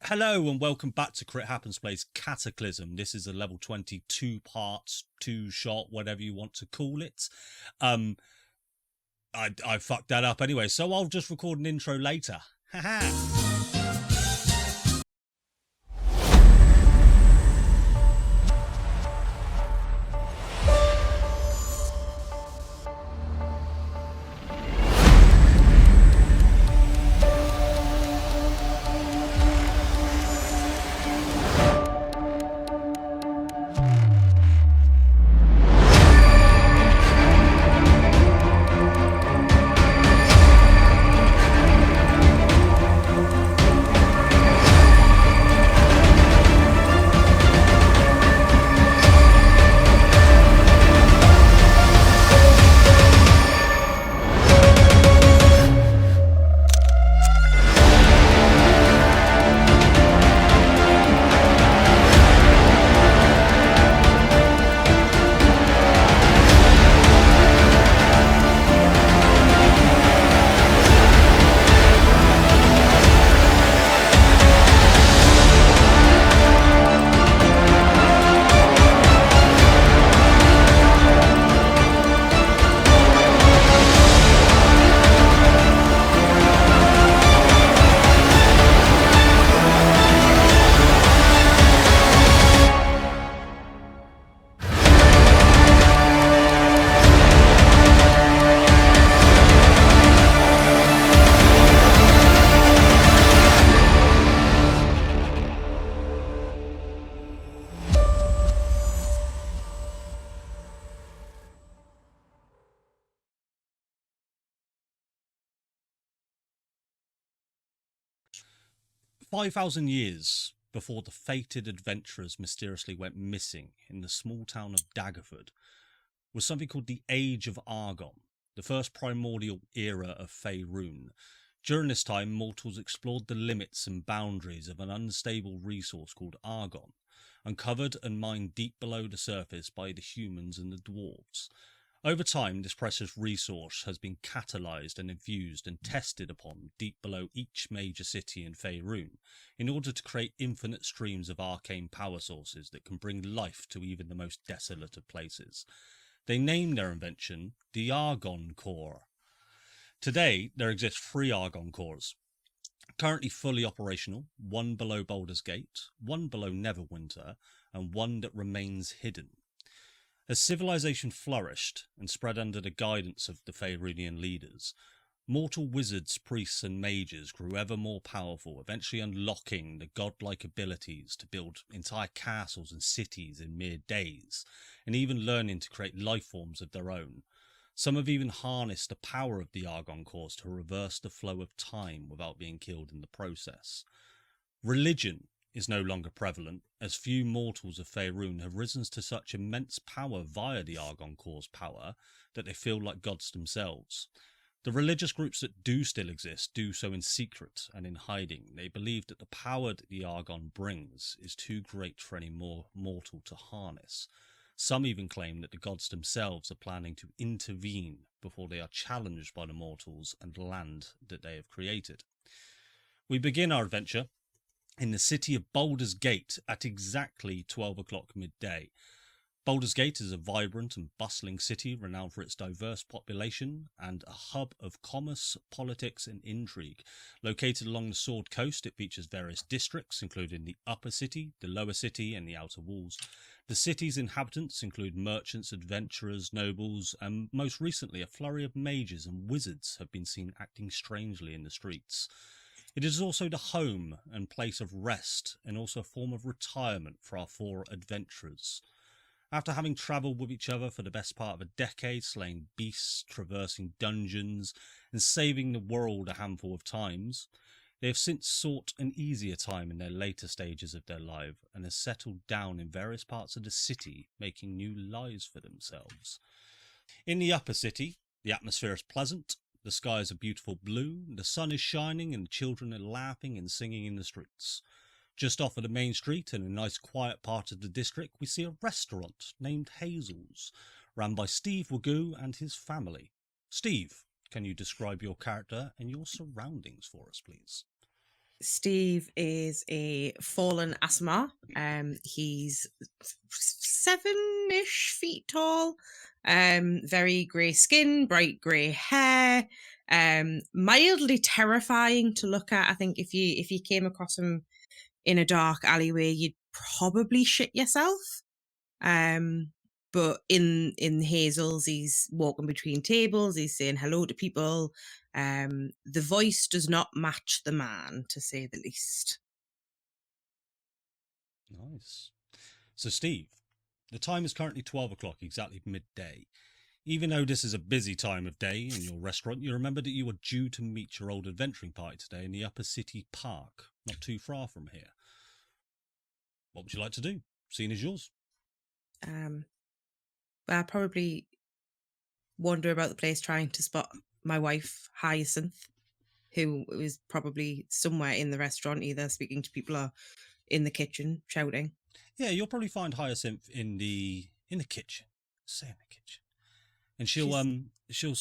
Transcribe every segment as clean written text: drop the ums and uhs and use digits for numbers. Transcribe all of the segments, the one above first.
Hello and welcome back to Crit Happens Plays Cataclysm. This is a level 22 parts, two-shot, whatever you want to call it. I fucked that up anyway, so I'll just record an intro later. Haha. 5,000 years before the fated adventurers mysteriously went missing in the small town of Daggerford was something called the Age of Argon, the first primordial era of Faerûn. During this time, mortals explored the limits and boundaries of an unstable resource called Argon, uncovered and mined deep below the surface by the humans and the dwarves. Over time, this precious resource has been catalysed and infused and tested upon deep below each major city in Faerun in order to create infinite streams of arcane power sources that can bring life to even the most desolate of places. They named their invention the Argon Core. Today, there exist 3 Argon Cores, currently fully operational, 1 below Baldurs Gate, 1 below Neverwinter, and 1 that remains hidden. As civilization flourished and spread under the guidance of the Faerunian leaders, mortal wizards, priests and mages grew ever more powerful, eventually unlocking the godlike abilities to build entire castles and cities in mere days, and even learning to create life forms of their own. Some have even harnessed the power of the Argon cores to reverse the flow of time without being killed in the process. Religion is no longer prevalent, as few mortals of Faerun have risen to such immense power via the Argon Core's power that they feel like gods themselves. The religious groups that do still exist do so in secret and in hiding. They believe that the power that the Argon brings is too great for any more mortal to harness. Some even claim that the gods themselves are planning to intervene before they are challenged by the mortals and land that they have created. We begin our adventure in the city of Baldurs Gate at exactly 12 o'clock midday. Baldurs Gate is a vibrant and bustling city renowned for its diverse population and a hub of commerce, politics and intrigue. Located along the Sword Coast, it features various districts, including the Upper City, the Lower City and the Outer Walls. The city's inhabitants include merchants, adventurers, nobles, and most recently a flurry of mages and wizards have been seen acting strangely in the streets. It is also the home and place of rest and also a form of retirement for our 4 adventurers. After having travelled with each other for the best part of a decade, slaying beasts, traversing dungeons and saving the world a handful of times, they have since sought an easier time in their later stages of their life and have settled down in various parts of the city, making new lives for themselves. In the Upper City, the atmosphere is pleasant. The sky is a beautiful blue, the sun is shining and the children are laughing and singing in the streets. Just off of the main street in a nice quiet part of the district, we see a restaurant named Hazel's, run by Steve Wagoo and his family. Steve, can you describe your character and your surroundings for us, please? Steve is a fallen Asmar. He's 7-ish feet tall. Very grey skin, bright grey hair. Mildly terrifying to look at. I think if you came across him in a dark alleyway, you'd probably shit yourself. But in Hazel's, he's walking between tables, he's saying hello to people. The voice does not match the man, to say the least. Nice. So, Steve, the time is currently 12 o'clock, exactly midday. Even though this is a busy time of day in your restaurant, you remember that you are due to meet your old adventuring party today in the Upper City Park, not too far from here. What would you like to do? Scene is yours. I'll probably wander about the place trying to spot my wife, Hyacinth, who is probably somewhere in the restaurant, either speaking to people or in the kitchen, shouting. Yeah, you'll probably find Hyacinth in the kitchen. Say in the kitchen. And she'll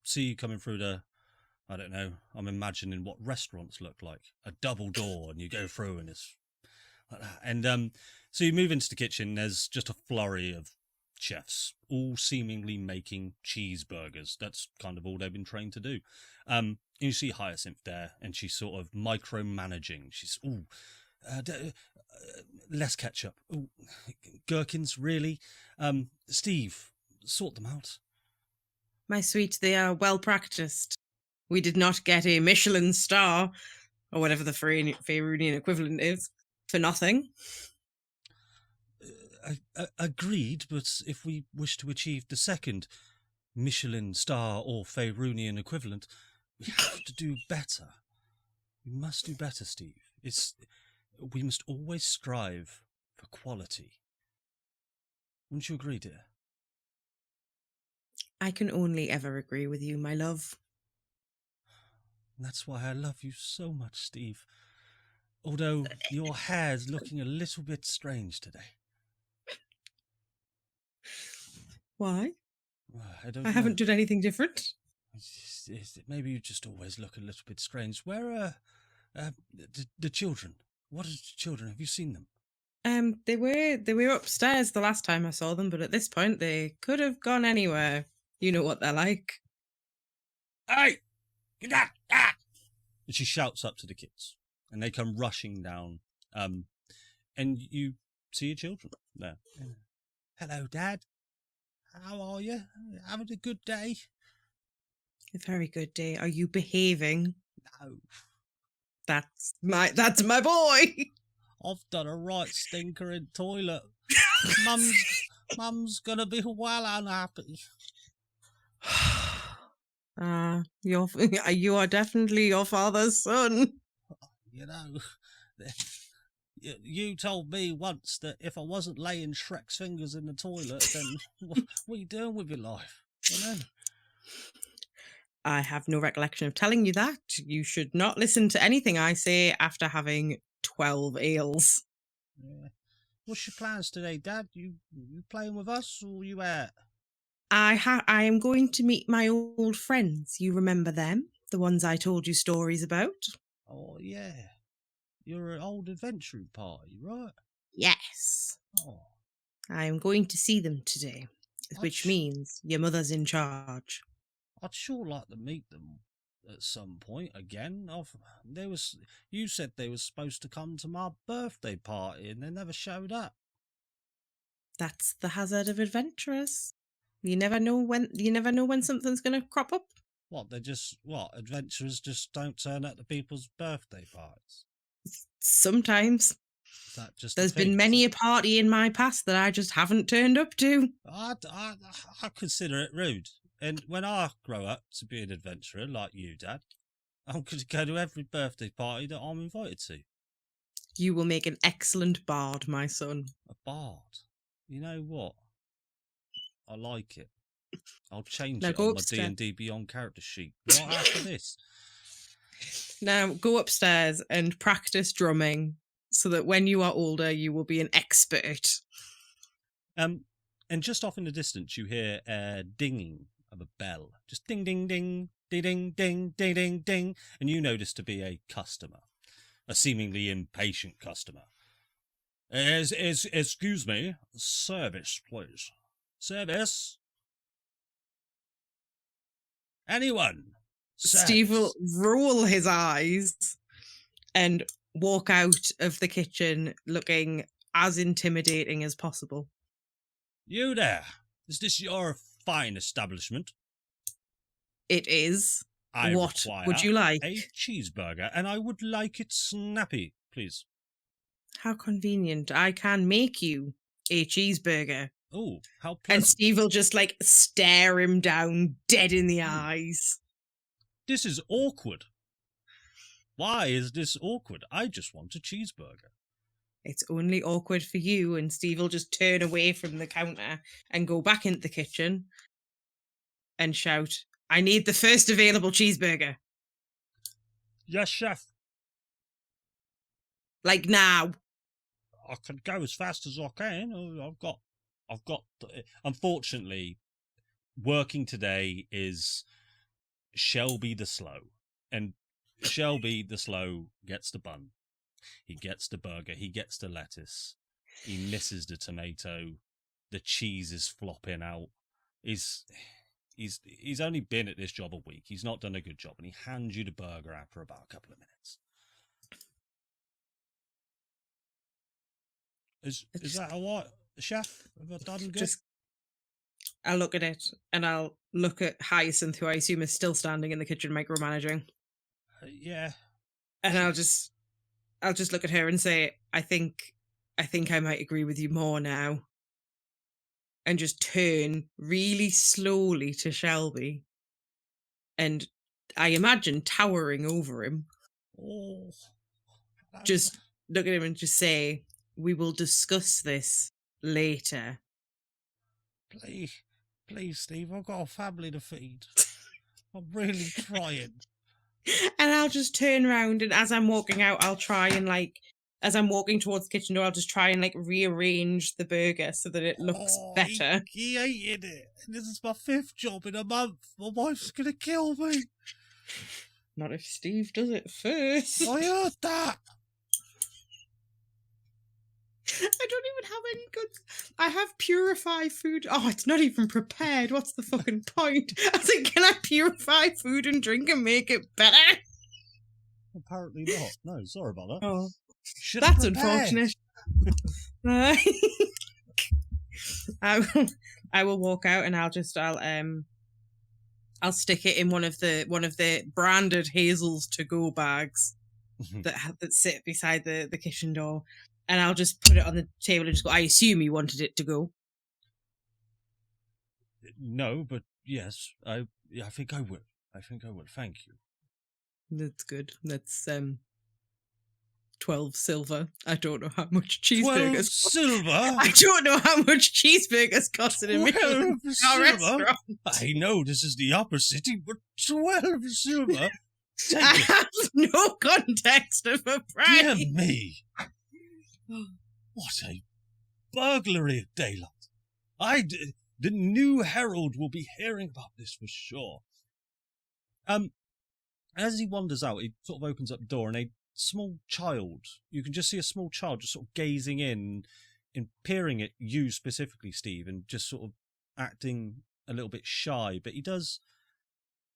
see you coming through the, I don't know, I'm imagining what restaurants look like. A double door, and you go through and it's like that. And so you move into the kitchen, there's just a flurry of chefs, all seemingly making cheeseburgers. That's kind of all they've been trained to do. And you see Hyacinth there, and she's sort of micromanaging. She's, less ketchup. Ooh, gherkins, really? Steve, sort them out. My sweet, they are well practiced. We did not get a Michelin star, or whatever the Faerunian equivalent is, for nothing. Agreed, but if we wish to achieve the second Michelin star or Faerunian equivalent, we have to do better. We must do better, Steve. We must always strive for quality. Wouldn't you agree, dear? I can only ever agree with you, my love. And that's why I love you so much, Steve. Although your hair's looking a little bit strange today. Why? I haven't done anything different. Maybe you just always look a little bit strange. Where are the children? What are the children? Have you seen them? They were upstairs the last time I saw them, but at this point they could have gone anywhere. You know what they're like. Hey! Get that! Ah! And she shouts up to the kids, and they come rushing down. And you see your children there. Hello, Dad. How are you? Having a good day? A very good day. Are you behaving? No. That's my boy. I've done a right stinker in toilet. Mum's gonna be well unhappy. You are definitely your father's son. You know, you told me once that if I wasn't laying Shrek's fingers in the toilet, then what are you doing with your life? You know? I have no recollection of telling you that. You should not listen to anything I say after having 12 ales. Yeah. What's your plans today, Dad? You playing with us, or you out? I am going to meet my old friends. You remember them? The ones I told you stories about? Oh, yeah. You're an old adventuring party, right? Yes. Oh. I am going to see them today, which means your mother's in charge. I'd sure like to meet them at some point again. You said they were supposed to come to my birthday party and they never showed up. That's the hazard of adventurers. You never know when something's going to crop up. Adventurers just don't turn up to people's birthday parties? Sometimes. There's been many a party in my past that I just haven't turned up to. I consider it rude. And when I grow up to be an adventurer like you, Dad, I'm going to go to every birthday party that I'm invited to. You will make an excellent bard, my son. A bard? You know what? I like it. I'll change it on my D&D Beyond character sheet right after this. Now go upstairs and practice drumming so that when you are older, you will be an expert. And just off in the distance, you hear a dinging of a bell. Just ding, ding, ding, ding, ding, ding, ding, ding, ding. And you notice to be a customer. a seemingly impatient customer. Excuse me. Service, please. Service? Anyone? Service. Steve will roll his eyes and walk out of the kitchen looking as intimidating as possible. You there. Is this your fine establishment? It is. I What require would you like? a cheeseburger, and I would like it snappy, please. How convenient. I can make you a cheeseburger. Oh, how pleasant. And Steve will just like stare him down dead in the eyes. This is awkward. Why is this awkward? I just want a cheeseburger. It's only awkward for you. And Steve will just turn away from the counter and go back into the kitchen and shout, I need the first available cheeseburger. Yes, chef. Like now. I can go as fast as I can. I've got. Unfortunately, working today is Shelby the Slow, and Shelby the Slow gets the bun. He gets the burger. He gets the lettuce. He misses the tomato. The cheese is flopping out. He's only been at this job a week. He's not done a good job, and he hands you the burger after about a couple of minutes. Is that all right, chef? Have I done good? I'll look at it, and I'll look at Hyacinth, who I assume is still standing in the kitchen micromanaging. Yeah. And I'll just look at her and say, I think I might agree with you more now. And just turn really slowly to Shelby. And I imagine towering over him. Oh. Just look at him and just say, we will discuss this later. Please, Steve, I've got a family to feed. I'm really trying. And I'll just turn around, and as I'm walking out, I'll try and as I'm walking towards the kitchen door, I'll just try and rearrange the burger so that it looks better. He hated it. This is my 5th job in a month. My wife's gonna kill me. Not if Steve does it first. I heard that. I don't even have any good. I have purified food. Oh, it's not even prepared. What's the fucking point? I was like, can I purify food and drink and make it better? Apparently not. No, sorry about that. Oh, that's unfortunate. I will walk out, and I'll stick it in one of the branded Hazel's to go bags that sit beside the kitchen door. And I'll just put it on the table and just go, I assume you wanted it to go. No, but yes, I think I will. Thank you. That's good. That's 12 silver. I don't know how much cheeseburgers 12 silver? I don't know how much cheeseburgers cost in a Michelin restaurant. I know this is the upper city, but 12 silver? I have no context of a price. Dear me. What a burglary of daylight. The new Herald will be hearing about this for sure. As he wanders out, he sort of opens up the door, and a small child, you can just see a small child just sort of gazing in and peering at you specifically, Steve, and just sort of acting a little bit shy, but he does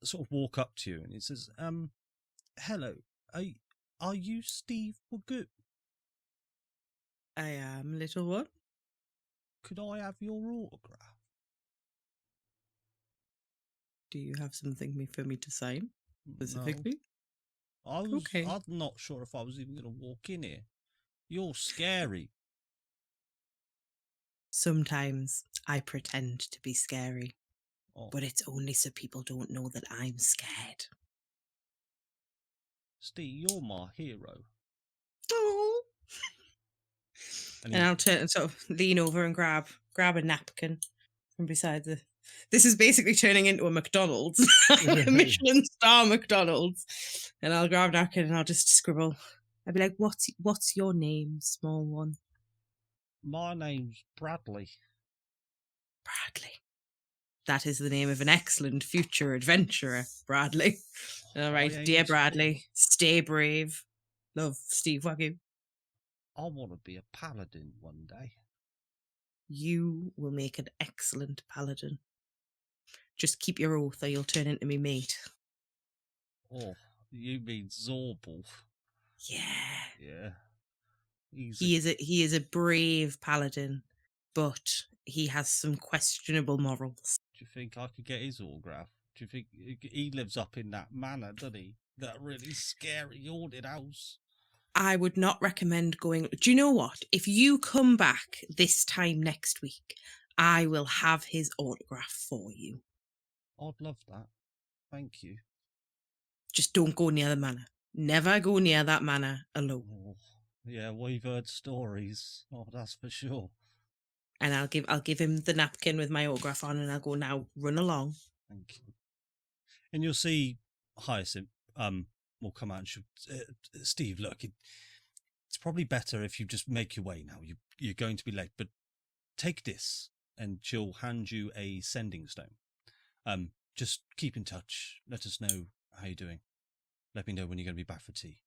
sort of walk up to you and he says, hello, are you Steve Wagoo? I am, little one. Could I have your autograph? Do you have something for me to sign specifically? No. Okay. I'm not sure if I was even going to walk in here. You're scary. Sometimes I pretend to be scary, but it's only so people don't know that I'm scared. Steve, you're my hero. Oh. And I'll turn and sort of lean over and grab a napkin from beside the. This is basically turning into a McDonald's, a Michelin star McDonald's. And I'll grab a napkin and I'll just scribble. I'll be like, "What's your name, small one?" My name's Bradley. Bradley. That is the name of an excellent future adventurer, Bradley. All right, dear Bradley, stay brave. Love, Steve Wagyu. I want to be a paladin one day. You will make an excellent paladin. Just keep your oath or you'll turn into me mate. Oh, you mean Zorbal? Yeah. Yeah. He is a brave paladin, but he has some questionable morals. Do you think I could get his autograph? Do you think he lives up in that manor, doesn't he? That really scary haunted house. I would not recommend going. Do you know what? If you come back this time next week, I will have his autograph for you. I'd love that. Thank you. Just don't go near the manor. Never go near that manor alone. Oh, yeah, we've heard stories. Oh, that's for sure. And I'll give him the napkin with my autograph on, and I'll go, now run along. Thank you. And you'll see Hyacinth will come out and she'll, Steve, look, it's probably better if you just make your way now. You're going to be late, but take this, and she'll hand you a sending stone. Just keep in touch. Let us know how you're doing. Let me know when you're going to be back for tea.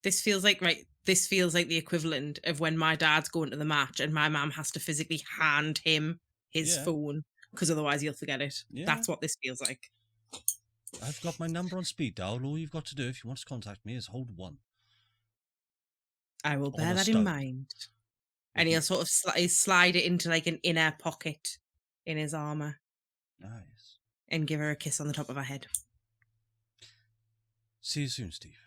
This feels like the equivalent of when my dad's going to the match and my mum has to physically hand him his phone because otherwise he'll forget it. Yeah. That's what this feels like. I've got my number on speed dial. All you've got to do if you want to contact me is hold 1. I will bear that in mind. And he'll sort of slide it into like an inner pocket in his armour. Nice. And give her a kiss on the top of her head. See you soon, Steve.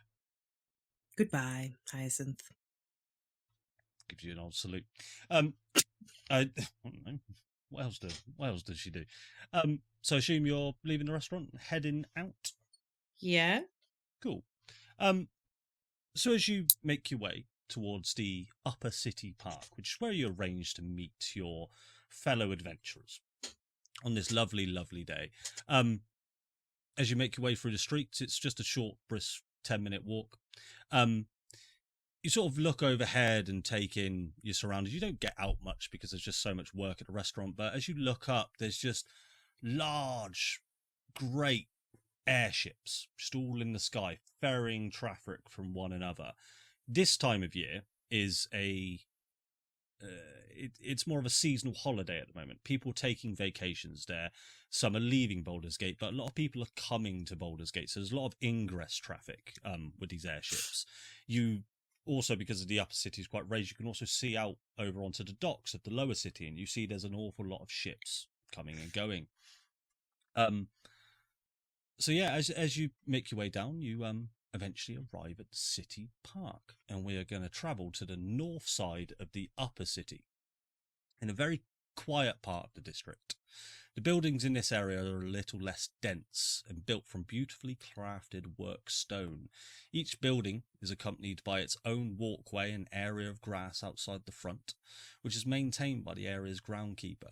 Goodbye, Hyacinth. Gives you an old salute. What else does she do? So I assume you're leaving the restaurant, heading out? Yeah. Cool. So as you make your way towards the upper city park, which is where you arrange to meet your fellow adventurers on this lovely, lovely day. As you make your way through the streets, it's just a short, brisk 10-minute walk. You sort of look overhead and take in your surroundings. You don't get out much because there's just so much work at the restaurant. But as you look up, there's just large, great airships just all in the sky, ferrying traffic from one another. This time of year is it's more of a seasonal holiday at the moment. People taking vacations there. Some are leaving Baldurs Gate, but a lot of people are coming to Baldurs Gate. So there's a lot of ingress traffic with these airships. You also, because of the upper city is quite raised, you can also see out over onto the docks of the lower city, and you see there's an awful lot of ships coming and going. So yeah, as you make your way down, you eventually arrive at the city park, and we are going to travel to the north side of the upper city in a very quiet part of the district. The buildings in this area are a little less dense and built from beautifully crafted work stone. Each building is accompanied by its own walkway and area of grass outside the front, which is maintained by the area's groundkeeper.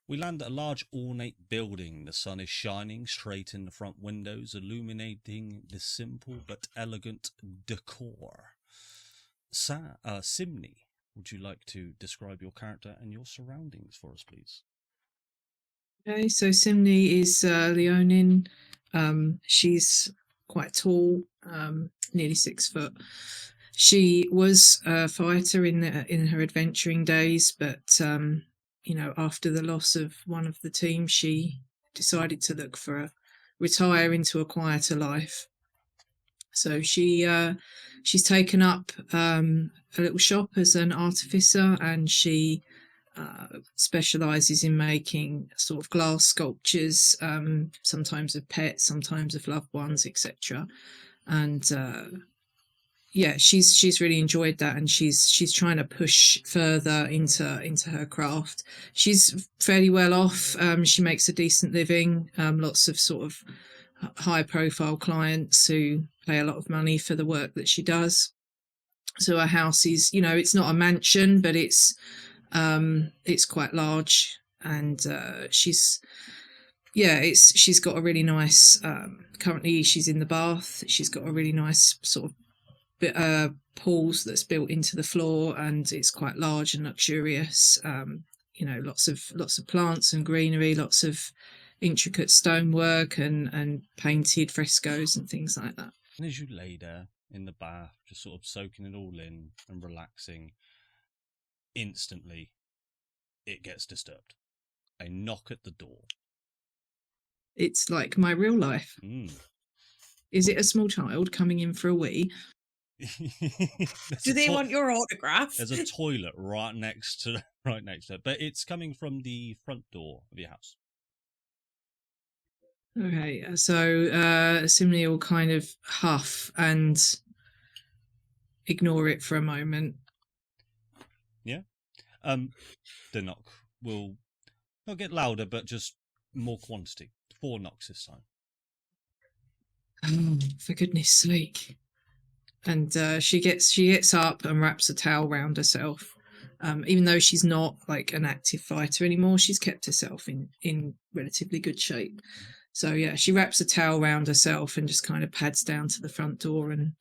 We land at a large ornate building. The sun is shining straight in the front windows, illuminating the simple but elegant decor. Simni, would you like to describe your character and your surroundings for us, please? Okay, so Simni is Leonin. She's quite tall, nearly 6 foot. She was a fighter in her adventuring days, but after the loss of one of the team, she decided to retire into a quieter life. So she's taken up a little shop as an artificer, and she specialises in making sort of glass sculptures, sometimes of pets, sometimes of loved ones, etc. And she's really enjoyed that, and she's trying to push further into her craft. She's fairly well off. She makes a decent living. Lots of sort of high profile clients who pay a lot of money for the work that she does. So her house is, it's not a mansion, but it's quite large, and she's got a really nice, currently she's in the bath. She's got a really nice sort of pools that's built into the floor, and it's quite large and luxurious. Lots of plants and greenery, lots of intricate stonework and painted frescoes and things like that. And as you lay there in the bath, just sort of soaking it all in and relaxing. Instantly, it gets disturbed. A knock at the door. It's like my real life. Is it a small child coming in for a wee? Do they want your autograph? There's a toilet right next to it, but it's coming from the front door of your house. Okay, so Simile will kind of huff and ignore it for a moment. Yeah. The knock will not get louder, but just more quantity. 4 knocks this time. Oh, for goodness sake. And she gets up and wraps a towel round herself. Even though she's not like an active fighter anymore, she's kept herself in relatively good shape. So yeah, she wraps a towel round herself and just kind of pads down to the front door and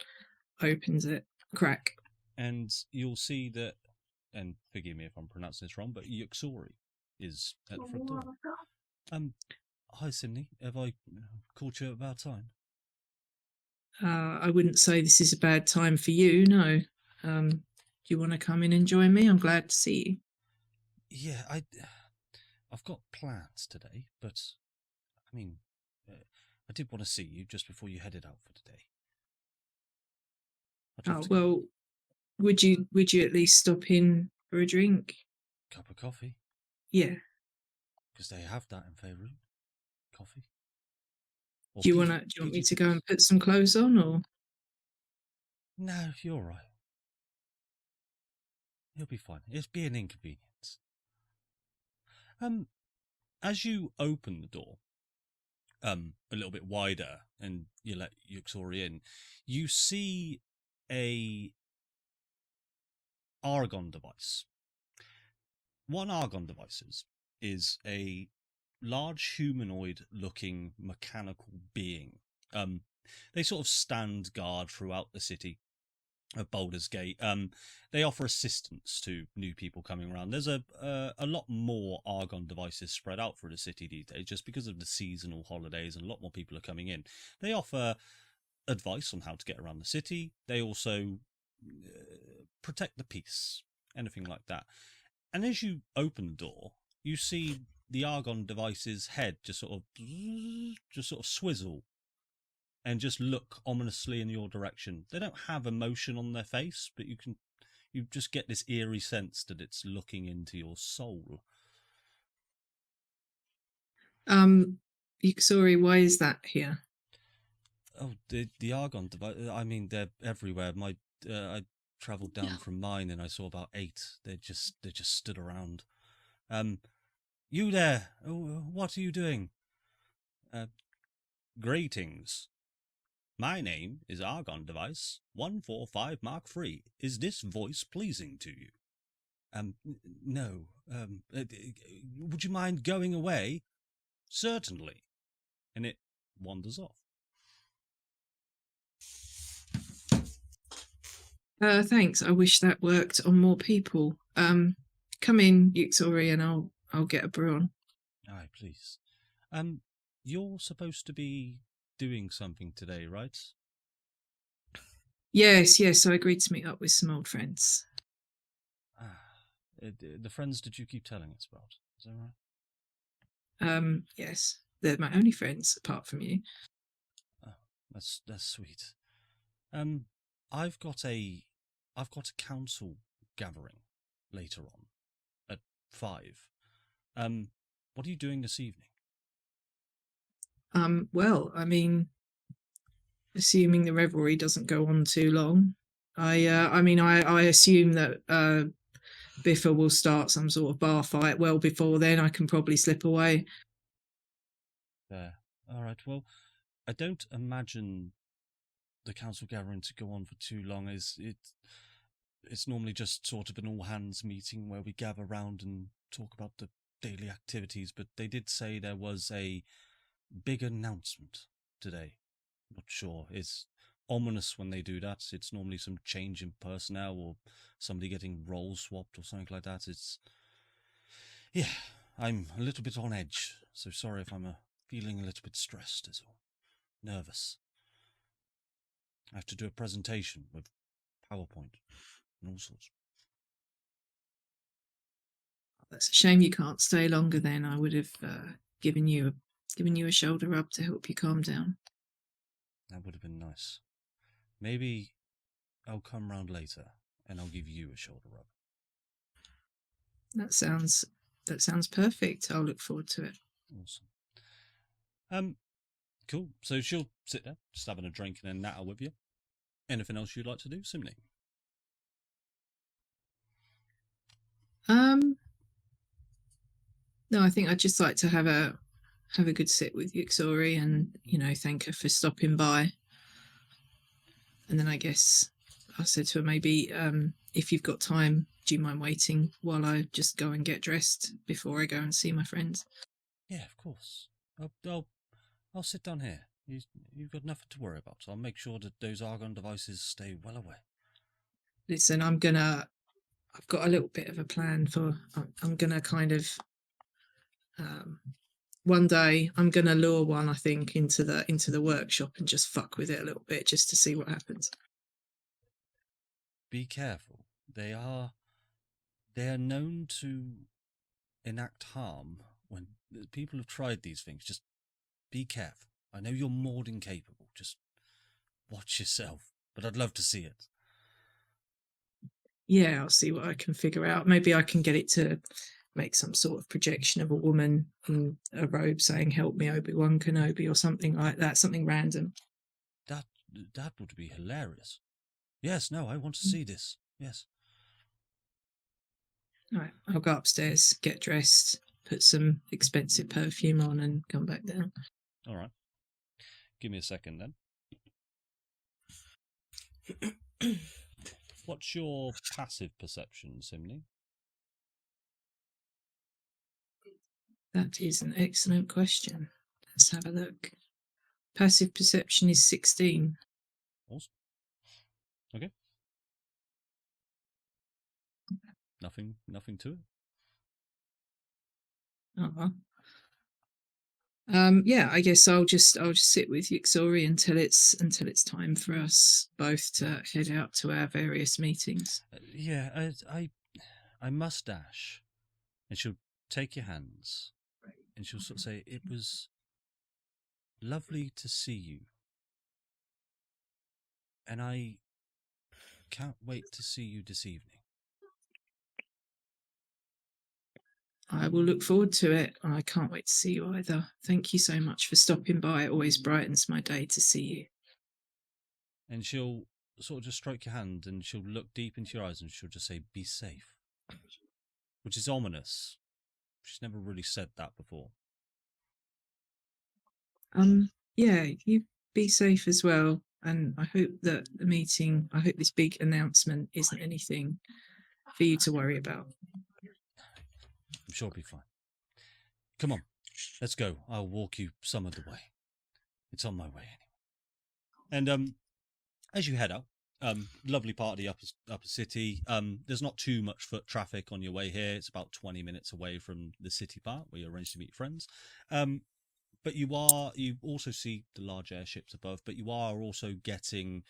opens it. Crack. And you'll see that, and forgive me if I'm pronouncing this wrong, but Yuxori is at the front door. Hi Sydney, have I caught you at a bad time? I wouldn't say this is a bad time for you, no. Do you want to come in and join me? I'm glad to see you. Yeah, I've got plans today, but I mean, I did want to see you just before you headed out for today. Oh well, would you at least stop in for a drink? Cup of coffee? Yeah. Because they have that in Faerun. Coffee. Or Do you want me to go and put some clothes on, or? No, you're right. You'll be fine. It'll be an inconvenience. As you open the door, a little bit wider, and you let Yuxori in, you see a Argon device. One Argon device is a large humanoid-looking mechanical being. They sort of stand guard throughout the city of Baldurs Gate. They offer assistance to new people coming around. There's a lot more Argon devices spread out through the city these days, just because of the seasonal holidays, and a lot more people are coming in. They offer advice on how to get around the city. They also protect the peace, anything like that. And as you open the door, you see the Argon device's head just sort of swizzle and just look ominously in your direction. They don't have emotion on their face, but you just get this eerie sense that it's looking into your soul. Sorry, why is that here? Oh, the Argon device. I mean, they're everywhere. I travelled down from mine and I saw about 8. They just stood around. You there? What are you doing? Greetings. My name is Argon Device 145 Mark III. Is this voice pleasing to you? No. Would you mind going away? Certainly. And it wanders off. Thanks. I wish that worked on more people. Come in, Yuxori, and I'll get a brew on. Aye, please. You're supposed to be doing something today, right? Yes, I agreed to meet up with some old friends. The friends that you keep telling us about, is that right? Yes. They're my only friends, apart from you. Oh, that's sweet. I've got a council gathering later on at 5. What are you doing this evening? Well, I mean, assuming the revelry doesn't go on too long, I assume that Biffa will start some sort of bar fight. Well, before then, I can probably slip away. There. All right. Well, I don't imagine the council gathering to go on for too long. It's normally just sort of an all hands meeting where we gather round and talk about the daily activities. But they did say there was a big announcement today. Not sure. It's ominous when they do that. It's normally some change in personnel or somebody getting roles swapped or something like that. Yeah, I'm a little bit on edge. So sorry if I'm feeling a little bit stressed as well. Nervous. I have to do a presentation with PowerPoint and all sorts. That's a shame you can't stay longer. Then I would have given you a shoulder rub to help you calm down. That would have been nice. Maybe I'll come round later and I'll give you a shoulder rub. That sounds perfect. I'll look forward to it. Awesome. Cool. So she'll sit there, just having a drink and a natter with you. Anything else you'd like to do, Simney? No, I think I'd just like to have a good sit with Yuxori and, thank her for stopping by. And then I guess I said to her, maybe if you've got time, do you mind waiting while I just go and get dressed before I go and see my friends? Yeah, of course. I'll sit down here. You've got nothing to worry about. So I'll make sure that those Argon devices stay well away. Listen, I've got a little bit of a plan I'm gonna kind of one day I'm gonna lure one, I think, into the workshop and just fuck with it a little bit just to see what happens. Be careful. They are known to enact harm when people have tried these things. Just be careful. I know you're more than capable. Just watch yourself. But I'd love to see it. Yeah, I'll see what I can figure out. Maybe I can get it to make some sort of projection of a woman in a robe saying, "Help me, Obi-Wan Kenobi," or something like that, something random. That would be hilarious. Yes, no, I want to see this. Yes. All right, I'll go upstairs, get dressed, put some expensive perfume on and come back down. All right. Give me a second then. What's your passive perception, Simney? That is an excellent question. Let's have a look. Passive perception is 16. Awesome. Okay. Nothing to it. Uh-huh. Yeah, I guess I'll just sit with Yuxori until it's time for us both to head out to our various meetings. Yeah, I must dash, and she'll take your hands, and she'll sort of say, "It was lovely to see you, and I can't wait to see you this evening." I will look forward to it. I can't wait to see you either. Thank you so much for stopping by. It always brightens my day to see you. And she'll sort of just stroke your hand and she'll look deep into your eyes and she'll just say, "Be safe," which is ominous. She's never really said that before. Yeah, you be safe as well. And I hope that I hope this big announcement isn't anything for you to worry about. I'm sure it'll be fine. Come on, let's go. I'll walk you some of the way. It's on my way anyway. And as you head out, lovely part of the upper city. There's not too much foot traffic on your way here. It's about 20 minutes away from the city part where you arrange to meet friends. But you also see the large airships above, but you are also getting,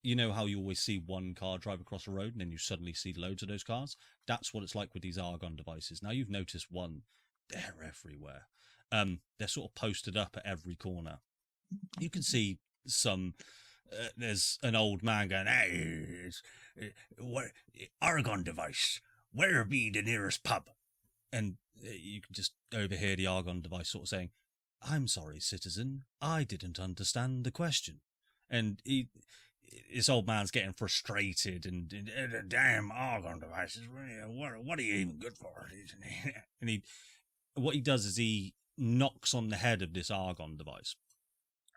you know how you always see one car drive across a road and then you suddenly see loads of those cars? That's what it's like with these Argon devices. Now you've noticed one, they're everywhere. They're sort of posted up at every corner. You can see some, there's an old man going, "Hey, Argon device, where be the nearest pub?" And you can just overhear the Argon device sort of saying, "I'm sorry, citizen, I didn't understand the question." And this old man's getting frustrated and "The damn Argon devices, what are you even good for?" And what he does is he knocks on the head of this Argon device,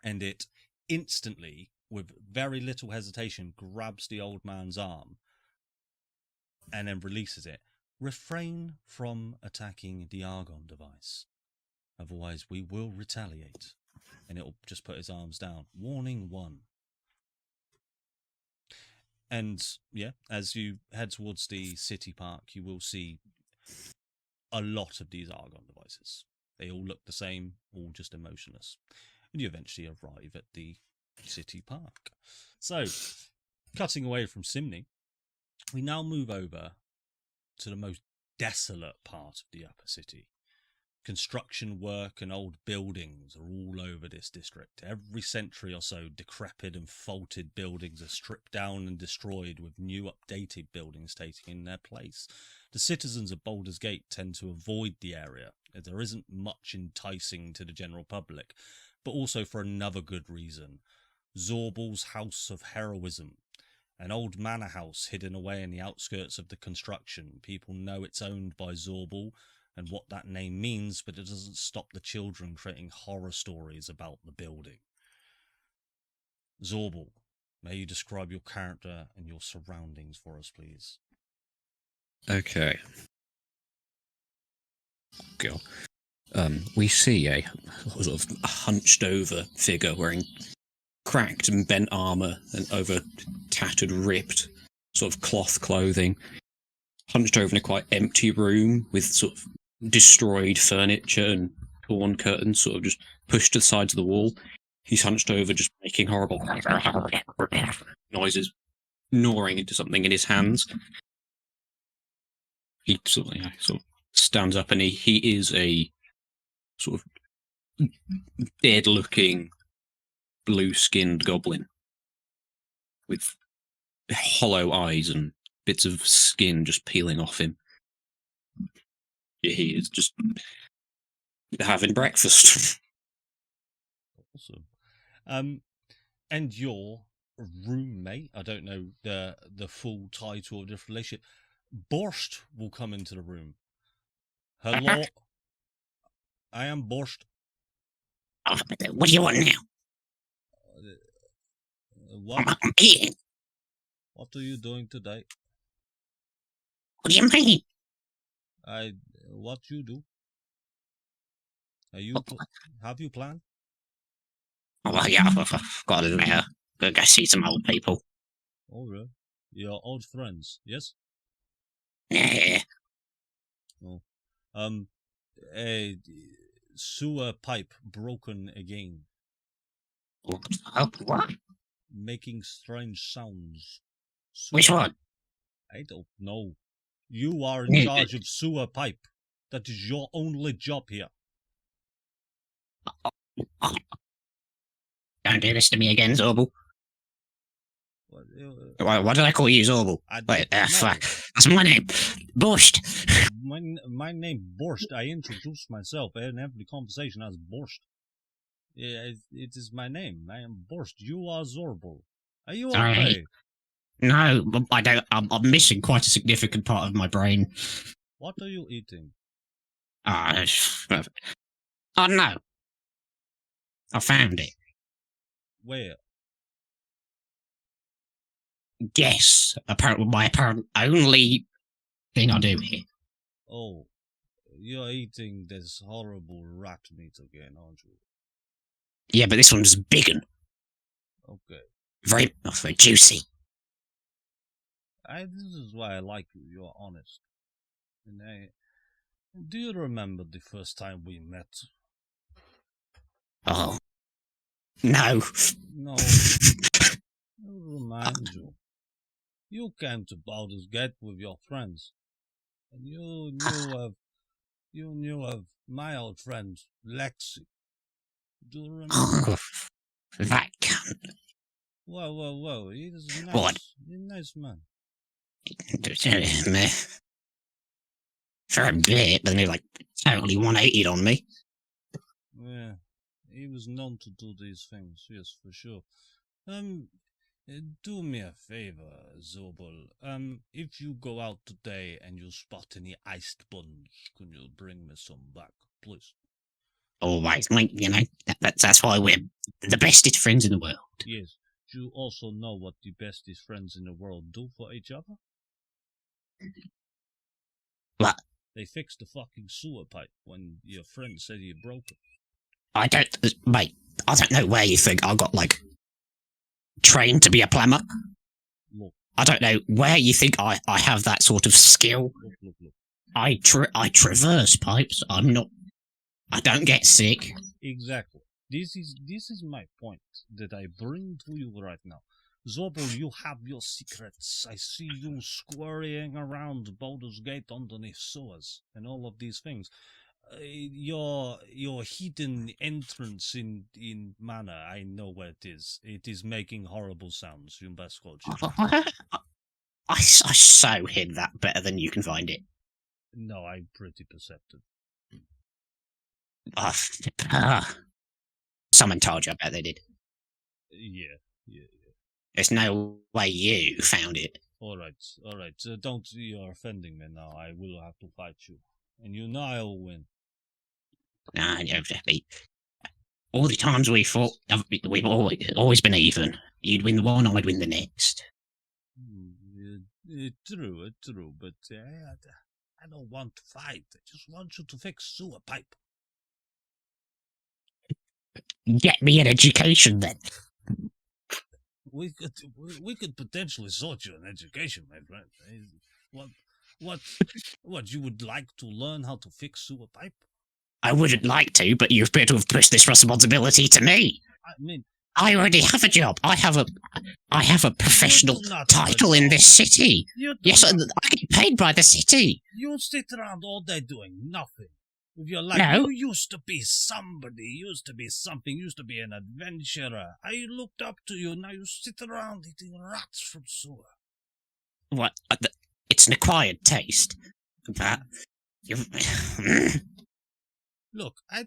and it instantly, with very little hesitation, grabs the old man's arm and then releases it. "Refrain from attacking the Argon device, otherwise we will retaliate." And it'll just put his arms down. Warning 1. And yeah, as you head towards the city park, you will see a lot of these Argon devices. They all look the same, all just emotionless. And you eventually arrive at the City Park. So, cutting away from Simney, we now move over to the most desolate part of the upper city. Construction work and old buildings are all over this district. Every century or so, decrepit and faulted buildings are stripped down and destroyed, with new updated buildings taking their place. The citizens of Baldurs Gate tend to avoid the area, as there isn't much enticing to the general public, but also for another good reason. Zorbel's House of Heroism, an old manor house hidden away in the outskirts of the construction. People know it's owned by Zorbel and what that name means, but it doesn't stop the children creating horror stories about the building. Zorbel, may you describe your character and your surroundings for us, please? Okay. Go. We see a sort of hunched over figure wearing cracked and bent armour and over tattered, ripped sort of cloth clothing, hunched over in a quite empty room with sort of destroyed furniture and torn curtains sort of just pushed to the sides of the wall. He's hunched over, just making horrible noises, gnawing into something in his hands. He sort of stands up, and he is a sort of dead-looking, blue-skinned goblin with hollow eyes and bits of skin just peeling off him. He is just having breakfast. Awesome. And your roommate, I don't know the full title of this relationship, Borscht will come into the room. Hello, I am Borscht. What do you want now? What? I'm eating. What are you doing today? What do you mean? What you do? Have you planned? Oh, well, yeah, I've got to go see some old people. Oh, really? Your old friends, yes? Yeah. Oh. A sewer pipe broken again. Oh, what? Making strange sounds. Which one? I don't know. You are in charge of sewer pipe. That is your only job here. Oh. Don't do this to me again, Zorbel. Why did I call you Zorbel? Wait, fuck. That's my name. Borscht. My name Borscht. I introduced myself in every conversation as Borscht. Yeah, it is my name. I am Borscht. You are Zorbel. Are you okay? No, I don't. I'm missing quite a significant part of my brain. What are you eating? Oh no. I found it. Where? Guess. Apparently, my apparent only thing I do here. Oh, you're eating this horrible rat meat again, aren't you? Yeah, but this one's big and okay. Very juicy. This is why I like you. You're honest. And do you remember the first time we met? Oh. No. No. I'll remind you. You came to Baldur's Gate with your friends. And you knew of my old friend, Lexi. Do you remember? Oh, that cunt. Whoa. He's nice. What? He's a nice man. For a bit, but then he totally 180'd on me. Yeah, he was known to do these things, yes, for sure. Do me a favor, Zorbel. If you go out today and you spot any iced buns, can you bring me some back, please? Always, mate, that's why we're the bestest friends in the world. Yes. Do you also know what the bestest friends in the world do for each other? What? They fix the fucking sewer pipe when your friend said you broke it. I don't know where you think I got, trained to be a plumber. Look. I don't know where you think I have that sort of skill. Look. I traverse pipes. I don't get sick. Exactly. This is my point that I bring to you right now. Zorbo, you have your secrets. I see you scurrying around Baldurs Gate underneath sewers and all of these things. Your hidden entrance in mana, I know where it is. It is making horrible sounds. You best watch it. I so hid that better than you can find it. No, I'm pretty perceptive. Someone told you, I bet they did. Yeah. There's no way you found it. All right. Don't, you're offending me now. I will have to fight you. And you know I will win. Nah, all the times we fought, we've always been even. You'd win the one, I'd win the next. True, but I don't want to fight. I just want you to fix sewer pipe. Get me an education, then. We could potentially sort you an education, my friend. What you would like to learn how to fix sewer pipe? I wouldn't like to, but you've better have pushed this responsibility to me. I mean, I already have a job. I have a professional title in this city. Yes, I get paid by the city. You sit around all day doing nothing. With your life, No. You used to be somebody, used to be something, used to be an adventurer. I looked up to you, now you sit around eating rats from sewer. What? It's an acquired taste. But Look, I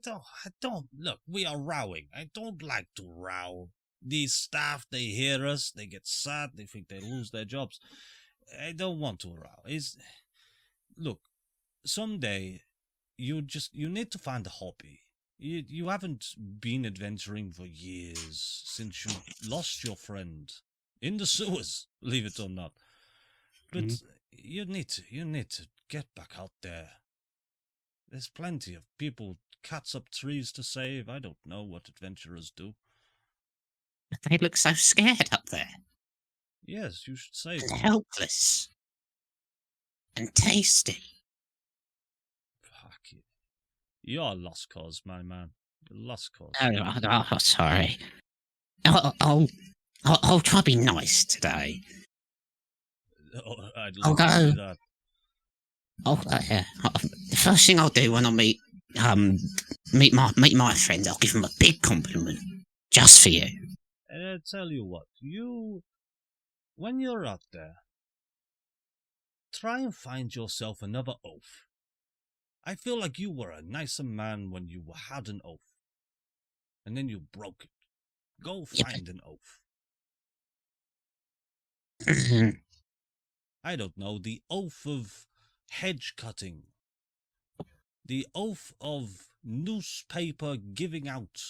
don't, look, we are rowing. I don't like to row. These staff, they hear us, they get sad, they think they lose their jobs. I don't want to row. Look, someday, you need to find a hobby. You haven't been adventuring for years, since you lost your friend. In the sewers, believe it or not. But you need to get back out there. There's plenty of people, cuts up trees to save. I don't know what adventurers do. they look so scared up there. Yes, you should save And them. helpless. And tasty. Fuck it. You're a lost cause, my man. You're a lost cause. Oh, sorry. I'll try to be nice today. Oh, I'd I'll love to go. do that. Yeah. The first thing I'll do when I meet my friends, I'll give them a big compliment, just for you. And I tell you what, when you're out there, try and find yourself another oath. I feel like you were a nicer man when you had an oath, and then you broke it. Go find an oath. I don't know, the oath of hedge cutting, the oath of newspaper giving out.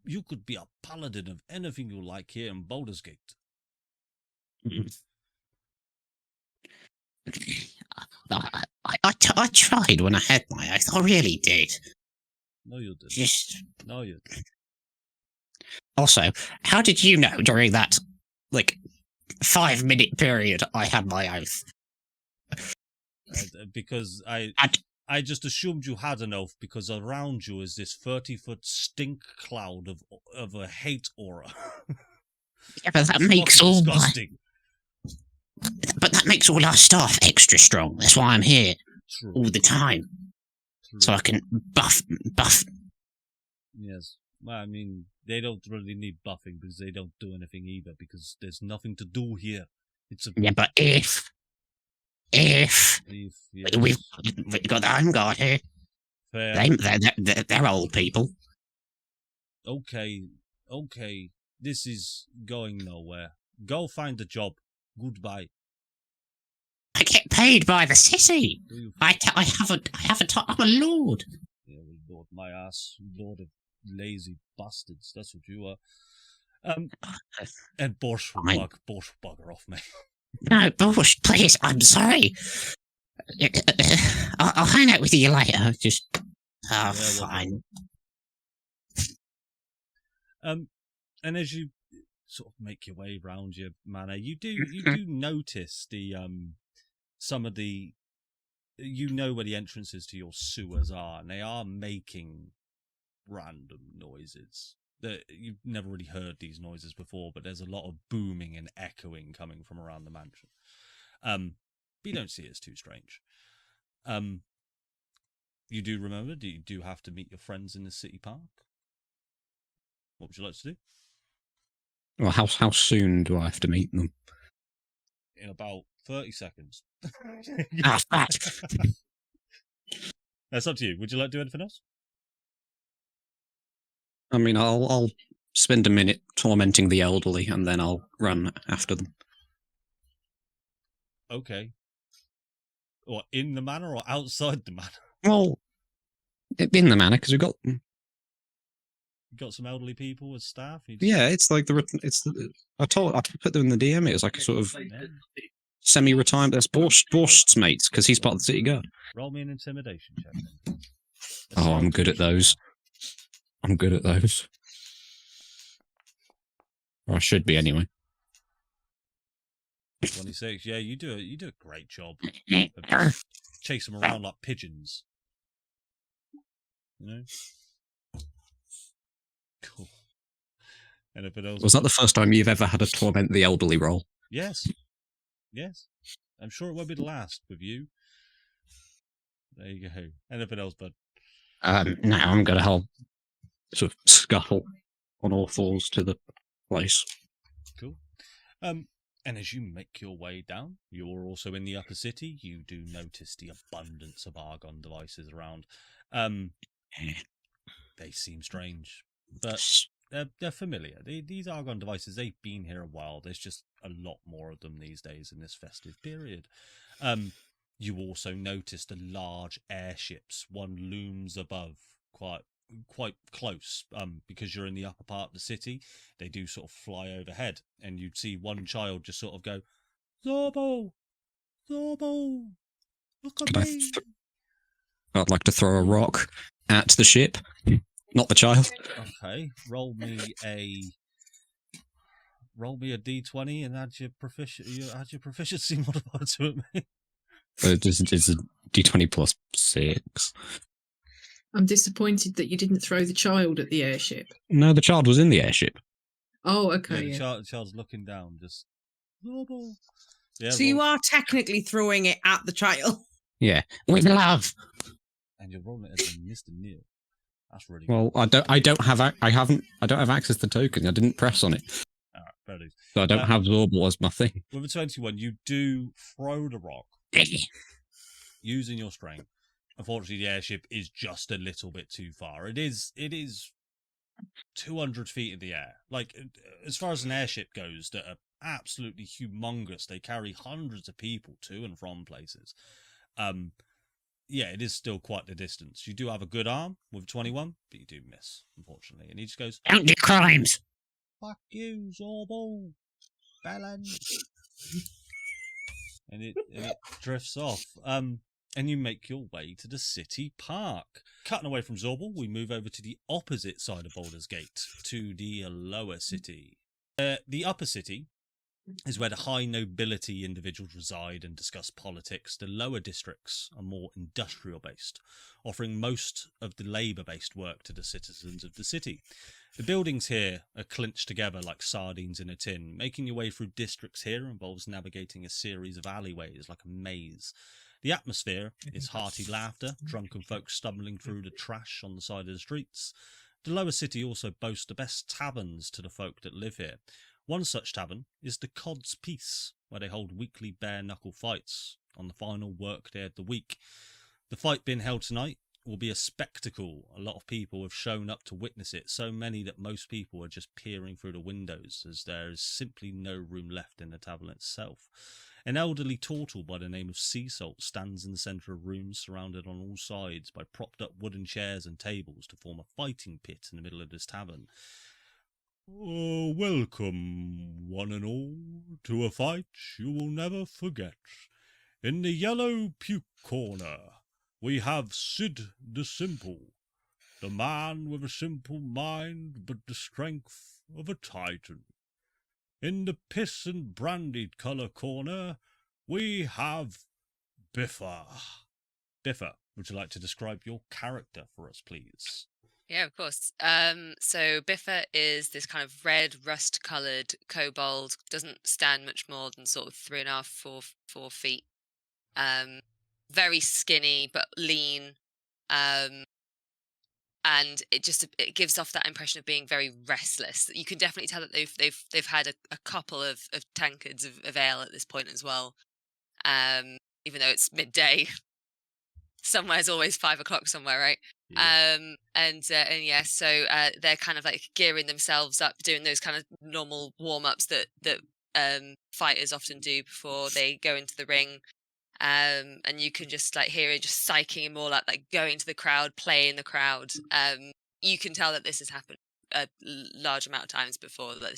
You could be a paladin of anything you like here in Baldurs Gate. I tried when I had my oath. I really did. No, you didn't. Just No, you didn't. also, how did you know during that 5-minute period I had my oath? Because I just assumed you had an oath because around you is this 30-foot stink cloud of a hate aura. Yeah, but that It's makes fucking all disgusting. but that makes all our staff extra strong. That's why I'm here True. all the time, True. so I can buff. Yes. Well, I mean, they don't really need buffing because they don't do anything either because there's nothing to do here. It's a Yeah, but if yes. we've got the home guard here, Fair. they're old people. Okay. This is going nowhere. Go find a job. Goodbye. I get paid by the city. Do you I have a I'm a lord. Yeah, lord my ass. Lord of lazy bastards. That's what you are. And Borscht will bugger off me. No, Bush, please. I'm sorry. I'll hang out with you later. Just well, fine. And as you sort of make your way around your manor, you do notice the some of the, you know where the entrances to your sewers are, and they are making random noises. You've never really heard these noises before, but there's a lot of booming and echoing coming from around the mansion. But you don't see it as too strange. You do remember, you do have to meet your friends in the city park. What would you like to do? Well, how soon do I have to meet them? In about 30 seconds. Ah, fat. That's up to you. Would you like to do anything else? I mean, I'll spend a minute tormenting the elderly, and then I'll run after them. Okay. What, in the manor or outside the manor? Well, in the manor, because we've got... You got some elderly people as staff? Yeah, it's like I put them in the DM. It was like a sort of semi-retirement. That's Borst's mates, because he's part of the city guard. Roll me an intimidation check. Then. Oh, I'm good at those. I'm good at those. Or I should be anyway. 26. Yeah, you do a great job. Of chase them around like pigeons. You know? Cool. Anything else? Was that the first time you've ever had a torment the elderly roll? Yes. Yes. I'm sure it won't be the last with you. There you go. Anything else, bud? No, I'm going to sort of scuttle on all fours to the place. Cool. And as you make your way down, you're also in the upper city. You do notice the abundance of Argon devices around. They seem strange, but they're familiar. These Argon devices, they've been here a while. There's just a lot more of them these days in this festive period. You also notice the large airships. One looms above, quite close, because you're in the upper part of the city. They do sort of fly overhead, and you'd see one child just sort of go, Zorbo, look at me. I'd like to throw a rock at the ship, not the child. Okay, roll me a d20 and add your proficiency modifier to it, mate. It's a d20 plus 6. I'm disappointed that you didn't throw the child at the airship. No, the child was in the airship. Oh, okay. Yeah, the child's looking down, just... Yeah, So you are technically throwing it at the child. Yeah, with love. And you're rolling it as a Mr. Neil. That's really well. Good. I don't have access to tokens. I didn't press on it. All right, fair dues. So I don't have Zorble as my thing. With a 21, you do throw the rock using your strength. Unfortunately, the airship is just a little bit too far. It is 200 feet in the air. Like, as far as an airship goes, that are absolutely humongous. They carry hundreds of people to and from places. Yeah, it is still quite the distance. You do have a good arm with 21, but you do miss, unfortunately. And he just goes, Don't do crimes. Fuck you, Zorbo. Balance. and it drifts off. And you make your way to the city park. Cutting away from Zorbal, we move over to the opposite side of Baldurs Gate, to the lower city. The upper city is where the high nobility individuals reside and discuss politics. The lower districts are more industrial-based, offering most of the labour-based work to the citizens of the city. The buildings here are clinched together like sardines in a tin. Making your way through districts here involves navigating a series of alleyways like a maze. The atmosphere is hearty laughter, drunken folk stumbling through the trash on the side of the streets. The lower city also boasts the best taverns to the folk that live here. One such tavern is the Cod's Peace, where they hold weekly bare-knuckle fights on the final work day of the week. The fight being held tonight will be a spectacle. A lot of people have shown up to witness it, so many that most people are just peering through the windows, as there is simply no room left in the tavern itself. An elderly turtle by the name of Sea Salt stands in the centre of rooms, surrounded on all sides by propped up wooden chairs and tables to form a fighting pit in the middle of this tavern. Oh, welcome, one and all, to a fight you will never forget. In the yellow puke corner, we have Sid the Simple, the man with a simple mind but the strength of a titan. In the piss and brandied colour corner, we have Biffa. Biffa, would you like to describe your character for us, please? Yeah, of course. So Biffa is this kind of red, rust-coloured kobold. Doesn't stand much more than sort of 3.5, 4 feet. Very skinny but lean. And it gives off that impression of being very restless. You can definitely tell that they've had a couple of tankards of ale at this point as well. Even though it's midday, somewhere's always 5 o'clock somewhere, right? Yeah. And yeah, so they're kind of like gearing themselves up, doing those kind of normal warm-ups that fighters often do before they go into the ring. And you can just like hear it just psyching him all up, like going to the crowd, playing the crowd. You can tell that this has happened a large amount of times before. That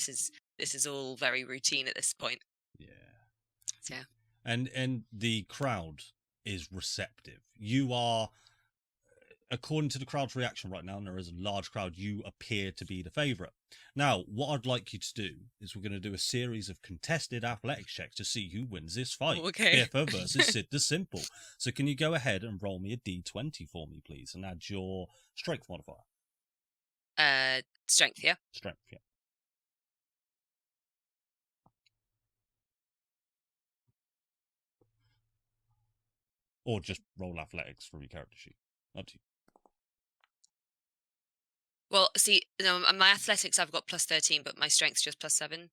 this is all very routine at this point. Yeah. So, yeah. And the crowd is receptive. You are, according to the crowd's reaction right now, and there is a large crowd, you appear to be the favourite. Now, what I'd like you to do is we're going to do a series of contested athletics checks to see who wins this fight. Okay. Biffa versus Sid the Simple. So can you go ahead and roll me a d20 for me, please, and add your strength modifier? Strength, yeah. Strength, yeah. Or just roll athletics from your character sheet. Up to you. Well, see, no, my athletics I've got plus 13, but my strength's just plus 7.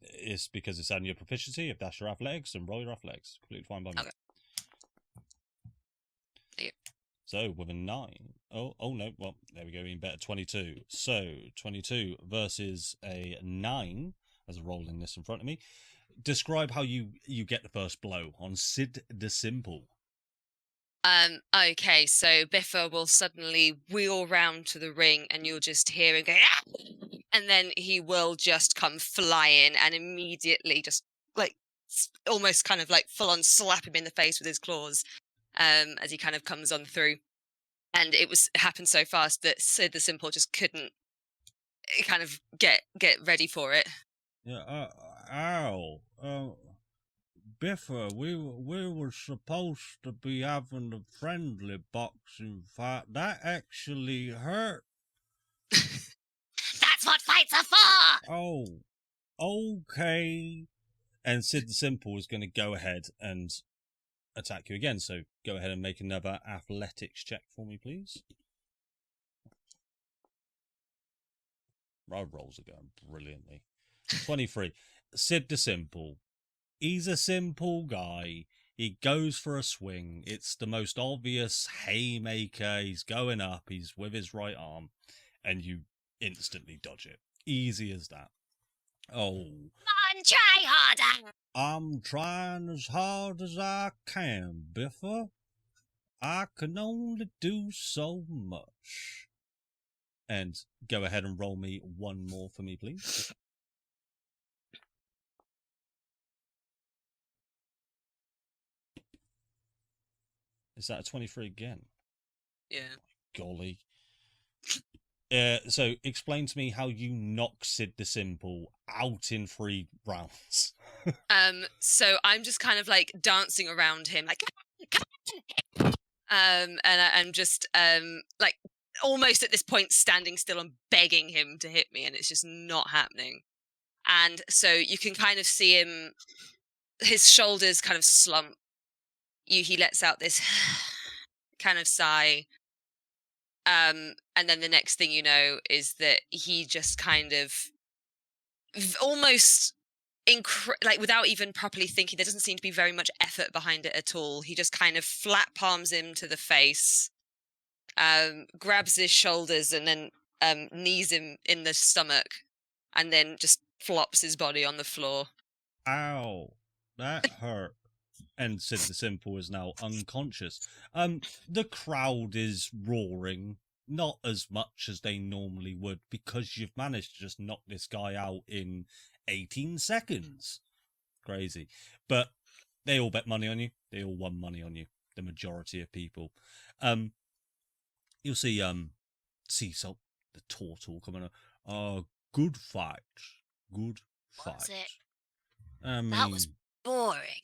It's because it's adding your proficiency. If that's your athletics, then roll your athletics. Completely fine by me. Okay. There you go. So with a 9. Oh no. Well, there we go. Even better. 22. So 22 versus a 9. As a rolling this in front of me. Describe how you get the first blow on Sid the Simple. Okay, so Biffa will suddenly wheel round to the ring and you'll just hear him go, ah! And then he will just come flying and immediately just like almost kind of like full on slap him in the face with his claws as he kind of comes on through. And it happened so fast that Sid the Simple just couldn't kind of get ready for it. Yeah, ow. Biffa, we were supposed to be having a friendly boxing fight. That actually hurt. That's what fights are for! Oh, okay. And Sid the Simple is going to go ahead and attack you again. So go ahead and make another athletics check for me, please. Road rolls are going brilliantly. 23. Sid the Simple. He's a simple guy. He goes for a swing. It's the most obvious haymaker. He's going up. He's with his right arm. And you instantly dodge it. Easy as that. Oh. Come on, try harder! I'm trying as hard as I can, Biffa. I can only do so much. And go ahead and roll me one more for me, please. Is that a 23 again? Yeah. Golly. So explain to me how you knock Sid the Simple out in 3 rounds. So I'm just kind of like dancing around him, like, and I'm just like almost at this point standing still and begging him to hit me, and it's just not happening. And so you can kind of see him, his shoulders kind of slump. He lets out this kind of sigh. And then the next thing you know is that he just kind of almost like without even properly thinking, there doesn't seem to be very much effort behind it at all. He just kind of flat palms him to the face, grabs his shoulders and then knees him in the stomach, and then just flops his body on the floor. Ow, that hurt. And Sid the Simple is now unconscious. The crowd is roaring, not as much as they normally would, because you've managed to just knock this guy out in 18 seconds. Crazy. But they all bet money on you. They all won money on you. The majority of people. You'll see Seasalt, the turtle, coming up. Good fight. Good fight. Was it? I mean, That was boring.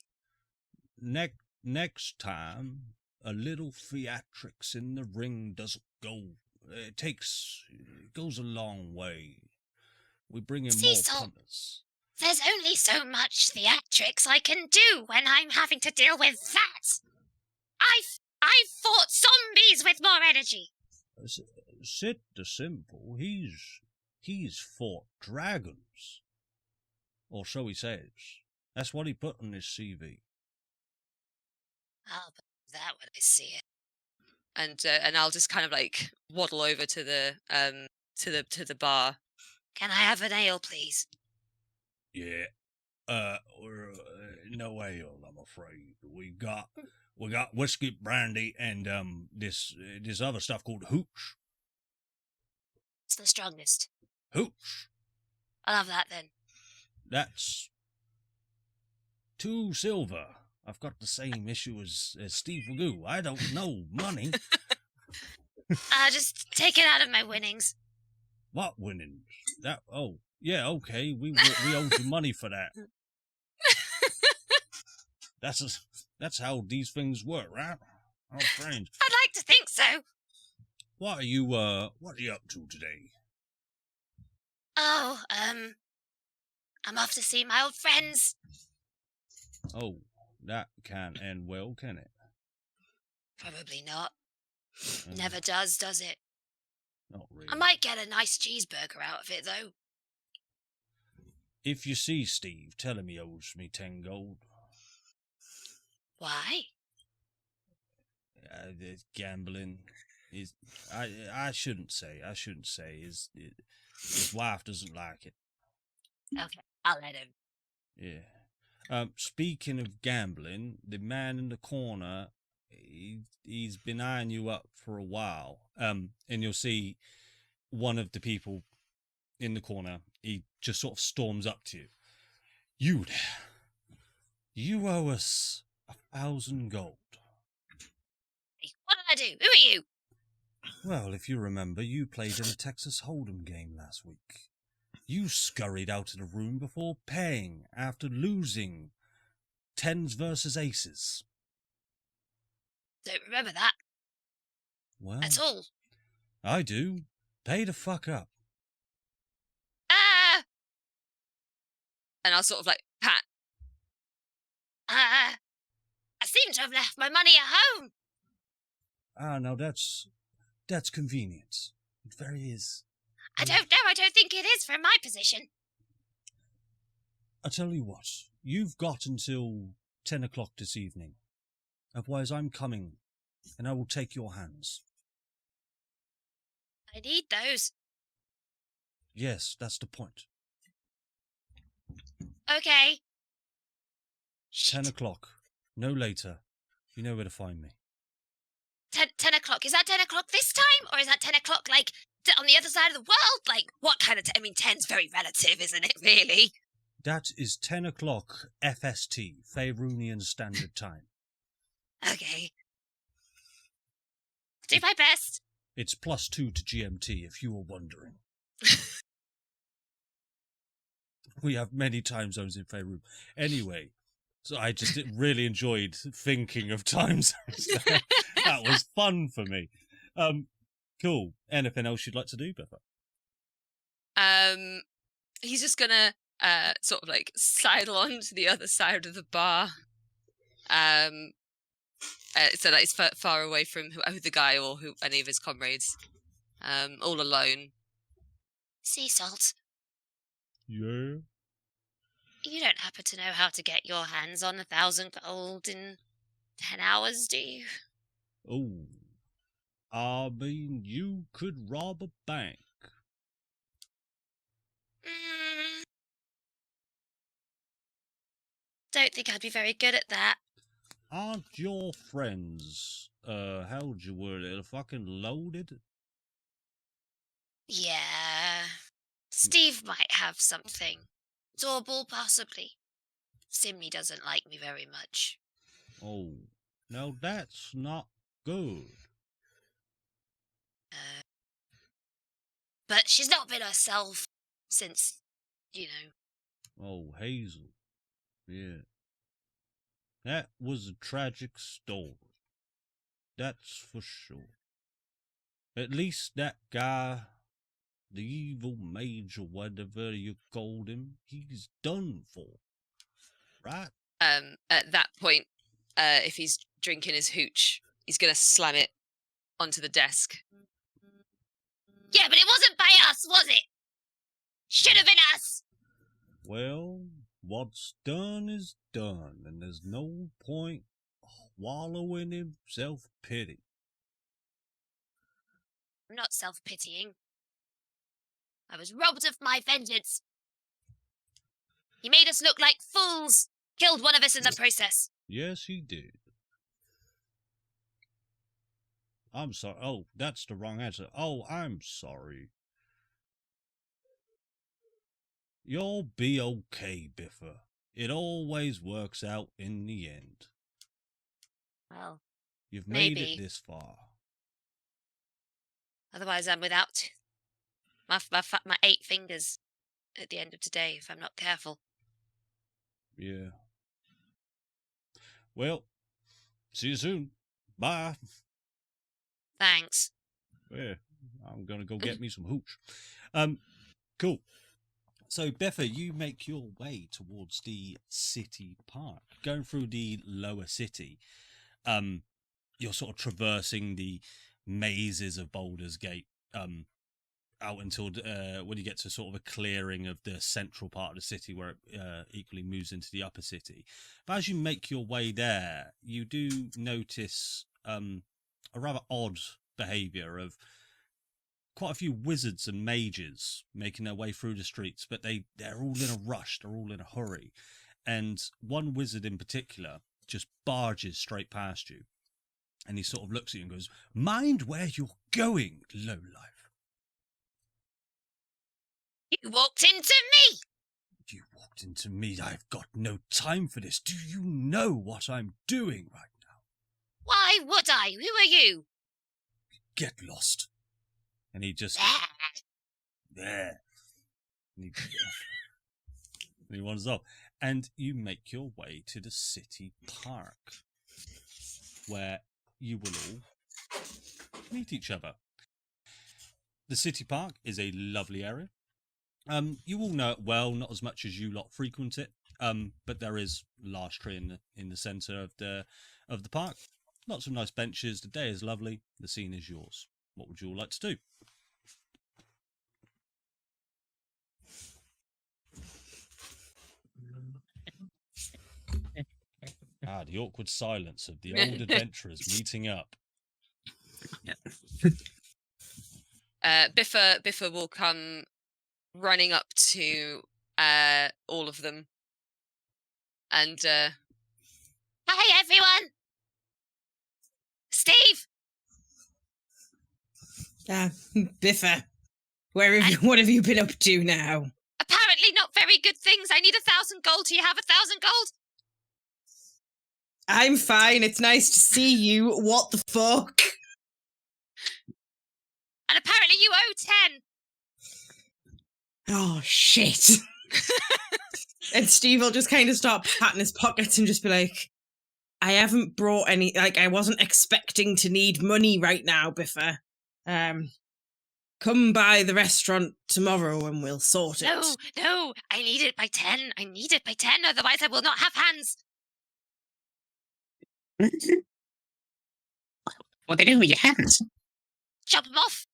Next time, a little theatrics in the ring doesn't go it goes a long way. We bring in more Cecil. punters. There's only so much theatrics I can do when I'm having to deal with that. I've fought zombies with more energy. Sit the simple, he's fought dragons. Or so he says. That's what he put on his CV. I'll believe that when I see it. And I'll just kind of like waddle over to the bar. Can I have an ale, please? Yeah. No ale, I'm afraid. We got whiskey, brandy, and this other stuff called hooch. It's the strongest. Hooch. I'll have that then. That's 2 silver. I've got the same issue as Steve Magoo. I don't know money. Just take it out of my winnings. What winnings? That? Oh, yeah, okay. We owe you money for that. That's how these things work, right? Oh, friends. I'd like to think so. What are you up to today? Oh, I'm off to see my old friends. Oh, that can't end well, can it? Probably not. Uh, Never does it? Not really. I might get a nice cheeseburger out of it, though. If you see Steve, tell him he owes me 10 gold. Why? The gambling is. I shouldn't say. His wife doesn't like it. Okay, I'll let him. Yeah. Speaking of gambling, the man in the corner, he's been eyeing you up for a while. And you'll see one of the people in the corner. He just sort of storms up to you. You owe us 1,000 gold. Hey, what did I do? Who are you? Well, if you remember, you played in a Texas Hold'em game last week. You scurried out of the room before paying after losing 10s versus aces. Don't remember that Well, at all. I do. Pay the fuck up. Ah! And I'll sort of like pat. I seem to have left my money at home. Now that's convenient. It very is. I don't know. I don't think it is from my position. I tell you what, you've got until 10 o'clock this evening. Otherwise I'm coming, and I will take your hands. I need those. Yes, that's the point. Okay. 10 o'clock. No later. You know where to find me. 10 o'clock. Is that 10 o'clock this time? Or is that 10 o'clock, like, on the other side of the world? Like, what kind of... 10's very relative, isn't it, really? That is 10 o'clock FST, Faerunian Standard Time. Okay. Do my best. It's +2 to GMT, if you were wondering. We have many time zones in Faerun. Anyway, so I just really enjoyed thinking of time zones. That was fun for me. Cool. Anything else you'd like to do, Beffa? He's just gonna sort of like sidle on to the other side of the bar. So that he's far away from the guy or any of his comrades. All alone. Sea salt. Yeah. You don't happen to know how to get your hands on 1,000 gold in 10 hours, do you? Oh. I mean, you could rob a bank. Don't think I'd be very good at that. Aren't your friends, how'd you word it, fucking loaded? Yeah. Steve might have something. Dorbal, possibly. Simney doesn't like me very much. Oh, now that's not good. But she's not been herself since, Oh, Hazel. Yeah. That was a tragic story. That's for sure. At least that guy, the evil mage or whatever you called him, he's done for. Right? At that point, if he's drinking his hooch, he's gonna slam it onto the desk. Yeah, but it wasn't by us, was it? Should have been us. Well, what's done is done, and there's no point wallowing in self-pity. I'm not self-pitying. I was robbed of my vengeance. He made us look like fools. Killed one of us in the process. Yes, he did. I'm sorry. Oh, that's the wrong answer. Oh, I'm sorry. You'll be okay, Biffa. It always works out in the end. Well, You've made maybe. it this far. Otherwise I'm without my 8 fingers at the end of today if I'm not careful. Yeah. Well, see you soon. Bye. Thanks. Yeah, I'm gonna go get me some hooch. Cool. So, Beffa, you make your way towards the city park. Going through the lower city, you're sort of traversing the mazes of Baldurs Gate, out until when you get to sort of a clearing of the central part of the city where it equally moves into the upper city. But as you make your way there, you do notice a rather odd behaviour of quite a few wizards and mages making their way through the streets, but they're all in a rush, they're all in a hurry. And one wizard in particular just barges straight past you. And he sort of looks at you and goes, "Mind where you're going, lowlife." You walked into me! You walked into me. I've got no time for this. Do you know what I'm doing right now? Why would I? Who are you? Get lost. And he just... There. And he wanders off. And you make your way to the city park, where you will all meet each other. The city park is a lovely area. You all know it well, not as much as you lot frequent it, but there is a large tree in the centre of the park. Lots of nice benches. The day is lovely. The scene is yours. What would you all like to do? The awkward silence of the old adventurers meeting up. Biffa will come running up to all of them. And Hi everyone! Steve! Biffa, what have you been up to now? Apparently not very good things. I need 1,000 gold. Do you have 1,000 gold? I'm fine. It's nice to see you. What the fuck? And apparently you owe 10. Oh, shit. And Steve will just kind of start patting his pockets and just be like, I haven't brought any, I wasn't expecting to need money right now, Biffa. Come by the restaurant tomorrow and we'll sort it. No, I need it by 10. I need it by 10, otherwise I will not have hands. What are they doing with your hands? Chop them off.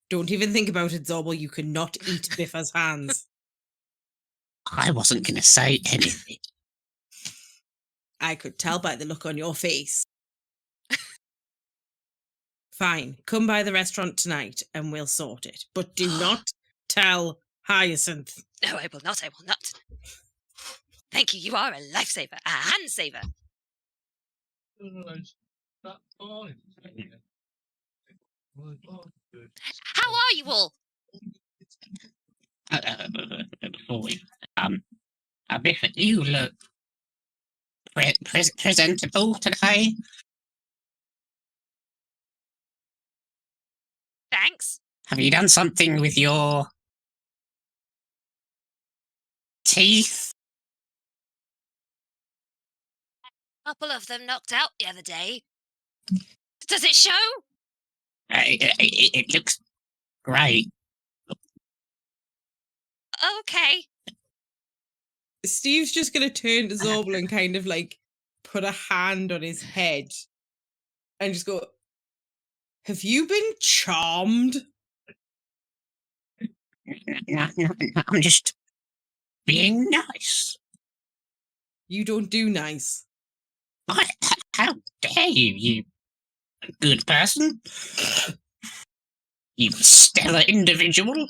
Don't even think about it, Zobel. You cannot eat Biffa's hands. I wasn't going to say anything. I could tell by the look on your face. Fine, come by the restaurant tonight and we'll sort it. But do not tell Hyacinth. No, I will not. Thank you, you are a lifesaver, a handsaver. How are you all? Biff, you look presentable today. Thanks. Have you done something with your teeth? A couple of them knocked out the other day. To Does it show? It looks great. Okay. Steve's just going to turn to Zorbel and kind of like put a hand on his head and just go, have you been charmed? No, I'm just being nice. You don't do nice. How dare you, you good person? You stellar individual.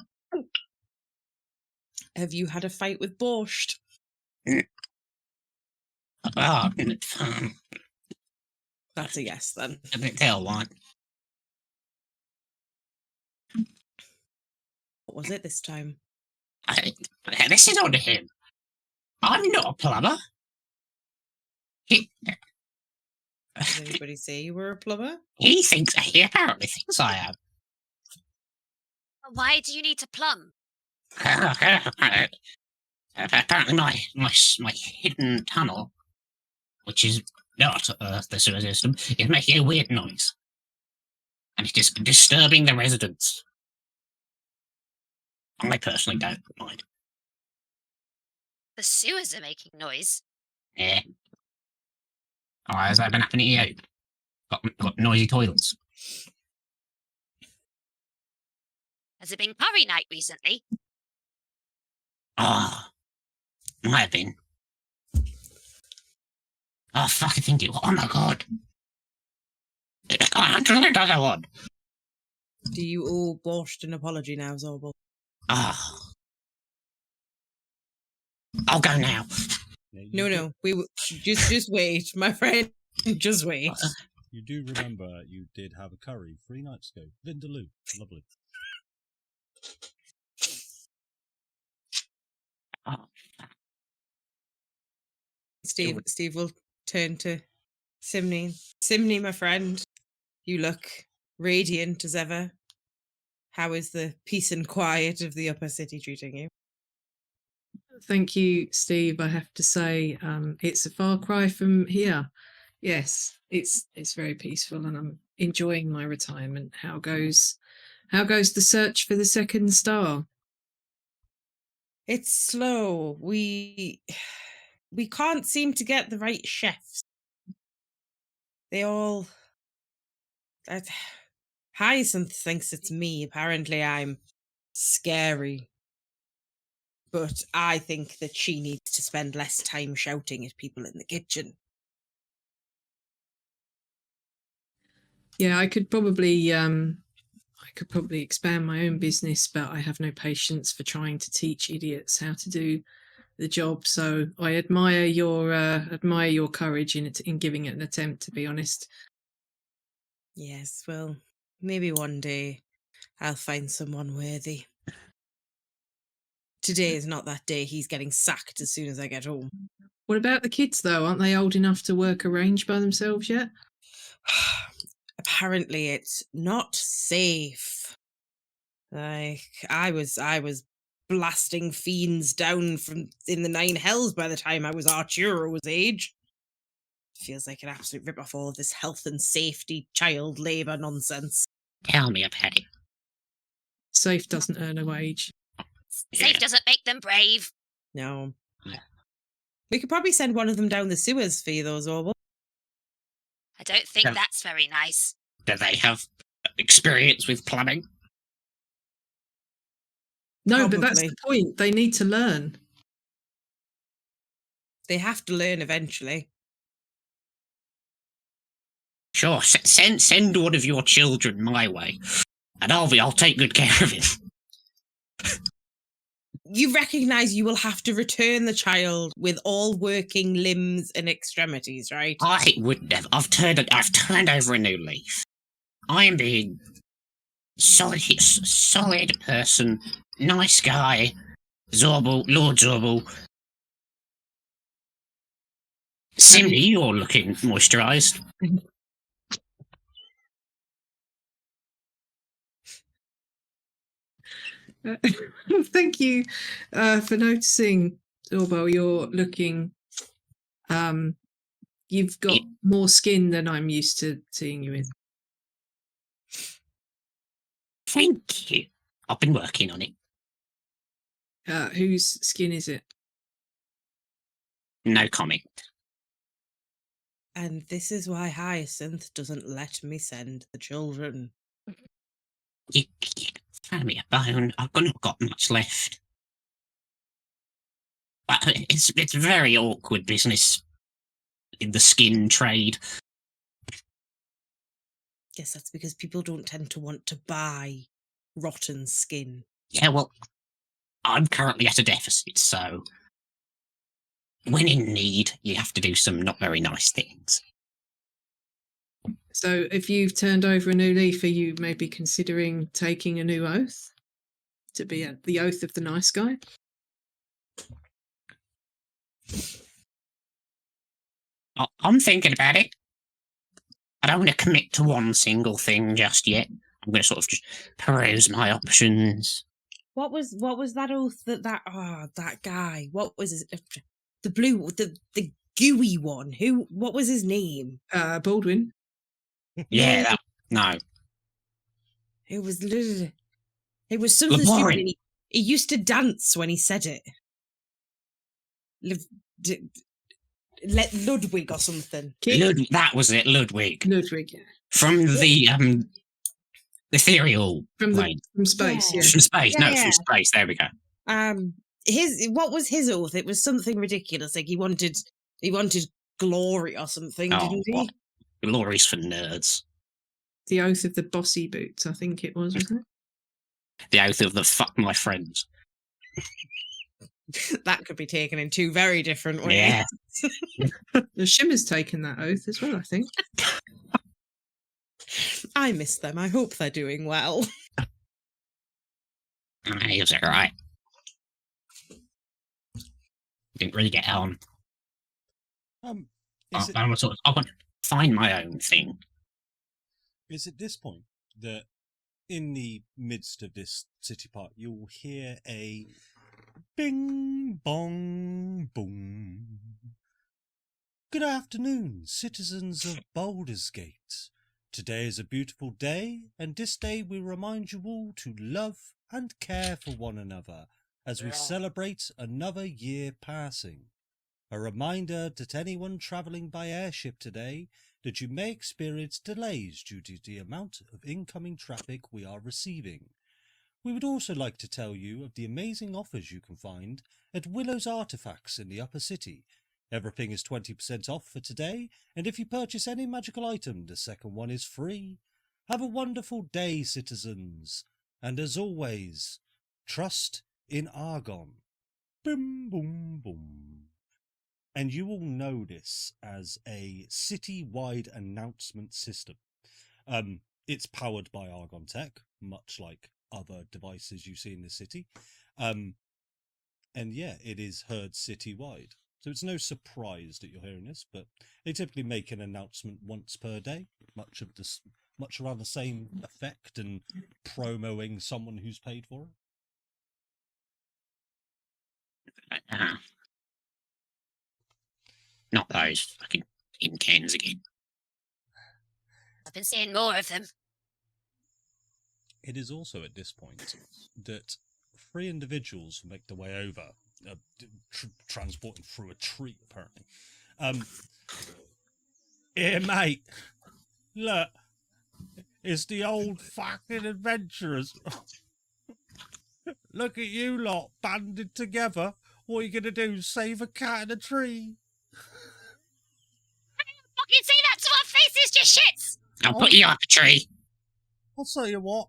Have you had a fight with Borscht? Oh, That's a yes then. I can tell one. What was it this time? This is on him. I'm not a plumber. Did anybody say you were a plumber? He apparently thinks I am. Why do you need to plumb? Apparently my hidden tunnel, which is not the sewer system, is making a weird noise. And it is disturbing the residents. I personally don't mind. The sewers are making noise. Yeah. Oh, has that been happening to you? Got noisy toilets. Has it been curry night recently? Oh, might have been. Oh, fuck, I think it was. Oh my god. I don't know another one. Do you owe Borscht an apology now, Zorbel? Oh. I'll go now. Yeah, No. Just wait, my friend. Just wait. You do remember you did have a curry 3 nights ago. Vindaloo. Lovely. Oh. Steve will turn to Simney. Simney, my friend, you look radiant as ever. How is the peace and quiet of the upper city treating you? Thank you, Steve. I have to say, it's a far cry from here. Yes, it's very peaceful, and I'm enjoying my retirement. How goes the search for the second star? It's slow. We can't seem to get the right chefs. They all... Hyacinth thinks it's me. Apparently I'm scary. But I think that she needs to spend less time shouting at people in the kitchen. Yeah, I could probably expand my own business, but I have no patience for trying to teach idiots how to do the job. So I admire your courage in giving it an attempt, to be honest. Yes, well, maybe one day I'll find someone worthy. Today is not that day. He's getting sacked as soon as I get home. What about the kids, though? Aren't they old enough to work a range by themselves yet? Apparently it's not safe. Like, I was blasting fiends down from in the 9 hells by the time I was Arturo's age. Feels like an absolute rip-off all of this health and safety child labour nonsense. Tell me about it. Safe doesn't earn a wage. Safe doesn't make them brave. No. Yeah. We could probably send one of them down the sewers for you, though, Zorbel. I don't think Yeah. that's very nice. Do they have experience with plumbing? No, but that's Probably. the point. They need to learn. They have to learn eventually. Sure, send one of your children my way, and I'll take good care of it. You recognise you will have to return the child with all working limbs and extremities, right? I would never. I've turned over a new leaf. I am being solid person, nice guy, Lord Zorbel. Simney, you're looking moisturised. Thank you for noticing, Zorbel. You're looking. You've got more skin than I'm used to seeing you in. Thank you. I've been working on it. Whose skin is it? No comment. And this is why Hyacinth doesn't let me send the children. You throw me a bone. I've not got much left. But it's very awkward business in the skin trade. Guess that's because people don't tend to want to buy rotten skin. Yeah, well, I'm currently at a deficit, so when in need, you have to do some not very nice things. So if you've turned over a new leaf, are you maybe considering taking a new oath to be the oath of the nice guy? I'm thinking about it. I don't want to commit to one single thing just yet. I'm going to sort of just peruse my options. What was that oath that guy? What was his, the gooey one? What was his name? Baldwin. Yeah, no. It was something Laborin. stupid. He used to dance when he said it. Ludwig or something. That was it, Ludwig. Ludwig, yeah. From the ethereal From plane. from space, yeah. From space, Yeah, no, yeah. from space, there we go. What was his oath? It was something ridiculous. Like he wanted glory or something, didn't he? What? Glory's for nerds. The oath of the bossy boots, I think it was, wasn't The oath of the fuck my friends. That could be taken in two very different ways. Yeah. it? The Shimmer's taken that oath as well, I think. I miss them. I hope they're doing well. He was alright. Didn't really get on. I want to find my own thing. Is at this point that in the midst of this city park, you'll hear a bing, bong, boom. Good afternoon, citizens of Baldurs Gate. Today is a beautiful day, and this day we remind you all to love and care for one another as we celebrate another year passing. A reminder that anyone travelling by airship today that you may experience delays due to the amount of incoming traffic we are receiving. We would also like to tell you of the amazing offers you can find at Willow's Artifacts in the Upper City. Everything is 20% off for today, and if you purchase any magical item, the second one is free. Have a wonderful day, citizens, and as always, trust in Argon. Boom, boom, boom. And you will know this as a city-wide announcement system. It's powered by Argon tech, much like other devices you see in the city. And yeah, it is heard city-wide. So it's no surprise that you're hearing this, but they typically make an announcement once per day, much around the same effect and promoting someone who's paid for it. Not those fucking tin cans again. I've been seeing more of them. It is also at this point that 3 individuals make their way over, transporting through a tree, apparently. Here, mate. Look, it's the old fucking adventurers. Look at you lot, banded together. What are you going to do, save a cat in a tree? Fucking say that to our faces, you shits! I'll put you up a tree. I'll tell you what,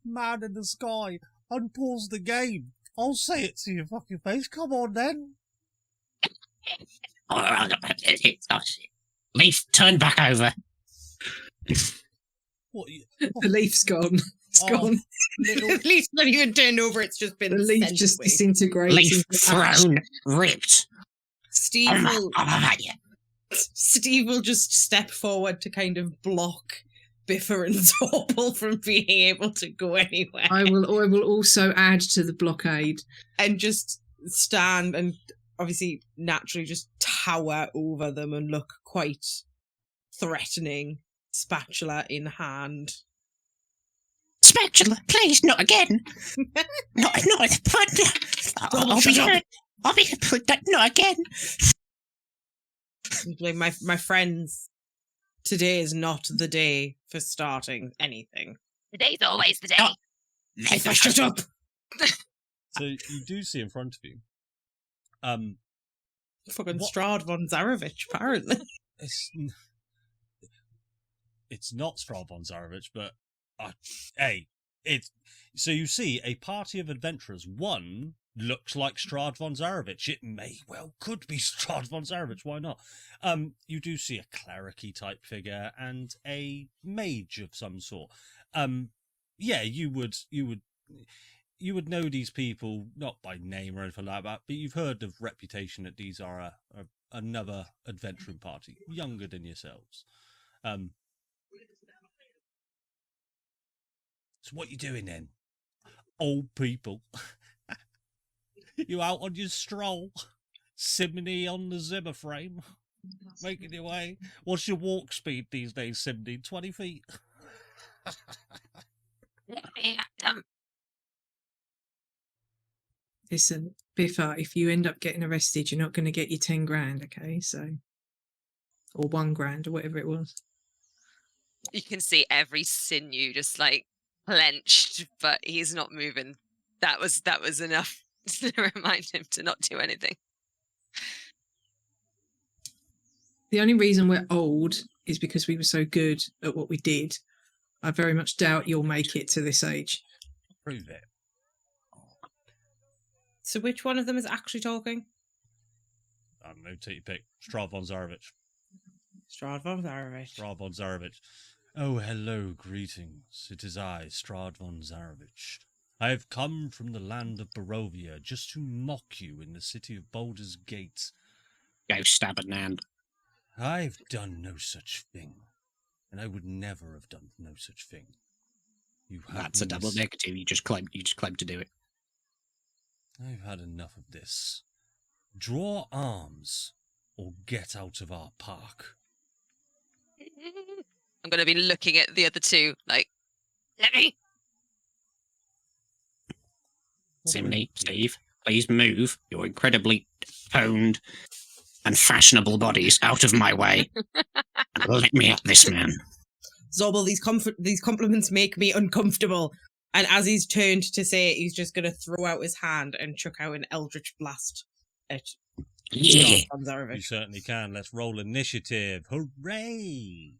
man in the sky, unpause the game. I'll say it to your fucking face. Come on, then. Leaf, turn back over. What? The leaf's gone. It's gone. At least not even turned over. It's just been The leaf sent just away. disintegrates. Leaf into ash. thrown, ripped. Steve will just step forward to kind of block Biffa and Torpal from being able to go anywhere. I will also add to the blockade. And just stand and obviously naturally just tower over them and look quite threatening, spatula in hand. spatula. Please, not again. not I'll be not again. Like my friends, today is not the day for starting anything. Today's always the day. Oh. Shut up. So you do see in front of you. Fucking What? Strahd von Zarevich, apparently. It's not Strahd von Zarevich, but hey, it's so you see a party of adventurers. One looks like Strahd von Zarevich. It may well could be Strahd von Zarevich. Why not? You do see a clericy type figure and a mage of some sort. Yeah, you would know these people not by name or anything like that, but you've heard of reputation that these are another adventuring party, younger than yourselves. So what you doing then? Old people. You out on your stroll? Simony on the Zimmer frame? Making your way? What's your walk speed these days, Simony? 20 feet? Listen, Biffa, if you end up getting arrested, you're not going to get your 10 grand, okay? So, or 1 grand or whatever it was. You can see every sinew just like clenched, but he's not moving. That was enough to remind him to not do anything. The only reason we're old is because we were so good at what we did. I very much doubt you'll make it to this age. Prove it. So which one of them is actually talking? I don't know, take your pick. Strahd von Zarevich. Strahd von Zarevich. Strahd von Zarevich. Oh, hello, greetings. It is I, Strahd von Zarevich. I have come from the land of Barovia just to mock you in the city of Baldurs Gate. Go stab a Nand. I've done no such thing, and I would never have done no such thing. You have That's a double negative. You just claimed to do it. I've had enough of this. Draw arms, or get out of our park. I'm going to be looking at the other two, like, let me. Simony, Steve, please move your incredibly toned and fashionable bodies out of my way. And let me at this man. Zobel, these compliments make me uncomfortable. And as he's turned to say it, he's just going to throw out his hand and chuck out an eldritch blast at Yeah. Von Zarevich. You certainly can. Let's roll initiative. Hooray!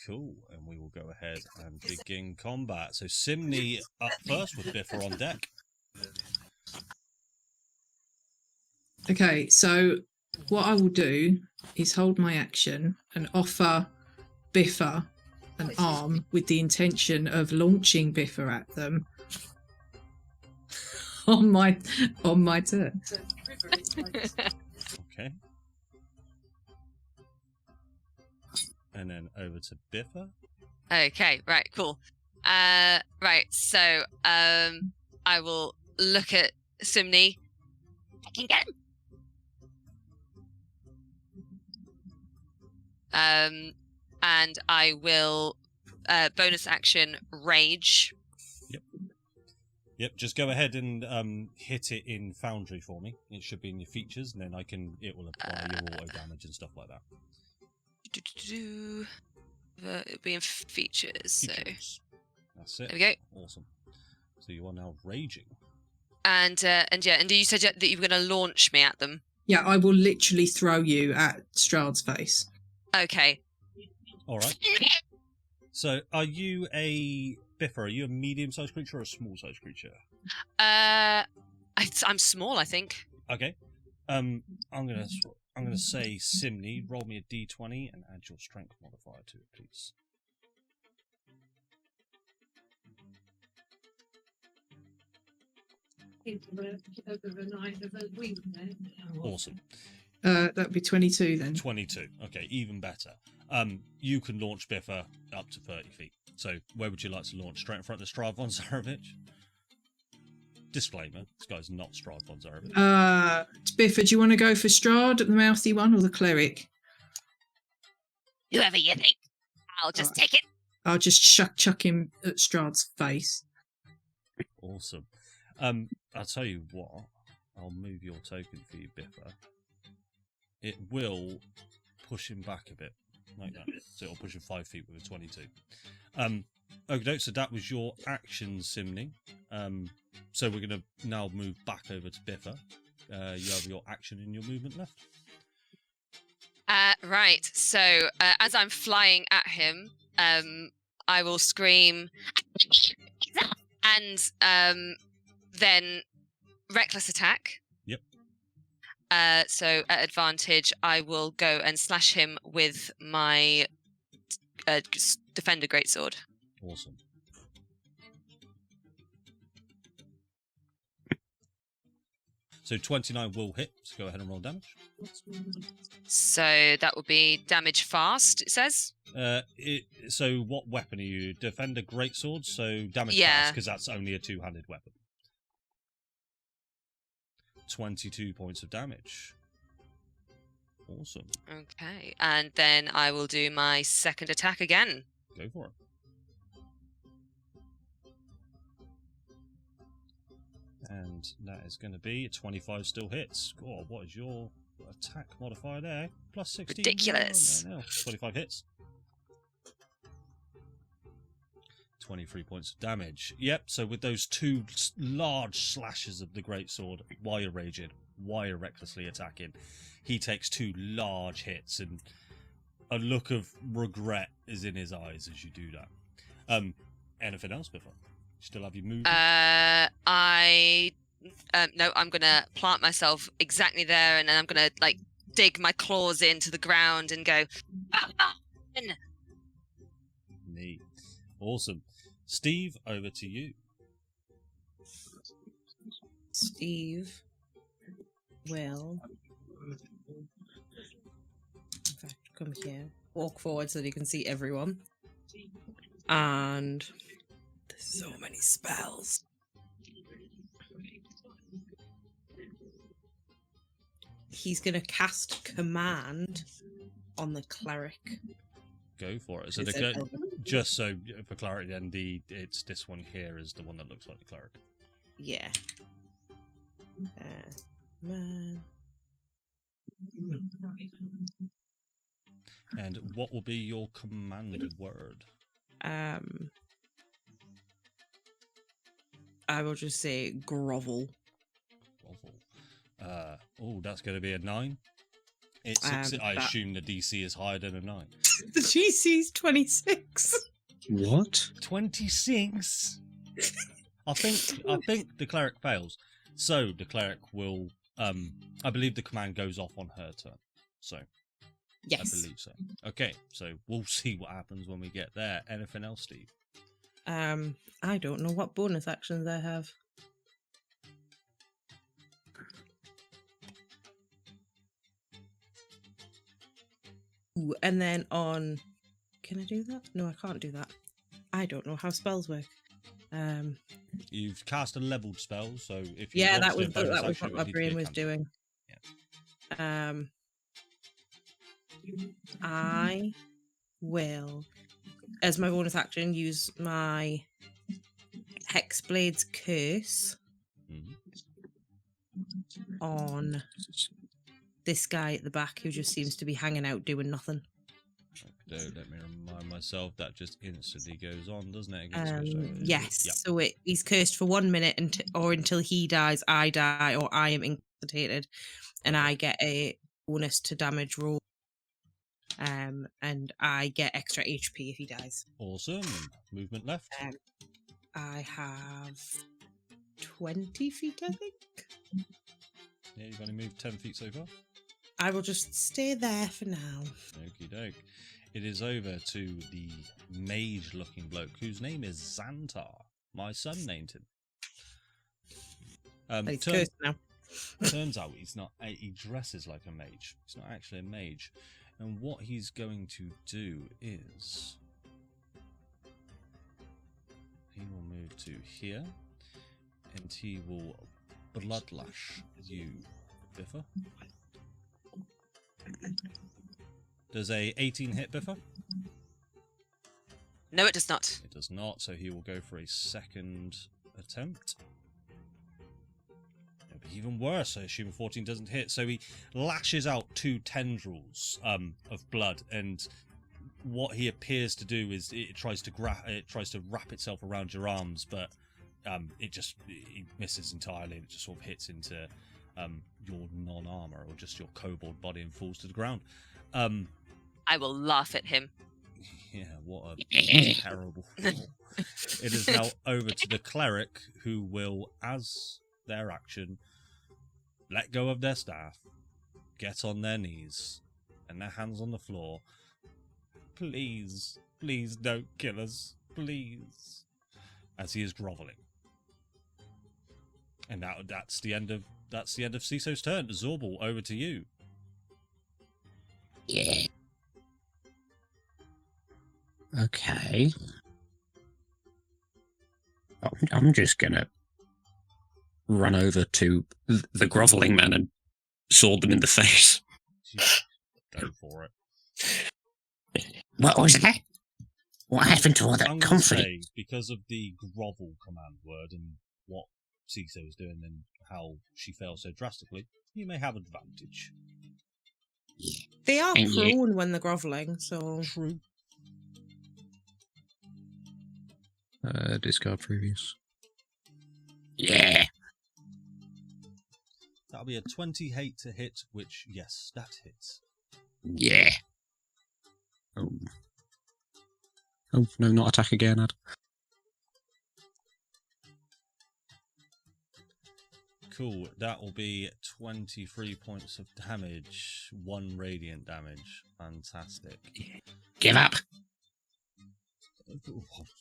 Cool. And we will go ahead and begin combat. So Simony up first with Biffa on deck. Okay, so what I will do is hold my action and offer Biffa an arm with the intention of launching Biffa at them on my turn. Okay. And then over to Biffa. Okay, right, cool. Right, so I will look at Simony. I can get him. And I will bonus action rage. Yep, just go ahead and hit it in Foundry for me. It should be in your features, and then it will apply your auto damage and stuff like that. It'll be in features, so That's it. there we go. Awesome. So you are now raging. And you said that you were going to launch me at them. Yeah, I will literally throw you at Strahd's face. Okay. All right. So are you Biffa, are you a medium-sized creature or a small-sized creature? I'm small, I think. Okay. I'm gonna say Simony, roll me a d20 and add your strength modifier to it, please. Awesome. That'd be 22 then. 22. Okay, even better. You can launch Biffa up to 30 feet. So where would you like to launch? Straight in front of Strahd von Zarevich? Disclaimer, this guy's not Strahd von Zarevich. Biffa, do you want to go for Strahd, the mouthy one, or the cleric? Whoever you think. I'll just take it. I'll just chuck him at Strahd's face. Awesome. I'll tell you what. I'll move your token for you, Biffa. It will push him back a bit, like that. So it'll push him 5 feet with a 22. Okay, so that was your action, Simney. So we're going to now move back over to Biffa. You have your action and your movement left. Right. So as I'm flying at him, I will scream, and then reckless attack. Yep. So at advantage, I will go and slash him with my defender greatsword. Awesome. So 29 will hit, so go ahead and roll damage. So that will be damage fast, it says. So what weapon are you? Defender greatsword, so damage Yeah. fast, because that's only a two-handed weapon. 22 points of damage. Awesome. Okay. And then I will do my second attack again. Go for it. And that is going to be a 25 still hits. God, what is your attack modifier there? Plus 16. Ridiculous. No. 25 hits. 23 points of damage. Yep, so with those two large slashes of the greatsword, while you're raging, while you're recklessly attacking, he takes 2 large hits, and a look of regret is in his eyes as you do that. Anything else before? Still have you moved? No, I'm gonna plant myself exactly there, and then I'm gonna dig my claws into the ground and go. Neat. Awesome. Steve, over to you. Steve will, in fact, come here, walk forward so that you can see everyone. And there's so many spells. He's going to cast command on the cleric. Go for it. So Is the it- just so for clarity, then it's this one here is the one that looks like the cleric. Yeah. Man. And what will be your command word? I will just say grovel. Grovel. Oh, that's going to be a 9. It's I that- assume the DC is higher than a 9. The GC's 26. What? 26. I think the cleric fails. So the cleric will. I believe the command goes off on her turn. So Yes. I believe so. Okay, so we'll see what happens when we get there. Anything else, Steve? I don't know what bonus actions I have. Ooh, and then on, can I do that? No, I can't do that. I don't know how spells work. You've cast a leveled spell, so if you Yeah, want that to was bonus what action, it my would need to be a brain was cantrip. doing. I will, as my bonus action, use my Hexblade's Curse Mhm. on this guy at the back who just seems to be hanging out doing nothing. Okay, let me remind myself that just instantly goes on, doesn't it? Against which, Yes, Yep. so he's cursed for 1 minute or until he dies, I die, or I am incapacitated, and I get a bonus to damage roll. And I get extra HP if he dies. Awesome. Movement left. I have 20 feet, I think. Yeah, you've only moved 10 feet so far. I will just stay there for now. Okie doke. It is over to the mage-looking bloke whose name is Xantar. My son named him. But he's cursed now. Turns out he's not. He dresses like a mage. He's not actually a mage. And what he's going to do is he will move to here, and he will bloodlash you, Biffa. Does a 18 hit, Biffa? No, it does not. It does not, so he will go for a second attempt. It'll be even worse, I assume 14 doesn't hit. So he lashes out 2 tendrils of blood, and what he appears to do is it tries to wrap itself around your arms, but it misses entirely, and it just sort of hits into your non-armor or just your kobold body and falls to the ground. I will laugh at him. Yeah, what a terrible fall. It is now over to the cleric, who will, as their action, let go of their staff, get on their knees, and their hands on the floor. Please, please don't kill us, please. As he is grovelling. And now that's the end of Ciso's turn. Zorbal, over to you. Yeah. Okay. I'm just gonna run over to the grovelling man and sword them in the face. Go for it. What was that? What happened to all that I'm gonna say, confidence? because of the grovel command word and what Ciso is doing and how she fails so drastically, you may have advantage. They are And you- prone when they're grovelling, so... True. Discard previous. Yeah. That'll be a 20 hate to hit, which, yes, that hits. Yeah. Oh. Oh, no, not attack again, Ad. Cool, that will be 23 points of damage, 1 radiant damage. Fantastic. Give up.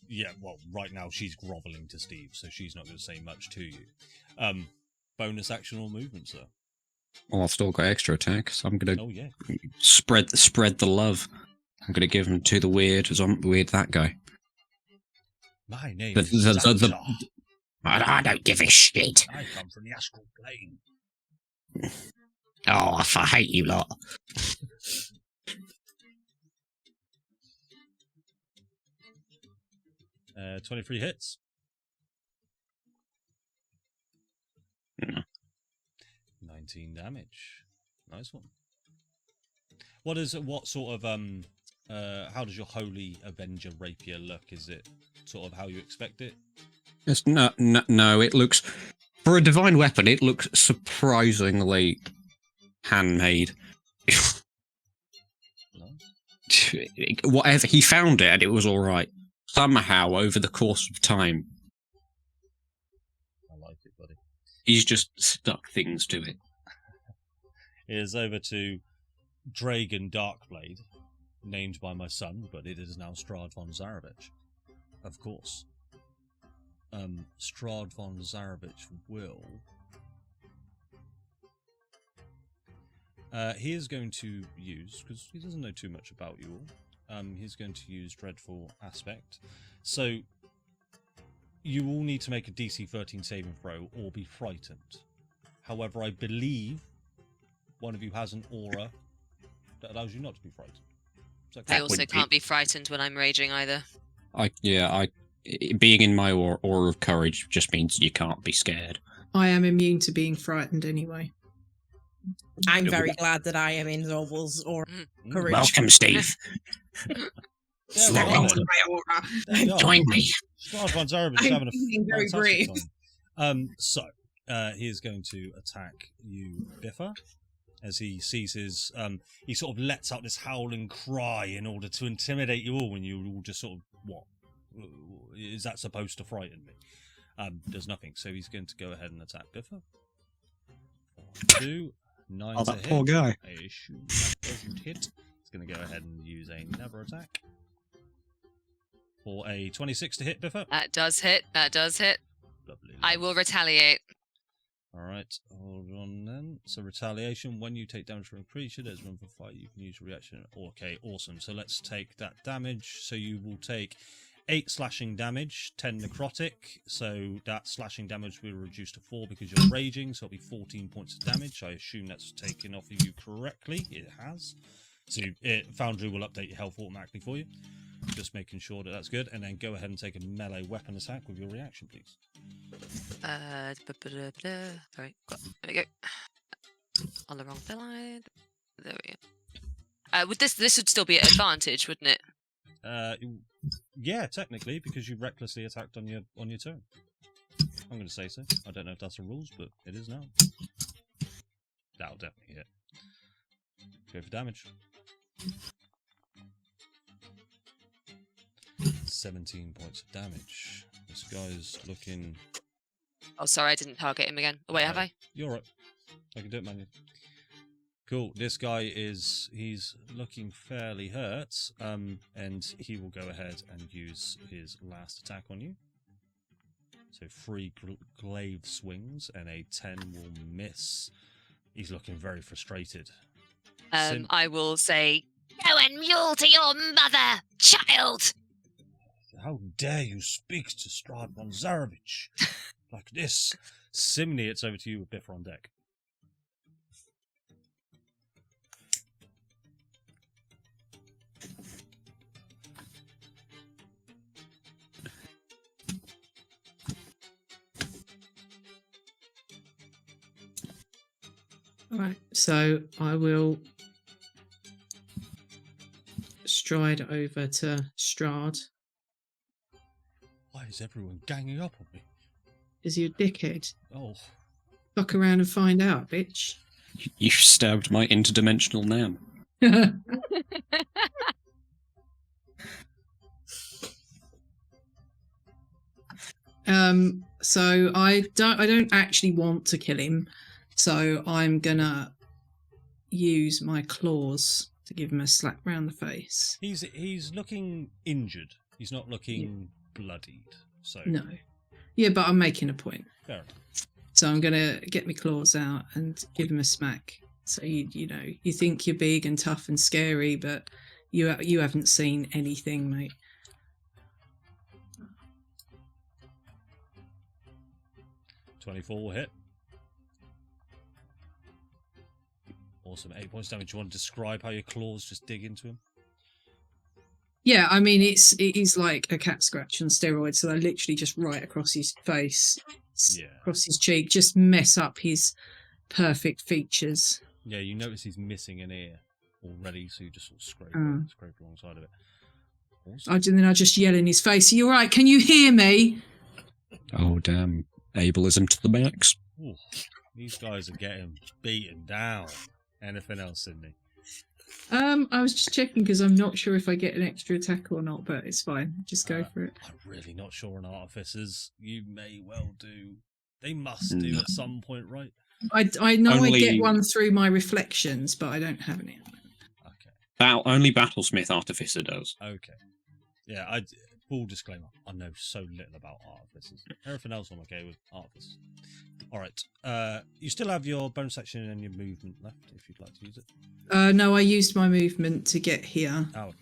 Yeah, well, right now she's grovelling to Steve, so she's not going to say much to you. Bonus action or movement, sir? Well, I've still got extra attack, so I'm going to Oh, yeah. spread the love. I'm going to give them to the weird, as I'm weird that guy. My name The- is the- the- Xantar. I don't give a shit. I come from the astral plane. Oh, I hate you lot. 23 hits. Mm. 19 damage. Nice one. What sort of how does your Holy Avenger rapier look? Is it sort of how you expect it? It's no, it looks, for a divine weapon, it looks surprisingly handmade. Nice. Whatever, he found it and it was alright. Somehow, over the course of time, I like it, buddy. he's just stuck things to it. It is over to Dragon Darkblade, named by my son, but it is now Strahd von Zarovich. Of course. Strahd von Zarovich will... he is going to use, because he doesn't know too much about you all, he's going to use Dreadful Aspect. So, you all need to make a DC 13 saving throw or be frightened. However, I believe one of you has an aura that allows you not to be frightened. Is that I correct? also would be- can't be frightened when I'm raging either. Being in my aura of courage just means you can't be scared. I am immune to being frightened anyway. I'm Yeah, very well- glad that I am in Zorbal's or Mm. courage. Welcome, Steve. Yeah, Welcome well, to my aura. there you are. Join me. Strahd von Zarovich is I'm having a feeling very fantastic brave. time. He is going to attack you, Biffa, as he sees his... he sort of lets out this howling cry in order to intimidate you all, and you all just sort of, what? Is that supposed to frighten me? Does nothing, so he's going to go ahead and attack Biffa. 2, 9 Oh, to that hit. poor guy. I assume that doesn't hit. He's going to go ahead and use a Never attack. For a 26 to hit, Biffa. That does hit. That does hit. Lovely. I will retaliate. Alright, hold on then. So retaliation, when you take damage from a creature, there's room for fight, you can use a reaction. Okay, awesome. So let's take that damage. So you will take 8 slashing damage, 10 necrotic. So that slashing damage will reduce to 4 because you're raging, so it'll be 14 points of damage. I assume that's taken off of you correctly. It has. So Foundry will update your health automatically for you. Just making sure that that's good. And then go ahead and take a melee weapon attack with your reaction, please. Right, there we go. On the wrong line. There we go. Would this would still be an advantage, wouldn't it? Yeah, technically, because you recklessly attacked on your turn. I'm going to say so. I don't know if that's the rules, but it is now. That'll definitely hit. Go for damage. 17 points of damage. This guy's looking... Oh, sorry, I didn't target him again. Oh, wait, have I? You're right. I can do it manually. Cool. This guy he's looking fairly hurt, and he will go ahead and use his last attack on you. So 3 glaive swings, and a 10 will miss. He's looking very frustrated. I will say, go and mule to your mother, child! How dare you speak to Strahd von Zarovich like this? Simni, it's over to you with Biffa on deck. All right, so I will stride over to Strahd. Why is everyone ganging up on me? Is he a dickhead? Oh, Fuck around and find out, bitch. You stabbed my interdimensional Nam. So I don't actually want to kill him, so I'm gonna use my claws to give him a slap round the face. he's looking injured. He's not looking bloodied. So No. Yeah, but I'm making a point. fair enough. So I'm gonna get my claws out and give him a smack. So you know, you think you're big and tough and scary, but you haven't seen anything, mate. .24 will hit. Awesome. 8 points damage. Do you want to describe how your claws just dig into him? Yeah, I mean it is like a cat scratch on steroids, so they're literally just right across his face, Yeah. across his cheek, just mess up his perfect features. Yeah, you notice he's missing an ear already, so you just sort of scrape alongside of it. Awesome. And then I just yell in his face, "Are you all right? Can you hear me?" Oh, damn. Ableism to the max. Ooh, these guys are getting beaten down. Anything else, Sydney? I was just checking because I'm not sure if I get an extra attack or not, but it's fine. Just go for it. I'm really not sure on artificers. You may well do. They must do at some point, right? I know I Only- get one through my reflections, but I don't have any. Okay. Only Battlesmith Artificer does. Okay. Yeah, full disclaimer, I know so little about artificers. Everything else I'm okay with artificers. Alright, you still have your bonus action and your movement left, if you'd like to use it. No, I used my movement to get here. Oh,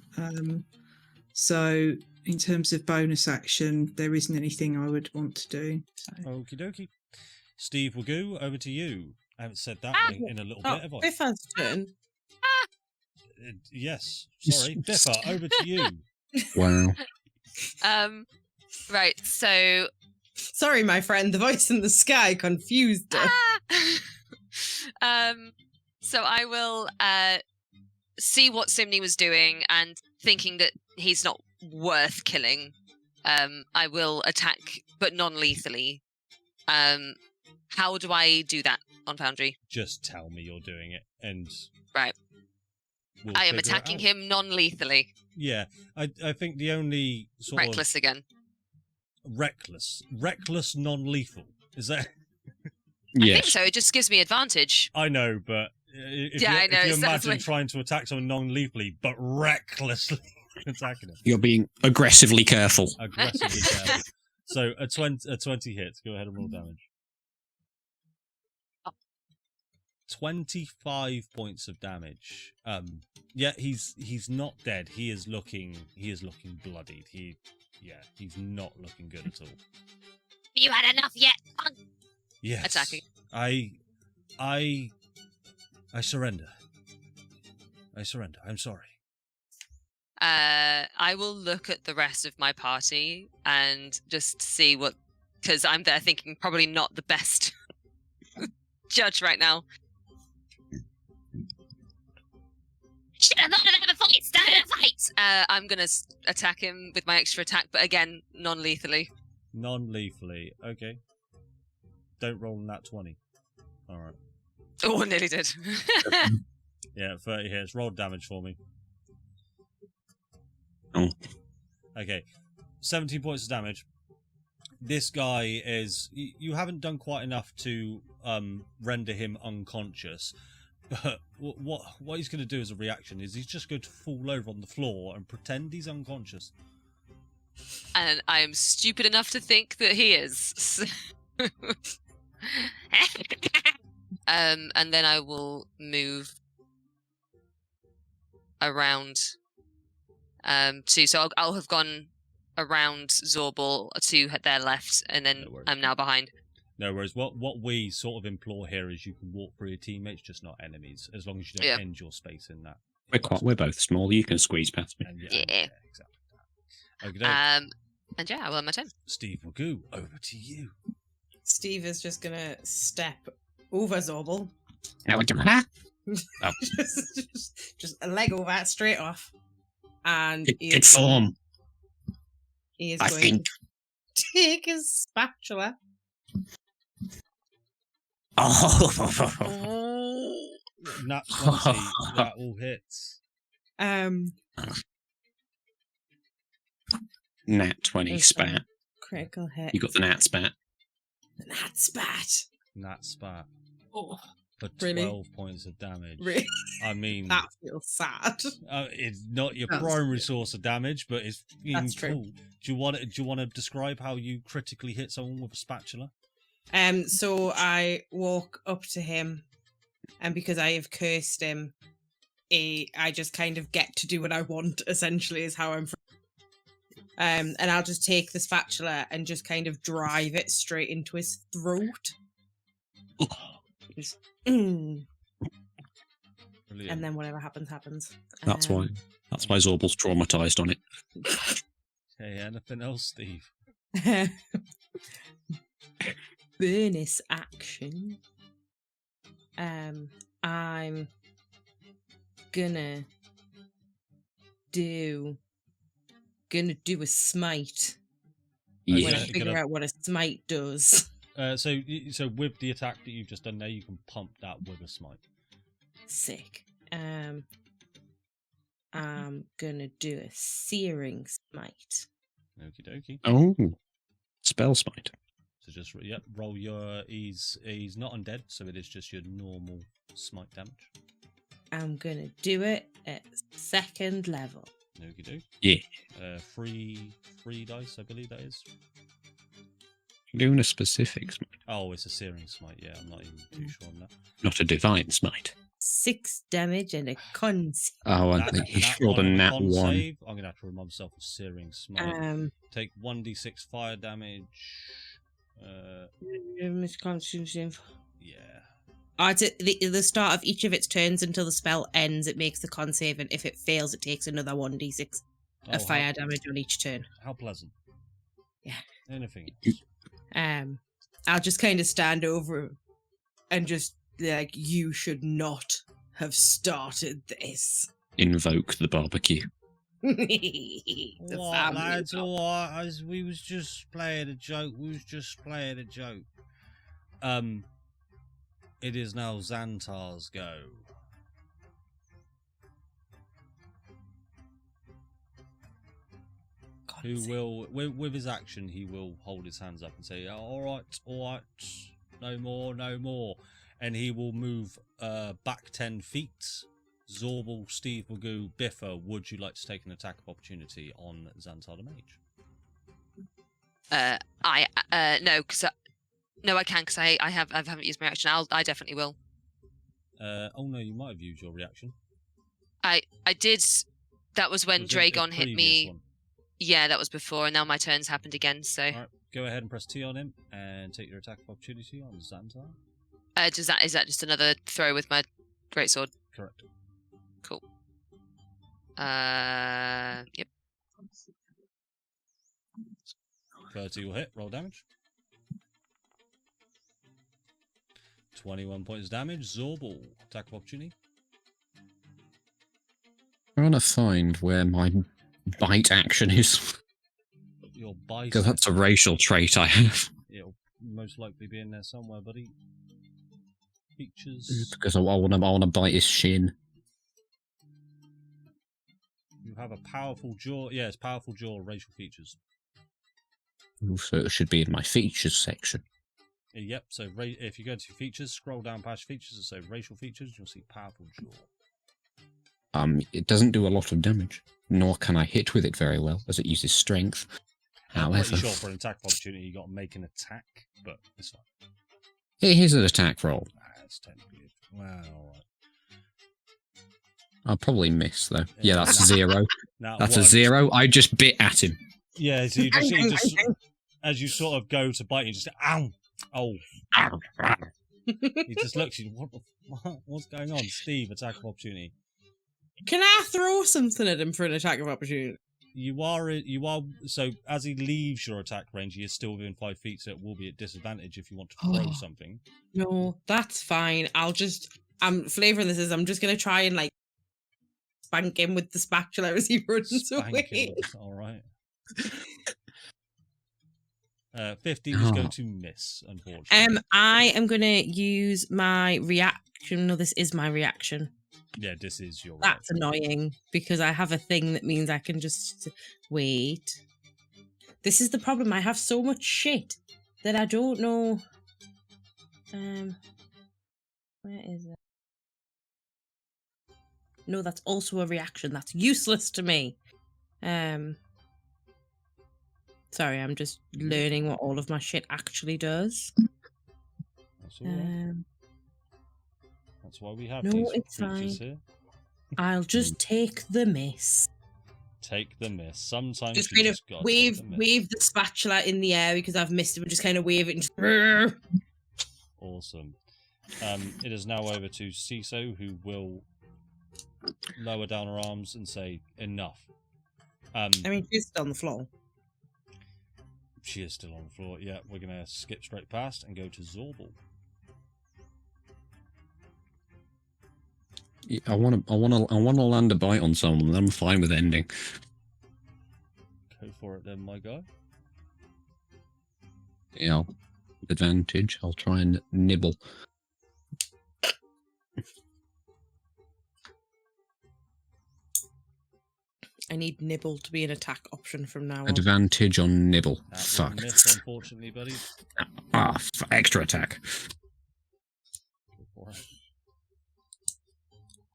So in terms of bonus action, there isn't anything I would want to do. So. okie dokie. Steve Wagoo, over to you. I haven't said that in a little bit, have I? Biffa's turn. Yes, sorry. Biffa, over to you. Wow. Right, so Sorry, my friend. The voice in the sky confused her. so I will see what Simni was doing, and thinking that he's not worth killing, I will attack, but non-lethally. How do I do that on Foundry? Just tell me you're doing it, and Right. we'll I am figure it attacking out. him non-lethally. Yeah, I think the only sort Reckless again. of reckless non-lethal is that. I think Yes. so. It just gives me advantage. I know, but if Yeah, you, I know, if you it sounds imagine like- trying to attack someone non-lethally but recklessly attacking him, You're being aggressively careful. aggressively careful. So a 20 hits. Go ahead and roll damage. 25 points of damage. Yeah, he's not dead. He is looking bloodied. He's not looking good at all. You had enough yet? Yes. Attacking. I surrender. I surrender. I'm sorry. I will look at the rest of my party and just see what, because I'm there thinking probably not the best judge right now. Should have thought of that before you started a fight. I'm gonna attack him with my extra attack, but again, non-lethally. Non-lethally. Okay. Don't roll in that 20. All right. Oh, I nearly did. Yeah, 30 hits. Roll damage for me. Oh. Okay. 17 points of damage. This guy is... You haven't done quite enough to render him unconscious. But what he's going to do as a reaction is he's just going to fall over on the floor and pretend he's unconscious. And I am stupid enough to think that he is. And then I will move around too. So I'll have gone around Zorbal to their left, and then No worries. I'm now behind. No worries. What we sort of implore here is you can walk through your teammates, just not enemies, as long as you don't end your space in that. We're both small. You can squeeze past me. And Yeah. exactly that. Okay, And yeah, I will have my turn. Steve Magoo, over to you. Steve is just gonna step over Zorbal. Now what do you just a leg over it straight off. And Good form, he is I going think. to take his spatula. Oh, Nat 20, that all hits. Nat 20 Okay. spat. Critical hit. You got the nat spat. Nat spat. Nat spat. Oh, For Really? 12 points of damage. really? I mean, That feels sad. it's not your That's primary source of damage, but it's That's true. cool. Do you want to describe how you critically hit someone with a spatula? So I walk up to him, and because I have cursed him, I just kind of get to do what I want. Essentially, is how I'm. And I'll just take the spatula and just kind of drive it straight into his throat. Just, Brilliant. and then whatever happens, happens. That's why Zorbal's traumatized on it. Hey, anything else, Steve? Bonus action. I'm gonna do a smite. When I Yeah. You're figure gonna- out what a smite does. So with the attack that you've just done there, you can pump that with a smite. Sick. I'm gonna do a searing smite. Okie dokie. Oh. Spell smite. So just roll your. He's not undead, so it is just your normal smite damage. I'm gonna do it at 2nd level. Okie dokie. Yeah. Three dice, I believe that is. Doing a specific smite. Oh, it's a searing smite. Yeah, I'm not even too sure on that. Not a divine smite. 6 damage and a con save. Oh, and Nat- he nat rolled a one on nat con 1. save. I'm gonna have to remind myself of searing smite. Take 1d6 fire damage. Yeah. At the start of each of its turns until the spell ends, it makes the con save, and if it fails, it takes another 1d6 of Oh, fire damage on each turn. How pleasant. Yeah. Anything. I'll just kind of stand over him and just be like, you should not have started this. Invoke the barbecue. The What, family lads? dog. All right. We was just playing a joke. It is now Xantar's go. Who will, with his action, he will hold his hands up and say, all right, no more. And he will move back 10 feet. Zorbal, Steve Magoo, Biffa, would you like to take an attack of opportunity on Xantar the Mage? No, I can because I haven't used my action. I definitely will. Oh no, you might have used your reaction. I did. That was when Was it a Dragon hit previous me. one? Yeah, that was before, and now my turn's happened again. So, Alright, go ahead and press T on him and take your attack of opportunity on Xantar. is that just another throw with my greatsword? Correct. Cool. Yep. 30 will hit. Roll damage. 21 points damage. Zorbal. Attack of opportunity. I want to find where my bite action is. Your bicep. Because that's a racial trait I have. It'll most likely be in there somewhere, buddy. Features. Because I want to bite his shin. You have a powerful jaw. Yeah, it's powerful jaw. Racial features. So it should be in my features section. Yep. So if you go into features, scroll down past features and say racial features, you'll see powerful jaw. It doesn't do a lot of damage, nor can I hit with it very well, as it uses strength. I'm However, pretty sure for an attack opportunity, you got to make an attack, but it's fine. here's an attack roll. That's technically it. Wow, all right. I'll probably miss though. Yeah, that's a 0. Now, That's a what? 0. I just bit at him. Yeah, so you just as you sort of go to bite, you just ow, oh. He just looks at you. What's going on, Steve? Attack of opportunity. Can I throw something at him for an attack of opportunity? You are so as he leaves your attack range, he is still within 5 feet, so it will be at disadvantage if you want to throw something. No, that's fine. Flavouring this is I'm just gonna try and like spank him with the spatula as he runs away. All right. 15 is going to miss, unfortunately. I am gonna use my reaction. No, this is my reaction. Yeah, this is your That's reaction. annoying because I have a thing that means I can just wait. This is the problem. I have so much shit that I don't know. Where is it? No, that's also a reaction. That's useless to me. Sorry, I'm just learning what all of my shit actually does. That's all right. That's why we have No, these it's features fine. here. I'll just take the miss. Take the miss. Sometimes Just you kind of just gotta wave take the miss. wave the spatula in the air because I've missed it, and just kind of wave it and just. Awesome. It is now over to CISO, who will lower down her arms and say, enough. I mean, she's still on the floor. She is still on the floor. Yeah, we're going to skip straight past and go to Zorbal. Yeah, I want to land a bite on someone, and I'm fine with ending. Go for it then, my guy. Yeah, advantage. I'll try and nibble. I need nibble to be an attack option from now on. Advantage on nibble. That Fuck. will miss, unfortunately, buddy. Extra attack. Go for it.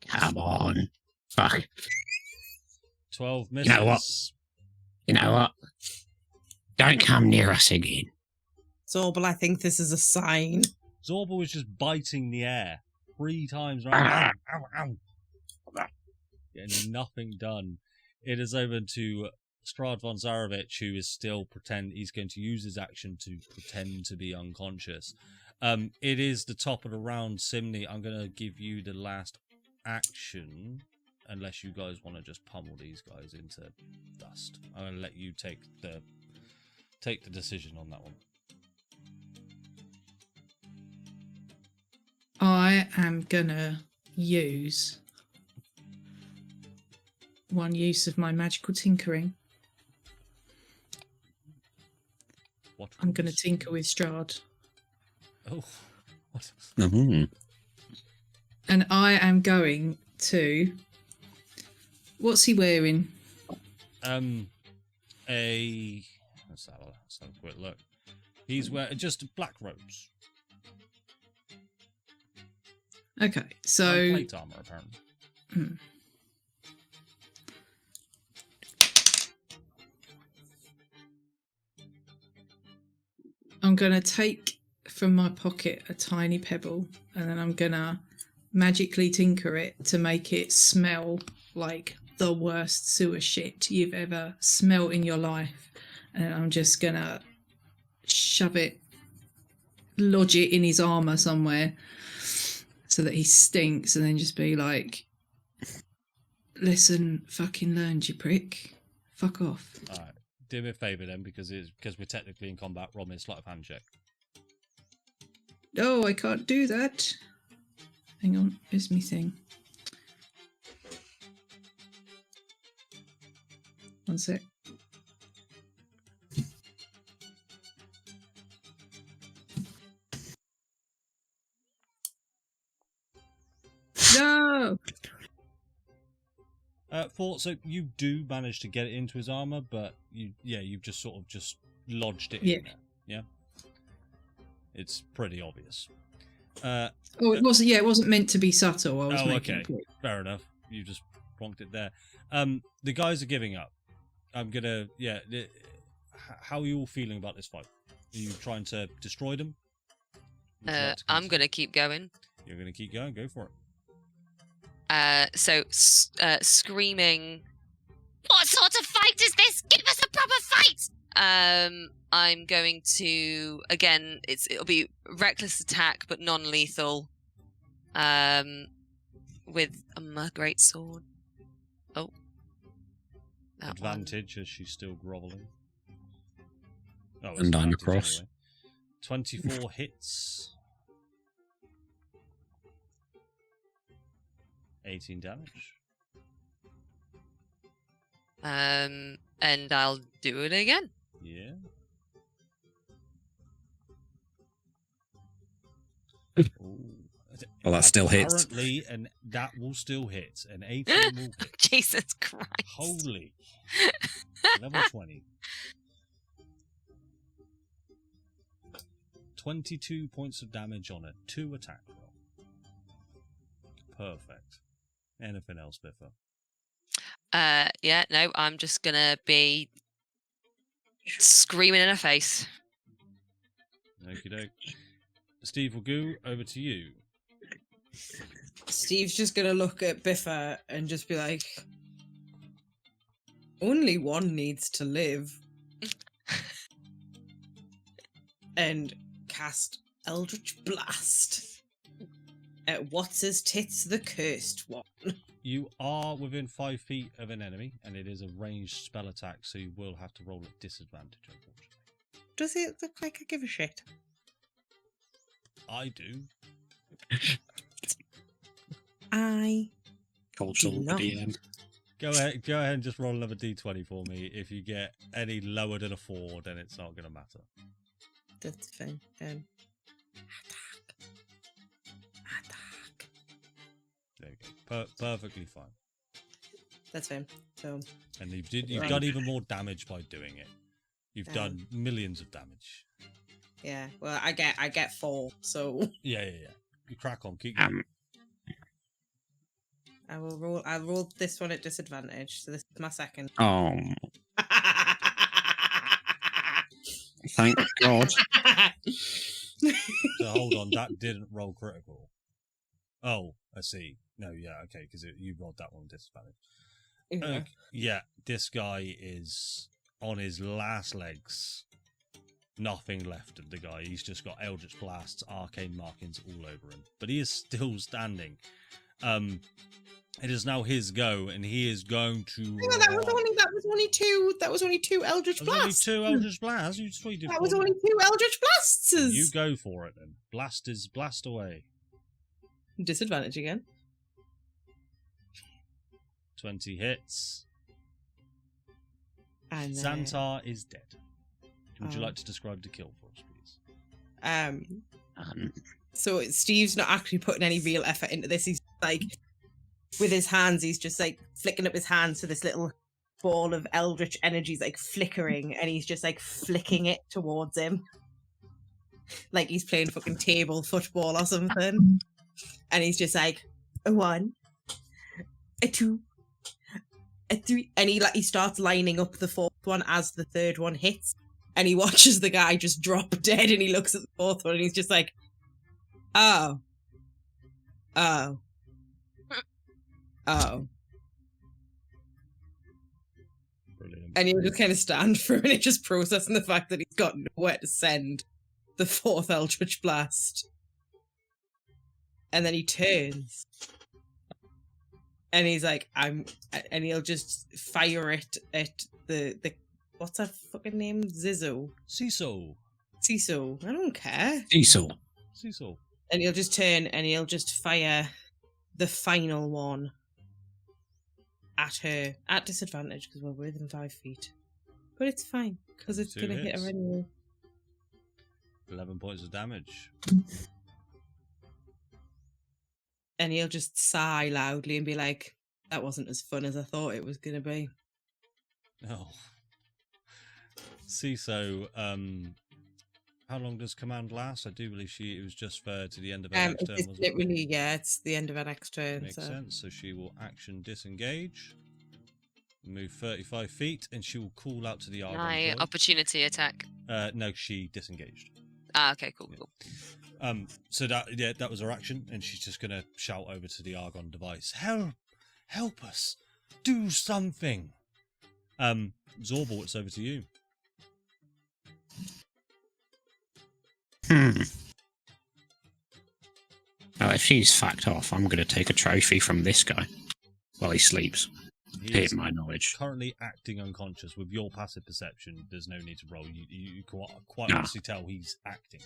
Come on. Fuck. 12 misses. You know what? Don't come near us again. Zorbal, I think this is a sign. Zorbal was just biting the air 3 times. Right? Ow, ow, ow. Getting nothing done. It is over to Strahd von Zarovich, who is still he's going to use his action to pretend to be unconscious. It is the top of the round, Simney. I'm going to give you the last action, unless you guys want to just pummel these guys into dust. I'm going to let you take the decision on that one. I am gonna use one use of my magical tinkering. What? I'm gonna tinker with Strahd. Oh, what? Mm-hmm. And I am going to... What's he wearing? Let's have a quick look. He's wearing just black robes. Okay, so... And plate armor, apparently. I'm going to take from my pocket a tiny pebble, and then I'm going to magically tinker it to make it smell like the worst sewer shit you've ever smelt in your life. And I'm just going to shove it, lodge it in his armour somewhere so that he stinks, and then just be like, lesson fucking learned, you prick. Fuck off. All right. Do me a favour then, because we're technically in combat. Roll me a sleight of hand check. No, I can't do that. Hang on, where's me thing? One sec. No! So you do manage to get it into his armor, but you've just sort of just lodged it in there. Yeah, it's pretty obvious. Oh, it wasn't. Yeah, it wasn't meant to be subtle. I was making okay, a point. fair enough. You just plonked it there. The guys are giving up. I'm gonna. How are you all feeling about this fight? Are you trying to destroy them? I'm gonna keep going. You're gonna keep going. Go for it. Screaming. What sort of fight is this? Give us a proper fight! I'm going to again. It'll be reckless attack, but non-lethal. With a great sword. Oh. That Advantage as she's still groveling. Oh, And I'm across. Anyway. 24 hits. 18 damage. And I'll do it again. Yeah. Ooh. Well, that still hits. Apparently, and that will still hit. An 18 will hit. Jesus Christ. Holy. Level 20. 22 points of damage on a 2 attack roll. Perfect. Anything else, Biffa? Yeah, no, I'm just gonna be screaming in her face. Okie doke. Steve Wagoo, over to you. Steve's just gonna look at Biffa and just be like, only one needs to live. And cast Eldritch Blast at what's his tits, the cursed one. You are within 5 feet of an enemy, and it is a ranged spell attack, so you will have to roll at disadvantage, unfortunately. Does it look like I give a shit? I do. I Cultural Do not. DM. Go ahead and just roll another d20 for me. If you get any lower than a 4, then it's not going to matter. That's fine. Attack. There you go. Perfectly fine. That's fine. So And you've done even more damage by doing it. You've done millions of damage. yeah, well, I get 4. So Yeah. You crack on. Keep going. I'll roll this one at disadvantage. So this is my second. Oh, thank God. So hold on, that didn't roll critical. Oh, I see. No, yeah, okay, because you rolled that one disadvantage. Yeah. Yeah, this guy is on his last legs. Nothing left of the guy. He's just got Eldritch Blasts, arcane markings all over him. But he is still standing. It is now his go, and he is going to. No, that was only two. That was only 2 Eldritch Blasts. Only 2 Eldritch Blasts. You just did That was one. only 2 Eldritch Blasts. You go for it then. Blast away. Disadvantage again. 20 hits. And Xantar is dead. Would you Oh. like to describe the kill for us, please? So Steve's not actually putting any real effort into this. He's like, with his hands, he's just like flicking up his hands so this little ball of eldritch energy is like flickering, and he's just like flicking it towards him, like he's playing fucking table football or something. And he's just like, a 1, a 2, a 3, and he starts lining up the 4th one as the 3rd one hits, and he watches the guy just drop dead, and he looks at the 4th one, and he's just like, oh. Brilliant. And he'll just kind of stand for a minute, just processing the fact that he's got nowhere to send the 4th Eldritch Blast. And then he turns. And he's like, and he'll just fire it at the what's that fucking name? Ciso. Ciso. I don't care. Diesel. And he'll just turn and he'll just fire the final one at her at disadvantage because we're within 5 feet. But it's fine because it's Two going to hit her hits. anyway. 11 points of damage. And he'll just sigh loudly and be like, that wasn't as fun as I thought it was going to be. Oh. Ciso, how long does command last? I do believe it was just fair to the end of her next turn, It's wasn't it? literally, yeah, it's the end of her next turn. Makes so. sense. So she will action disengage, move 35 feet, and she will call out to the Argon My Core. opportunity attack. No, she disengaged. Ah, okay, cool. So that was her action, and she's just gonna shout over to the Argon device, help us, do something. Zorbal, it's over to you. Now, if she's fucked off, I'm going to take a trophy from this guy while he sleeps. He Hit is my knowledge. currently acting unconscious. With your passive perception, there's no need to roll. You quite Nah. honestly tell he's acting.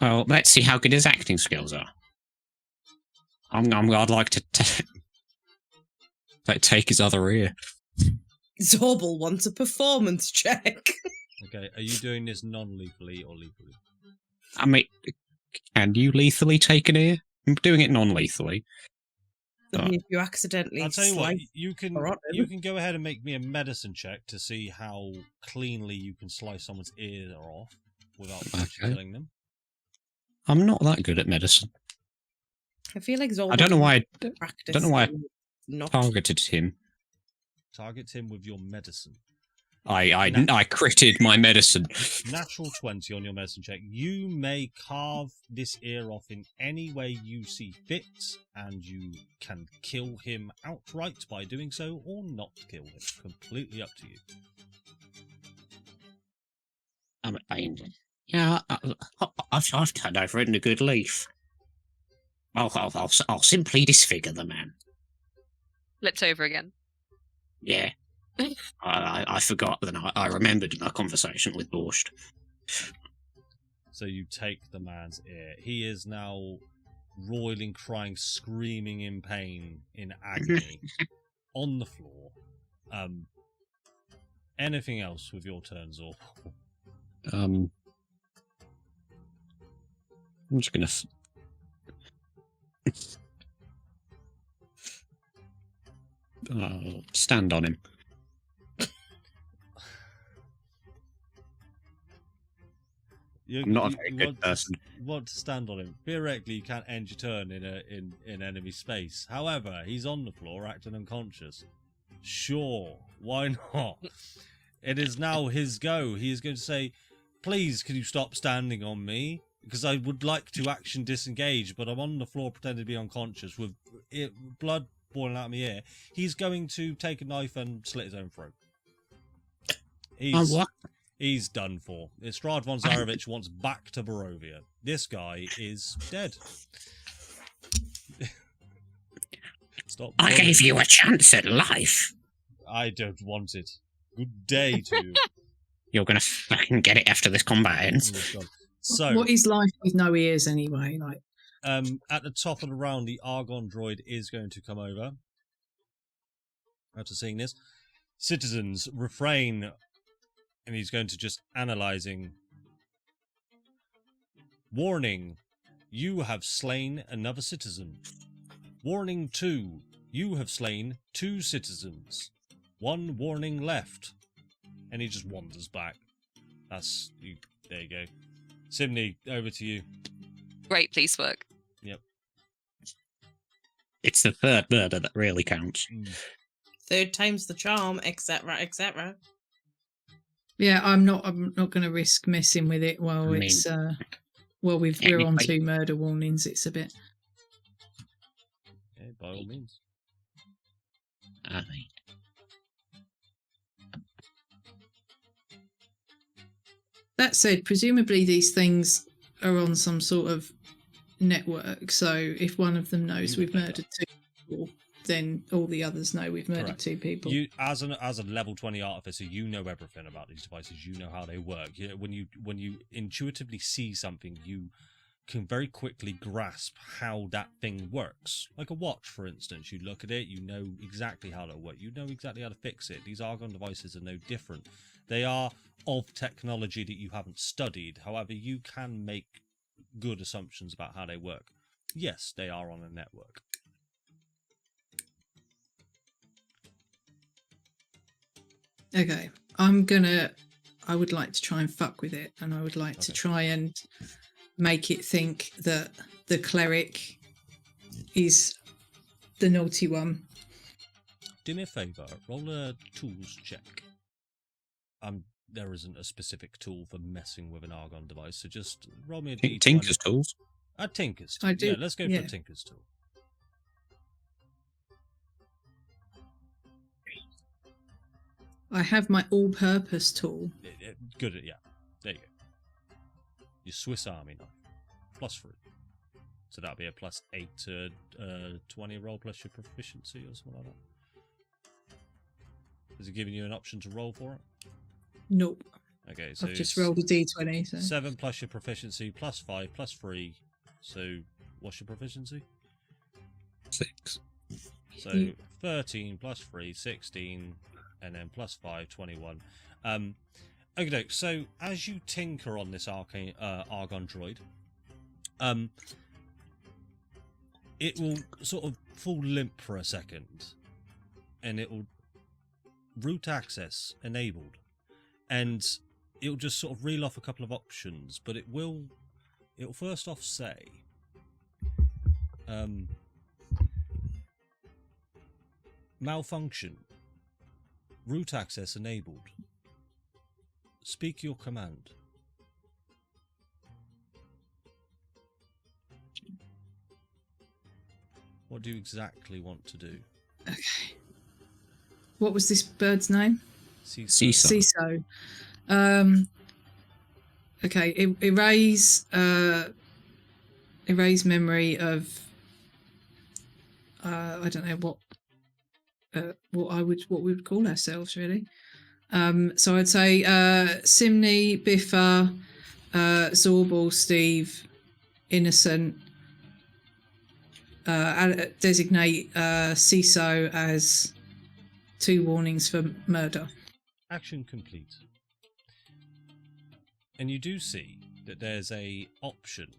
Well, let's see how good his acting skills are. I'd like to take his other ear. Zorbal wants a performance check. Okay, are you doing this non-lethally or lethally? I mean, can you lethally take an ear? I'm doing it non-lethally. I mean, if you accidentally I'll tell you what, slice you can or go ahead and make me a medicine check to see how cleanly you can slice someone's ear off without actually killing them. I'm not that good at medicine. I feel like Zorbal I don't know why I not targeted him. Target him with your medicine. I critted my medicine. Natural 20 on your medicine check. You may carve this ear off in any way you see fit, and you can kill him outright by doing so, or not kill him. Completely up to you. I've turned over in a good leaf. I'll simply disfigure the man. Flipped over again. Yeah. I forgot, then I remembered my conversation with Borscht. So you take the man's ear. He is now roiling, crying, screaming in pain, in agony, on the floor. Anything else with your turn, Zor? I'm just gonna. Stand on him. I'm not a very good person. You want to stand on him. Theoretically, you can't end your turn in enemy space. However, he's on the floor, acting unconscious. Sure, why not? It is now his go. He is going to say, please, can you stop standing on me? Because I would like to action disengage, but I'm on the floor pretending to be unconscious with blood boiling out of my ear. He's going to take a knife and slit his own throat. What? He's done for. Strahd von Zarovich wants back to Barovia. This guy is dead. Stop. I gave you a chance at life. I don't want it. Good day to you. You're gonna fucking get it after this combat ends. Oh, God. So, What is life with no ears anyway? Like, at the top of the round, the Argon droid is going to come over. After seeing this, citizens, refrain. And he's going to just analysing. Warning, you have slain another citizen. Warning 2, you have slain 2 citizens. 1 warning left. And he just wanders back. That's you. There you go. Simney, over to you. Great police work. Yep. It's the third murder that really counts. third time's the charm, etc., etc. yeah, I'm not going to risk messing with it while I mean, it's we're on anyway. 2 murder warnings. It's a bit. Yeah, by all means. I mean, That said, presumably these things are on some sort of network. So if one of them knows we've murdered 2 people, then all the others know we've murdered Correct. 2 people. You, as a level 20 artificer, you know everything about these devices. You know how they work. When you intuitively see something, you can very quickly grasp how that thing works. Like a watch, for instance. You look at it, you know exactly how it'll work. You know exactly how to fix it. These Argon devices are no different. They are of technology that you haven't studied. However, you can make good assumptions about how they work. Yes, they are on a network. Okay, I would like to try and fuck with it, and I would like to try and make it think that the cleric is the naughty one. Do me a favour, roll a tools check. There isn't a specific tool for messing with an Argon device, so just roll me a d20. Tinker's tools. A Tinker's tool. I do, Yeah, let's go for yeah. a Tinker's tool. I have my all-purpose tool. Good at, yeah. There you go. Your Swiss Army knife. +3. So that'll be a +8 to 20 roll plus your proficiency or something like that. Is it giving you an option to roll for it? Nope. Okay, so I've just rolled a d20. So 7 plus your proficiency, +5, +3. So what's your proficiency? 6. So 13 +3, 16, and then +5, 21. Okay, so as you tinker on this Argon droid, it will sort of fall limp for a second, and it will root access enabled, and it'll just sort of reel off a couple of options, but it'll first off say malfunction, root access enabled, speak your command. What do you exactly want to do? okay. What was this bird's name? Seesaw. Seesaw. Okay, erase memory of I don't know what we would call ourselves really. So I'd say Simney, Biffa, Zorbal, Steve, Innocent. Designate CISO as 2 warnings for murder. Action complete. And you do see that there's a option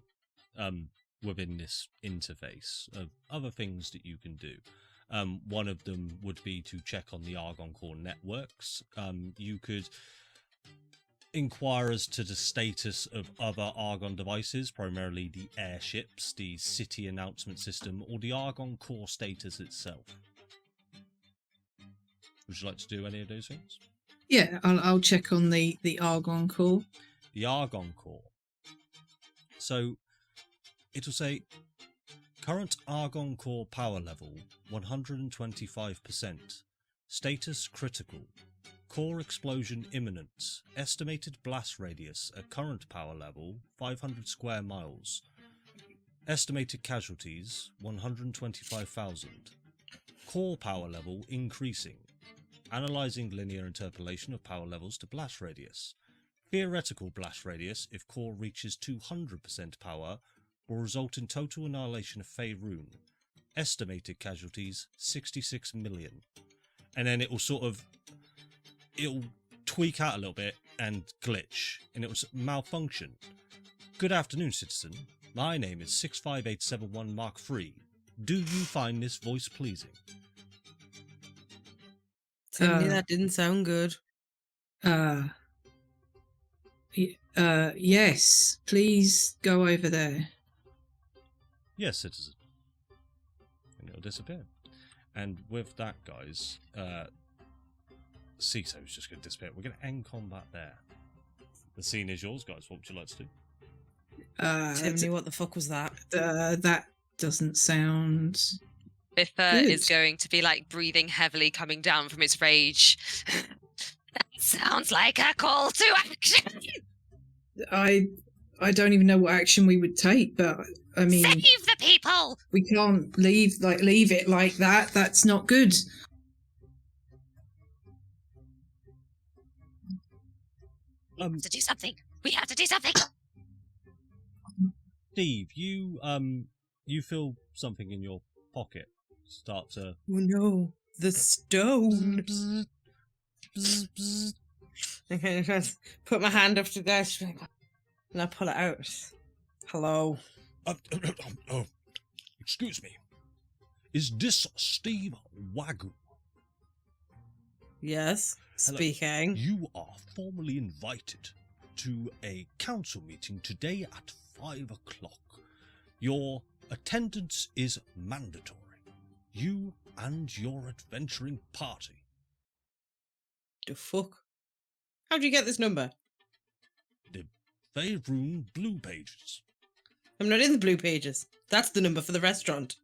within this interface of other things that you can do. One of them would be to check on the Argon Core networks. You could inquire as to the status of other Argon devices, primarily the airships, the city announcement system, or the Argon Core status itself. Would you like to do any of those things? Yeah, I'll check on the Argon Core. The Argon Core. So it'll say current Argon Core power level 125%. Status critical. Core explosion imminent. Estimated blast radius at current power level 500 square miles. Estimated casualties 125,000. Core power level increasing. Analyzing linear interpolation of power levels to blast radius. Theoretical blast radius, if core reaches 200% power, will result in total annihilation of Faerûn. Estimated casualties 66 million. And then it'll tweak out a little bit and glitch, and it will malfunction. Good afternoon, citizen. My name is 65871 Mark III. Do you find this voice pleasing? Timmy, that didn't sound good. Yes, please go over there. Yes, citizen. And it'll disappear. And with that, guys, CISO's just going to disappear. We're going to end combat there. The scene is yours, guys. What would you like to do? Timmy, what the fuck was that? That doesn't sound... Biffa Good. is going to be like breathing heavily, coming down from its rage. That sounds like a call to action. I I don't even know what action we would take, but I mean, Save the people! we can't leave it like that. That's not good. We have to do something. We have to do something. Steve, you feel something in your pocket start to. Oh no, the stone. Okay, just put my hand up to the desk and I pull it out. Hello. Oh, excuse me. Is this Steve Wagyu? Yes, Hello. speaking. You are formally invited to a council meeting today at 5 o'clock. Your attendance is mandatory. You and your adventuring party. The fuck? How'd you get this number? The Faerun Blue Pages. I'm not in the blue pages. That's the number for the restaurant.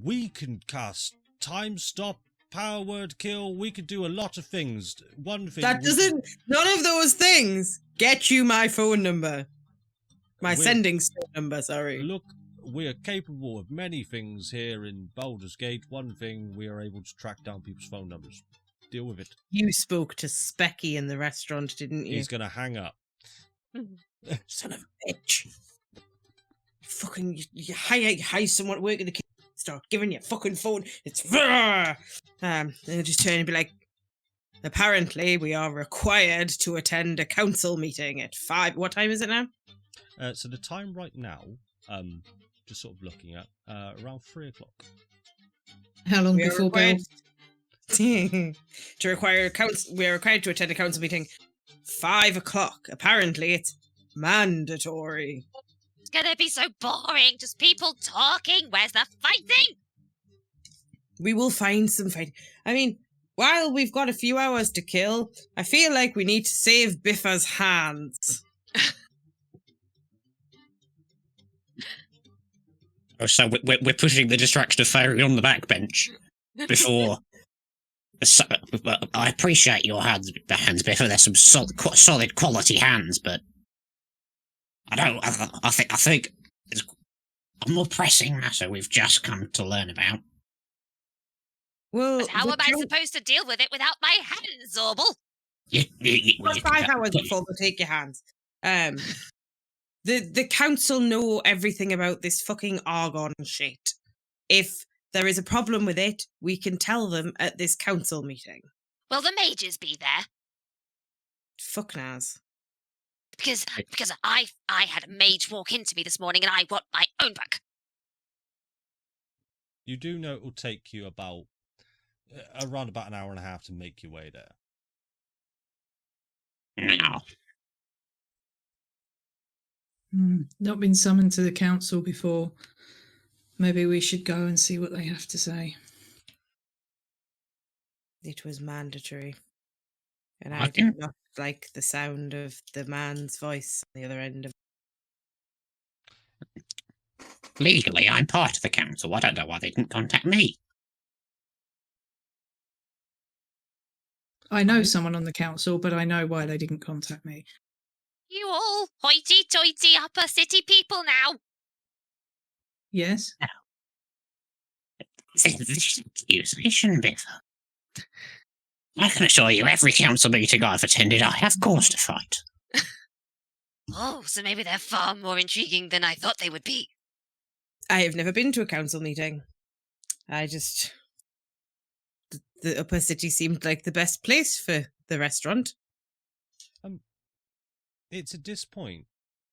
We can cast time stop, power word kill. We could do a lot of things. One thing That doesn't. None of those things get you my phone number. My sending phone number, sorry. Look, we are capable of many things here in Baldurs Gate. One thing, we are able to track down people's phone numbers. Deal with it. You spoke to Specky in the restaurant, didn't you? He's going to hang up. Son of a bitch. Fucking, you hire someone to work in the kitchen, start giving you a fucking phone. It's they'll just turn and be like, apparently we are required to attend a council meeting at 5. What time is it now? So the time right now, just sort of looking at, around 3 o'clock. How long We are before bell? required we are required to attend a council meeting 5 o'clock. Apparently it's mandatory. It's gonna be so boring. Just people talking. Where's the fighting? We will find some fighting. I mean, while we've got a few hours to kill, I feel like we need to save Biffa's hands. Oh, so we're pushing the distraction of Faerun on the backbench before. I appreciate your hands, Biffa. There's some solid quality hands, but I think it's a more pressing matter we've just come to learn about. Well, But how am I supposed to deal with it without my hands, Zorbal? Got 5 hours before they take your hands. The council know everything about this fucking Argon shit. If there is a problem with it, we can tell them at this council meeting. Will the mages be there? Fuck knows. Because I had a mage walk into me this morning and I want my own back. You do know it will take you about around about an hour and a half to make your way there. Now, Not been summoned to the council before. Maybe we should go and see what they have to say. It was mandatory. And I I can- did not like the sound of the man's voice on the other end of legally, I'm part of the council. I don't know why they didn't contact me. I know someone on the council, but I know why they didn't contact me. You all hoity-toity upper city people now. Yes? This is accusation, Biffa. I can assure you, every council meeting I've attended, I have cause to fight. Oh, so maybe they're far more intriguing than I thought they would be. I have never been to a council meeting. I just... The upper city seemed like the best place for the restaurant. It's at this point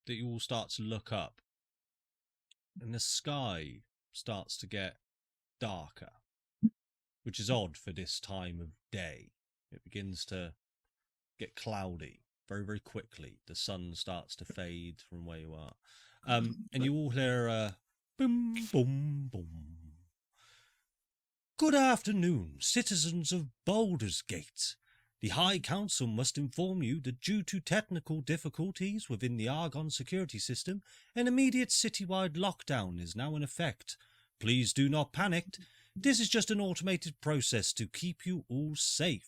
that you all start to look up and the sky starts to get darker, which is odd for this time of day. It begins to get cloudy very, very quickly. The sun starts to fade from where you are. And you all hear a boom, boom, boom. Good afternoon, citizens of Baldurs Gate. The High Council must inform you that due to technical difficulties within the Argon security system, an immediate citywide lockdown is now in effect. Please do not panic. This is just an automated process to keep you all safe.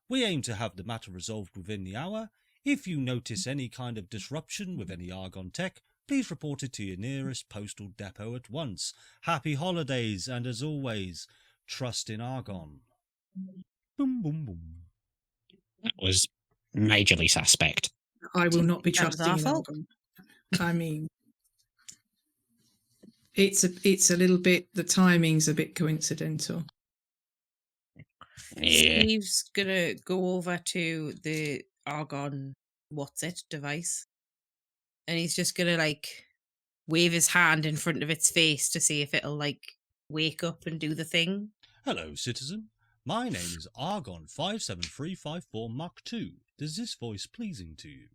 We aim to have the matter resolved within the hour. If you notice any kind of disruption with any Argon tech, please report it to your nearest postal depot at once. Happy holidays, and as always, trust in Argon. Boom, boom, boom. That was majorly suspect. I will not be That was trusting our in fault. Argon. I mean, it's a little bit. The timing's a bit coincidental. Yeah. Steve's gonna go over to the Argon device, and he's just gonna like wave his hand in front of its face to see if it'll like wake up and do the thing. Hello, citizen. My name is Argon 57354 Mark II. Is this voice pleasing to you?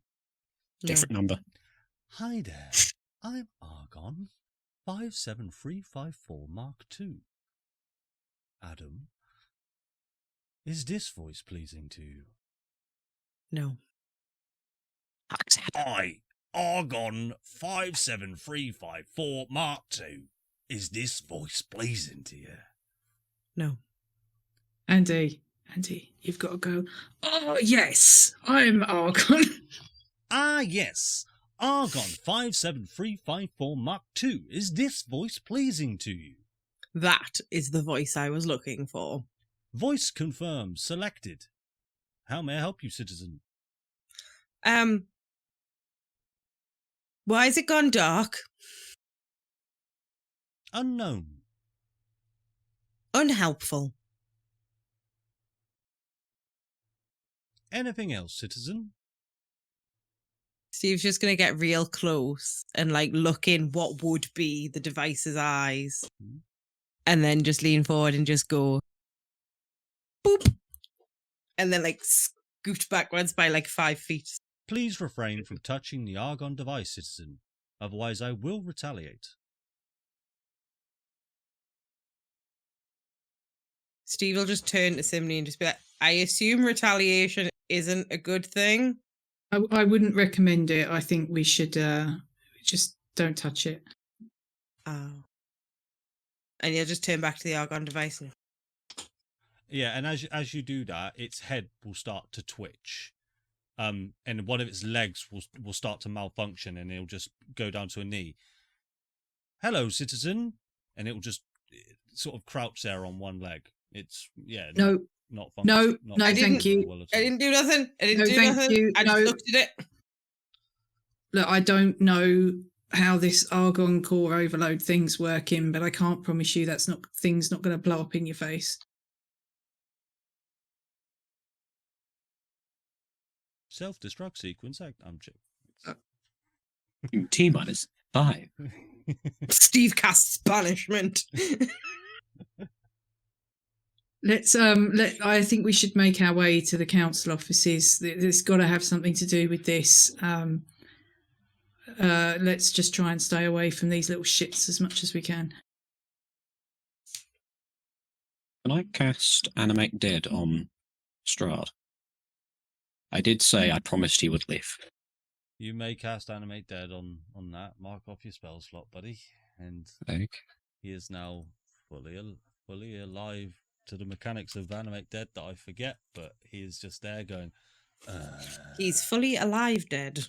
Different number. Hi there. I'm Argon 57354 Mark II. Adam, is this voice pleasing to you? No. I, Argon 57354 Mark II. Is this voice pleasing to you? No. Andy, you've got to go. Oh yes, I'm Argon. Ah, yes. Argon 57354 Mark II. Is this voice pleasing to you? That is the voice I was looking for. Voice confirmed. Selected. How may I help you, citizen? Why has it gone dark? Unknown. Unhelpful. Anything else, citizen? Steve's just gonna get real close and like look in what would be the device's eyes, and then just lean forward and just go boop, and then like scoot backwards by like 5 feet. Please refrain from touching the Argon device, citizen. Otherwise, I will retaliate. Steve will just turn to Simney and just be like, I assume retaliation isn't a good thing. I wouldn't recommend it. I think we should just don't touch it. Oh. And you'll just turn back to the Argon device. And... Yeah, and as you do that, its head will start to twitch. And one of its legs will start to malfunction, and it'll just go down to a knee. Hello, citizen. And it'll just sort of crouch there on one leg. It's, yeah. No. Not No, not no, functioning thank you. very well at I all. didn't do nothing. I didn't No, do thank nothing. you. I just No. looked at it. Look, I don't know how this Argon Core overload thing's working, but I can't promise you that's not thing's not going to blow up in your face. Self-destruct sequence. I'm check. T-minus 5. Steve casts banishment. I think we should make our way to the council offices. It's got to have something to do with this. Let's just try and stay away from these little shits as much as we can. Can I cast Animate Dead on Strahd? I did say I promised he would live. You may cast Animate Dead on that. Mark off your spell slot, buddy. And Okay. he is now fully alive to the mechanics of Animate Dead that I forget, but he is just there going... He's fully alive dead.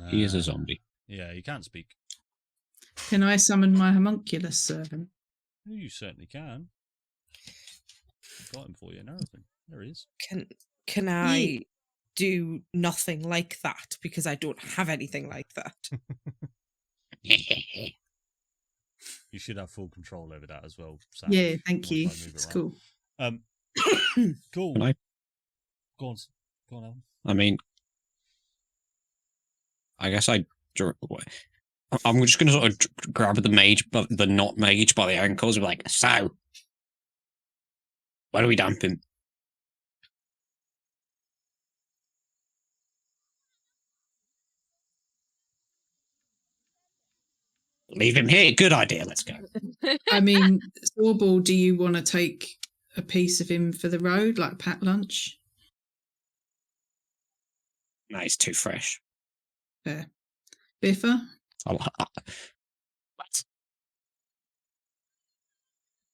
He is a zombie. Yeah, he can't speak. Can I summon my homunculus servant? You certainly can. Got him for you and everything. There he is. Can I do nothing like that because I don't have anything like that? You should have full control over that as well, Sam. Yeah, if thank you you. want to try and move it It's around. cool. Cool. Can I? Go on, Alan. I mean, I guess I'm just going to sort of grab the mage, but the not mage by the ankles and be like, so, where do we dump him? Leave him here. Good idea. Let's go. I mean, Zorbal, do you want to take a piece of him for the road, like pack lunch? No, he's too fresh. Fair. Biffa, What?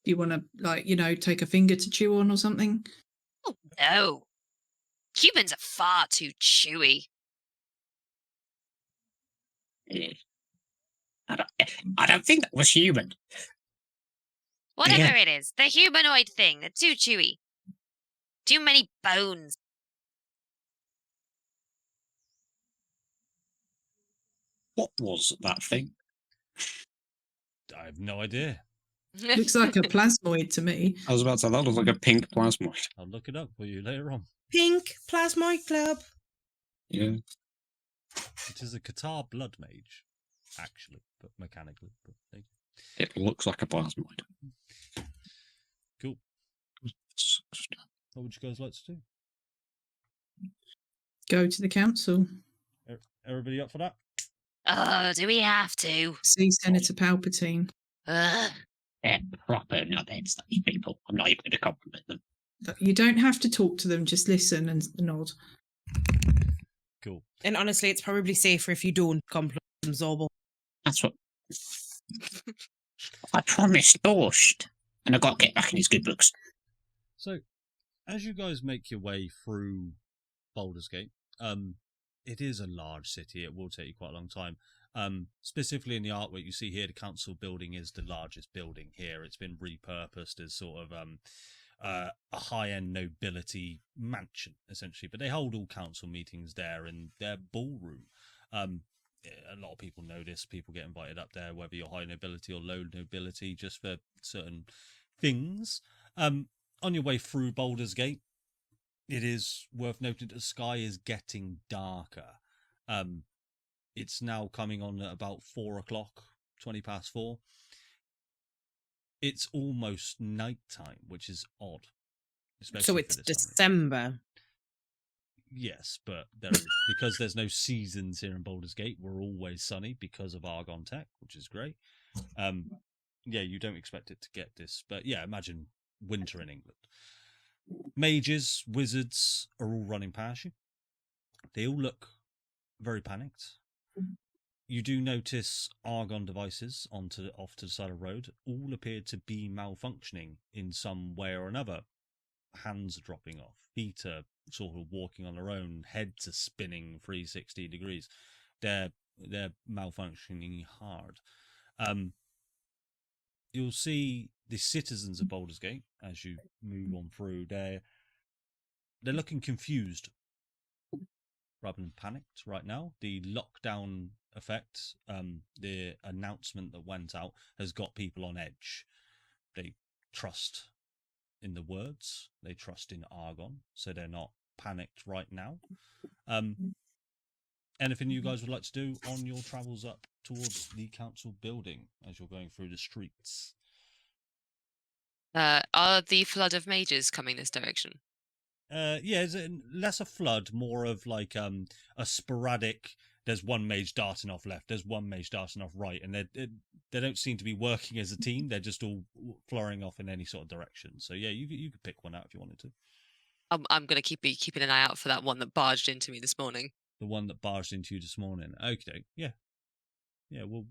you want to, take a finger to chew on or something? Oh, no. Humans are far too chewy. I don't think that was human. Whatever it is, the humanoid thing, they're too chewy. Too many bones. What was that thing? I have no idea. Looks like a plasmoid to me. I was about to say, that looks like a pink plasmoid. I'll look it up for you later on. Pink Plasmoid Club. Yeah. It is a Qatar blood mage, actually, but mechanically. But It looks like a plasmoid. cool. What would you guys like to do? Go to the council. Everybody up for that? Oh, do we have to? See Senator Palpatine. Ugh. They're proper nutheads, these people. I'm not even going to compliment them. You don't have to talk to them, just listen and nod. Cool. And honestly, it's probably safer if you don't compliment them, Zorbal. That's what... I promised Borscht. And I got to get back in his good books. So, as you guys make your way through Baldurs Gate, it is a large city. It will take you quite a long time. Specifically in the artwork you see here, the council building is the largest building here. It's been repurposed as sort of a high-end nobility mansion, essentially. But they hold all council meetings there in their ballroom. A lot of people know this. People get invited up there, whether you're high nobility or low nobility, just for certain things. On your way through Baldurs Gate, it is worth noting that the sky is getting darker. It's now coming on at about 4 o'clock, 20 past 4. It's almost nighttime, which is odd. So it's December. Yes, but because there's no seasons here in Baldurs Gate, we're always sunny because of Argon tech, which is great. Yeah, you don't expect it to get this, but yeah, imagine winter in England. Mages, wizards are all running past you. They all look very panicked. You do notice Argon devices off to the side of the road all appear to be malfunctioning in some way or another. Hands are dropping off, feet are sort of walking on their own, heads are spinning 360 degrees. They're malfunctioning hard. You'll see the citizens of Baldurs Gate as you move on through. They're looking confused rather than panicked right now. The lockdown effect, the announcement that went out, has got people on edge. They trust in the words, they trust in Argon, so they're not panicked right now. Anything you guys would like to do on your travels up towards the council building as you're going through the streets? Are the flood of mages coming this direction? Yeah, it's less a flood, more of like a sporadic. There's one mage darting off left, there's one mage darting off right, and they don't seem to be working as a team. They're just all flurrying off in any sort of direction. So yeah, you could pick one out if you wanted to. I'm going to be keeping an eye out for that one that barged into me this morning. The one that barged into you this morning. Okay, yeah. Well,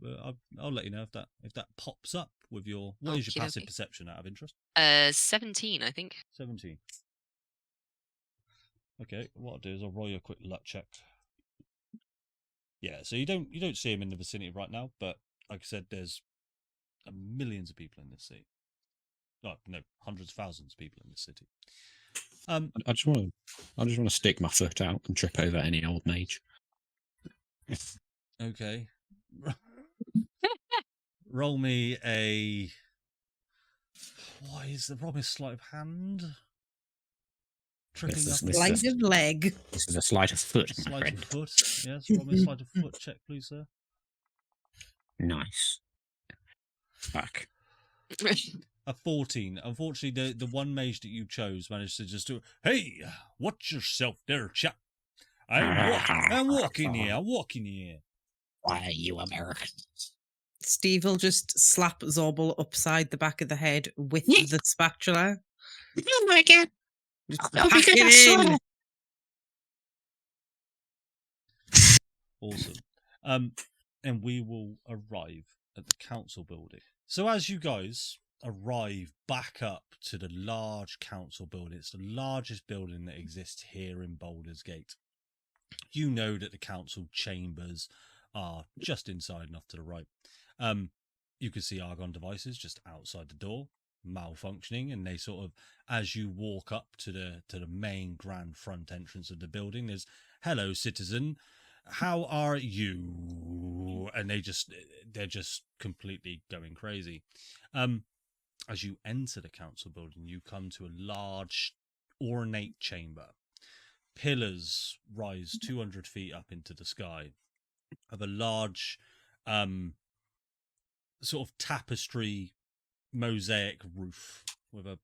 I'll let you know if that pops up with your. What is your passive perception out of interest? 17, I think. 17. Okay, what I'll do is I'll roll you a quick luck check. Yeah, so you don't see him in the vicinity right now, but like I said, there's millions of people in this city. Oh, no, hundreds of thousands of people in this city. I just want to stick my foot out and trip over any old mage. Okay. Roll me a. What is the roll me a sleight of hand? Tripping up. Sleight of leg. This is a sleight of foot, my Sleight friend. of foot. Yes, roll me a sleight of foot check, please, sir. Nice. Back. A 14. Unfortunately, the one mage that you chose managed to just do. Hey, watch yourself there, chap. I'm walking here. Why are you Americans? Steve will just slap Zorbal upside the back of the head with the spatula. Oh my god. Just That'll pack be good, I it in. swear. Awesome. And we will arrive at the council building. So as you guys arrive back up to the large council building, it's the largest building that exists here in Baldurs Gate. You know that the council chambers are just inside and off to the right. You can see Argon devices just outside the door, malfunctioning, and they sort of, as you walk up to the main grand front entrance of the building, there's "Hello, citizen. How are you?" And they're just completely going crazy. As you enter the council building, you come to a large, ornate chamber. Pillars rise 200 feet up into the sky of a large, sort of tapestry mosaic roof with the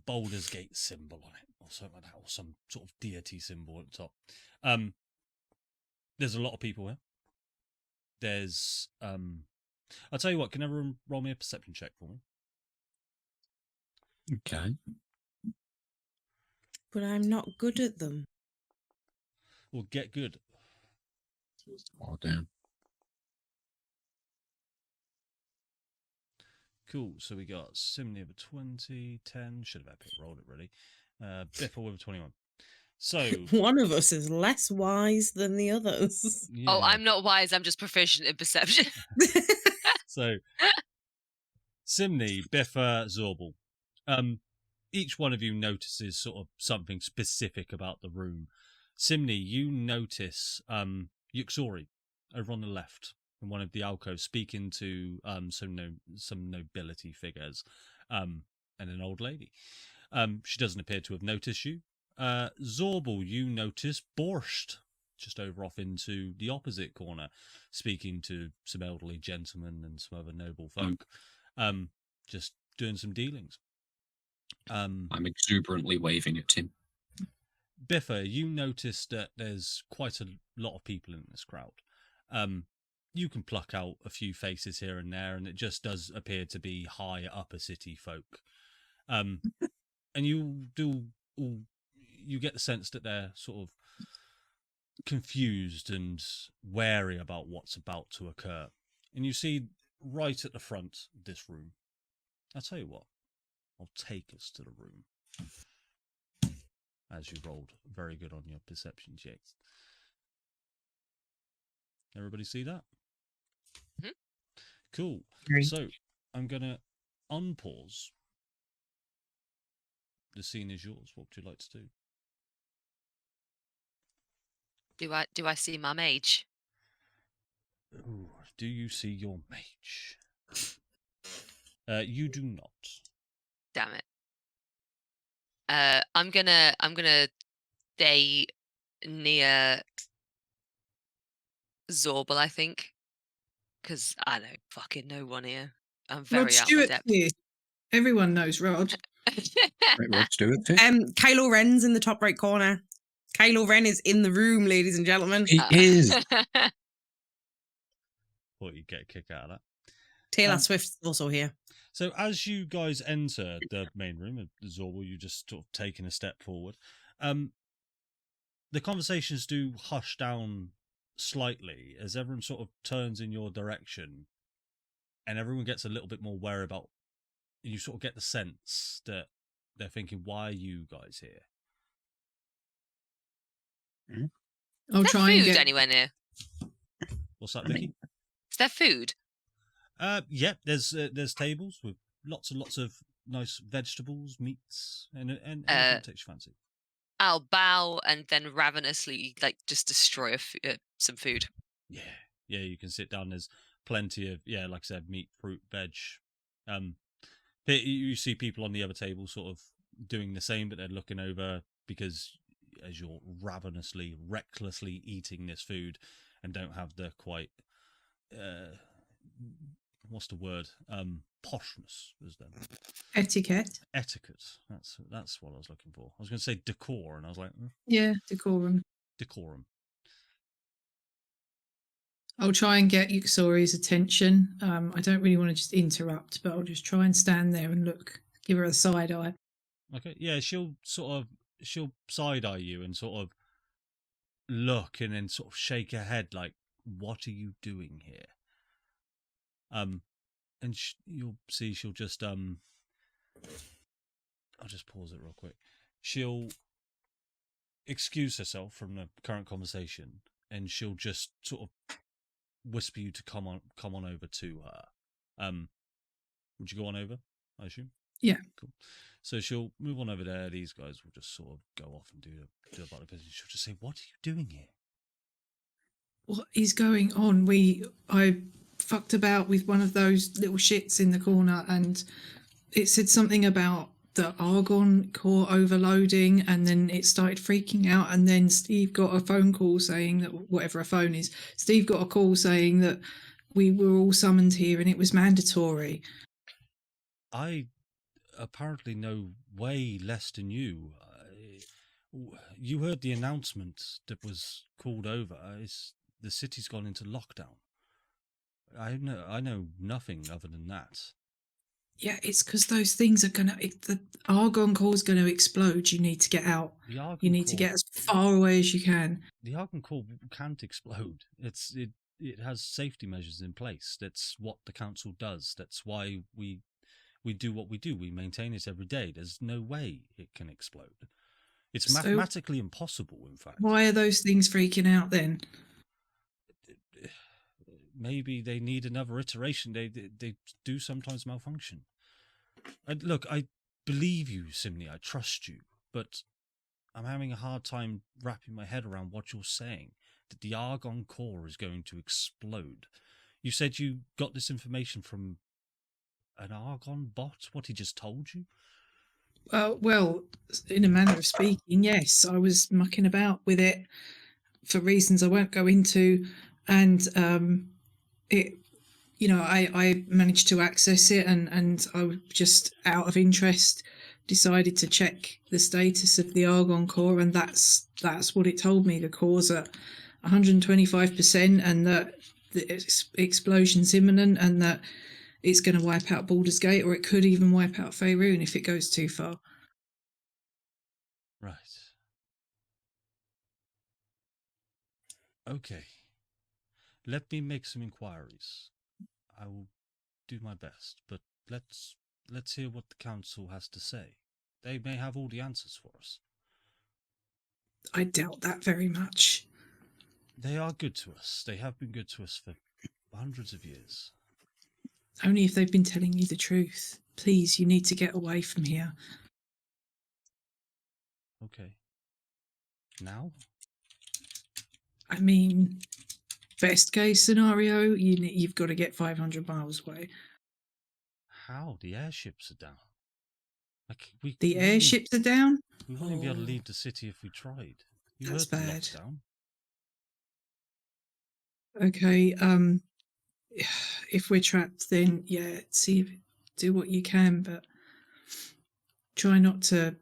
Baldurs Gate symbol on it, or something like that, or some sort of deity symbol at the top. There's a lot of people here. There's I'll tell you what, can everyone roll me a perception check for me? Okay. But I'm not good at them. Well, get good. All down. Cool. So we got Simney with a 20, 10. Should have epic rolled it really. Biffa with a 21. So One of us is less wise than the others. yeah. Oh, I'm not wise. I'm just proficient in perception. So Simney, Biffa, Zorbal. Each one of you notices sort of something specific about the room. Simney, you notice Yuxori over on the left in one of the alcoves speaking to some nobility figures and an old lady. She doesn't appear to have noticed you. Zorbal, you notice Borscht just over off into the opposite corner, speaking to some elderly gentlemen and some other noble folk, just doing some dealings. I'm exuberantly waving at him. Biffa, you notice that there's quite a lot of people in this crowd. You can pluck out a few faces here and there, and it just does appear to be high upper city folk. And you get the sense that they're sort of confused and wary about what's about to occur. And you see right at the front of this room, I'll tell you what, I'll take us to the room. As you rolled very good on your perception checks. Everybody see that? Mm-hmm. Cool. Great. So I'm going to unpause. The scene is yours. What would you like to do? Do I see my mage? Ooh, do you see your mage? You do not. Damn it. I'm gonna stay near Zorbal, I think, because I don't fucking know one here. I'm very Rod out of my Stewart depth. here. Everyone knows Rod. Right, Rod Stewart. Kylo Ren's in the top right corner. Kylo Ren is in the room, ladies and gentlemen. He is. Thought you'd get a kick out of that. Taylor Swift's also here. So as you guys enter the main room, Zorbal, you just sort of taking a step forward. The conversations do hush down slightly as everyone sort of turns in your direction, and everyone gets a little bit more wary about. You sort of get the sense that they're thinking, "Why are you guys here?" I'll Is there try and food get. anywhere near? What's that, Vicky? Is there food? Yeah, there's tables with lots and lots of nice vegetables, meats, and anything that takes your fancy. I'll bow and then ravenously just destroy some food. Yeah, you can sit down. There's plenty of, like I said, meat, fruit, veg. You see people on the other table sort of doing the same, but they're looking over because as you're ravenously, recklessly eating this food and don't have the quite, what's the word? Poshness is them. Etiquette. Etiquette. That's what I was looking for. I was going to say decor, and I was like, Yeah, decorum. decorum. I'll try and get Yuxori's attention. I don't really want to just interrupt, but I'll just try and stand there and look, give her a side eye. Okay, yeah, she'll side eye you and sort of look and then sort of shake her head like, "What are you doing here?" And you'll see she'll just I'll just pause it real quick. She'll excuse herself from the current conversation and she'll just sort of whisper you to come on over to her. Would you go on over, I assume? Yeah. Cool. So she'll move on over there. These guys will just sort of go off and do about the business. She'll just say, "What are you doing here?" What is going on? I fucked about with one of those little shits in the corner, and it said something about the Argon Core overloading, and then it started freaking out, and then Steve got a phone call saying that, whatever a phone is, Steve got a call saying that we were all summoned here and it was mandatory. I apparently know way less than you. You heard the announcement that was called over. The city's gone into lockdown. I know nothing other than that. Yeah, it's because those things are the Argon Core is going to explode. You need to get out. You need to get as far away as you can. The Argon Core can't explode. It has safety measures in place. That's what the council does. That's why we do what we do. We maintain it every day. There's no way it can explode. It's mathematically impossible, in fact. Why are those things freaking out then? Maybe they need another iteration. They do sometimes malfunction. Look, I believe you, Simney. I trust you. But I'm having a hard time wrapping my head around what you're saying. That the Argon Core is going to explode. You said you got this information from an Argon bot? What he just told you? Well, in a manner of speaking, yes. I was mucking about with it for reasons I won't go into, and I managed to access it, and I just out of interest decided to check the status of the Argon Core, and that's what it told me. The core's at 125%, and that the explosion's imminent, and that it's going to wipe out Baldurs Gate, or it could even wipe out Faerûn if it goes too far. Right. Okay. Let me make some inquiries. I will do my best, but let's hear what the council has to say. They may have all the answers for us. I doubt that very much. They are good to us. They have been good to us for hundreds of years. Only if they've been telling you the truth. Please, you need to get away from here. Okay. Now? I mean, best case scenario, you've got to get 500 miles away. How? The airships are down. The airships are down? We wouldn't be able to leave the city if we tried. That's bad. Lockdown. Okay, if we're trapped, then yeah, do what you can, but try not to,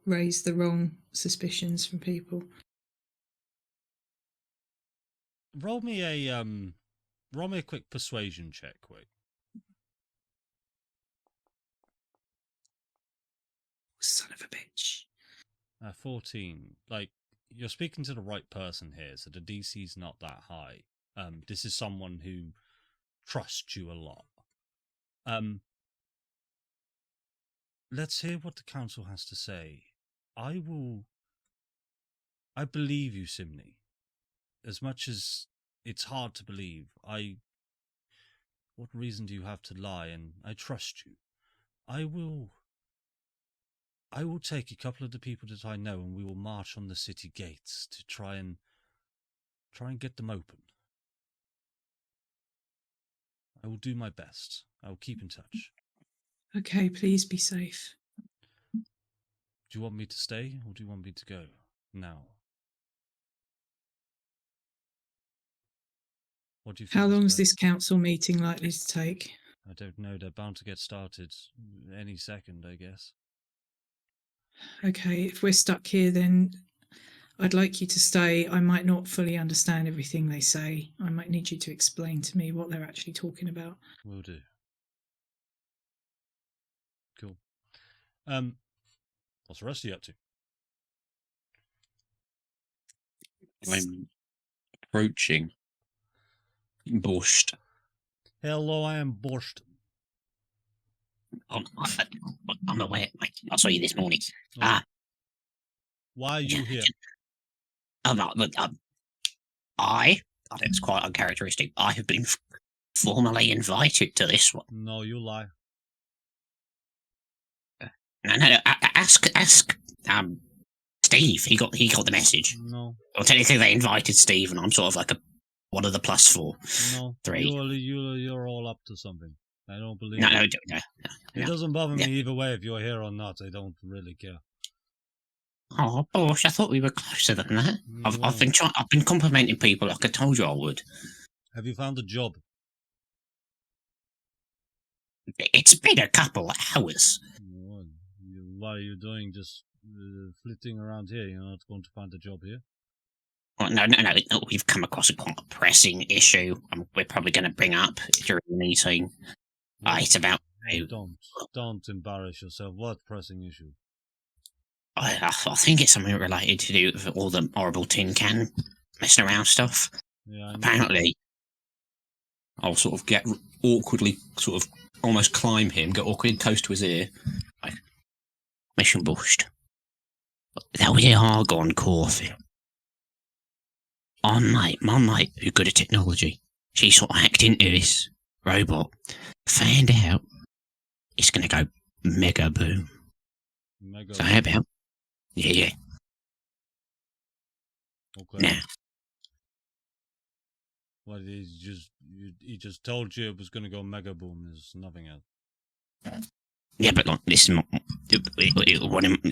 raise the wrong suspicions from people. Roll me a quick persuasion check, quick. Son of a bitch. 14. Like, you're speaking to the right person here, so the DC's not that high. This is someone who trusts you a lot. Let's hear what the council has to say. I believe you, Simney. As much as it's hard to believe, what reason do you have to lie? And I trust you. I will take a couple of the people that I know, and we will march on the city gates to try and get them open. I will do my best. I will keep in touch. Okay, please be safe. Do you want me to stay, or do you want me to go now? What do you think? How long is this council meeting likely to take? I don't know. They're bound to get started any second, I guess. Okay, if we're stuck here, then I'd like you to stay. I might not fully understand everything they say. I might need you to explain to me what they're actually talking about. Will do. Cool. What's the rest of you up to? I'm approaching Borscht. Hello, I am Borscht. I'm aware. I saw you this morning. Why are you here? thought it was quite uncharacteristic. I have been formally invited to this one. No, you lie. No. Ask, Steve. He got the message. No, Well, technically they invited Steve, and I'm sort of like one of the +4. no. 3. You're all up to something. I don't believe No. It doesn't bother Yeah. me either way if you're here or not. I don't really care. Oh, boss, I thought we were closer than that. I've been complimenting people like I told you I would. Have you found a job? It's been a couple of hours. What are you doing? Just flitting around here? You're not going to find a job here? Oh, no. We've come across a quite pressing issue. We're probably going to bring up during the meeting. It's about. Don't embarrass yourself. What pressing issue? I think it's something related to do with all the horrible tin can messing around stuff. Yeah, Apparently. I'll sort of get awkwardly, sort of almost climb him, get awkwardly close to his ear. Mission bushed. That was the Argon Core thing. My mate, who's good at technology, she sort of hacked into this robot, found out it's going to go mega boom. So how about? Yeah. Okay. Now, What, he just told you it was going to go mega boom. There's nothing else. yeah, but like, this is this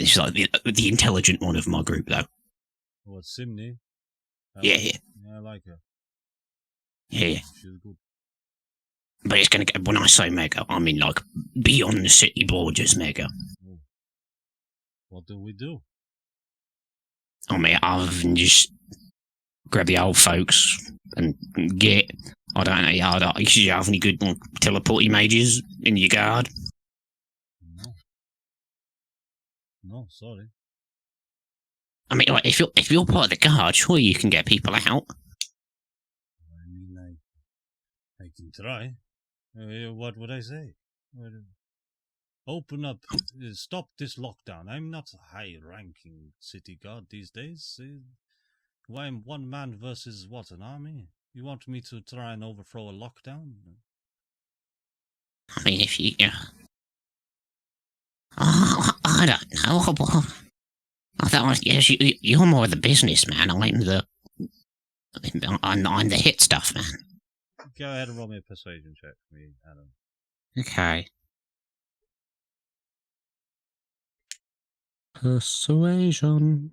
is like the intelligent one of my group, though. What, Simney? Yeah. Yeah, I like her. Yeah. She's good. But it's going to go, when I say mega, I mean like beyond the city borders mega. Oh. What do we do? I mean, other than just grab the old folks and get, I don't know, you have any good teleporty mages in your guard? No, sorry. I mean, like, if you're part of the guard, sure you can get people out. I mean, I can try. What would I say? Open up. Stop this lockdown. I'm not a high-ranking city guard these days. I'm one man versus what, an army? You want me to try and overthrow a lockdown? I mean, if you... I don't know. I thought, yes, you're more the businessman. I'm the hit stuff, man. Go ahead and roll me a persuasion check for me, Adam. Okay. Persuasion.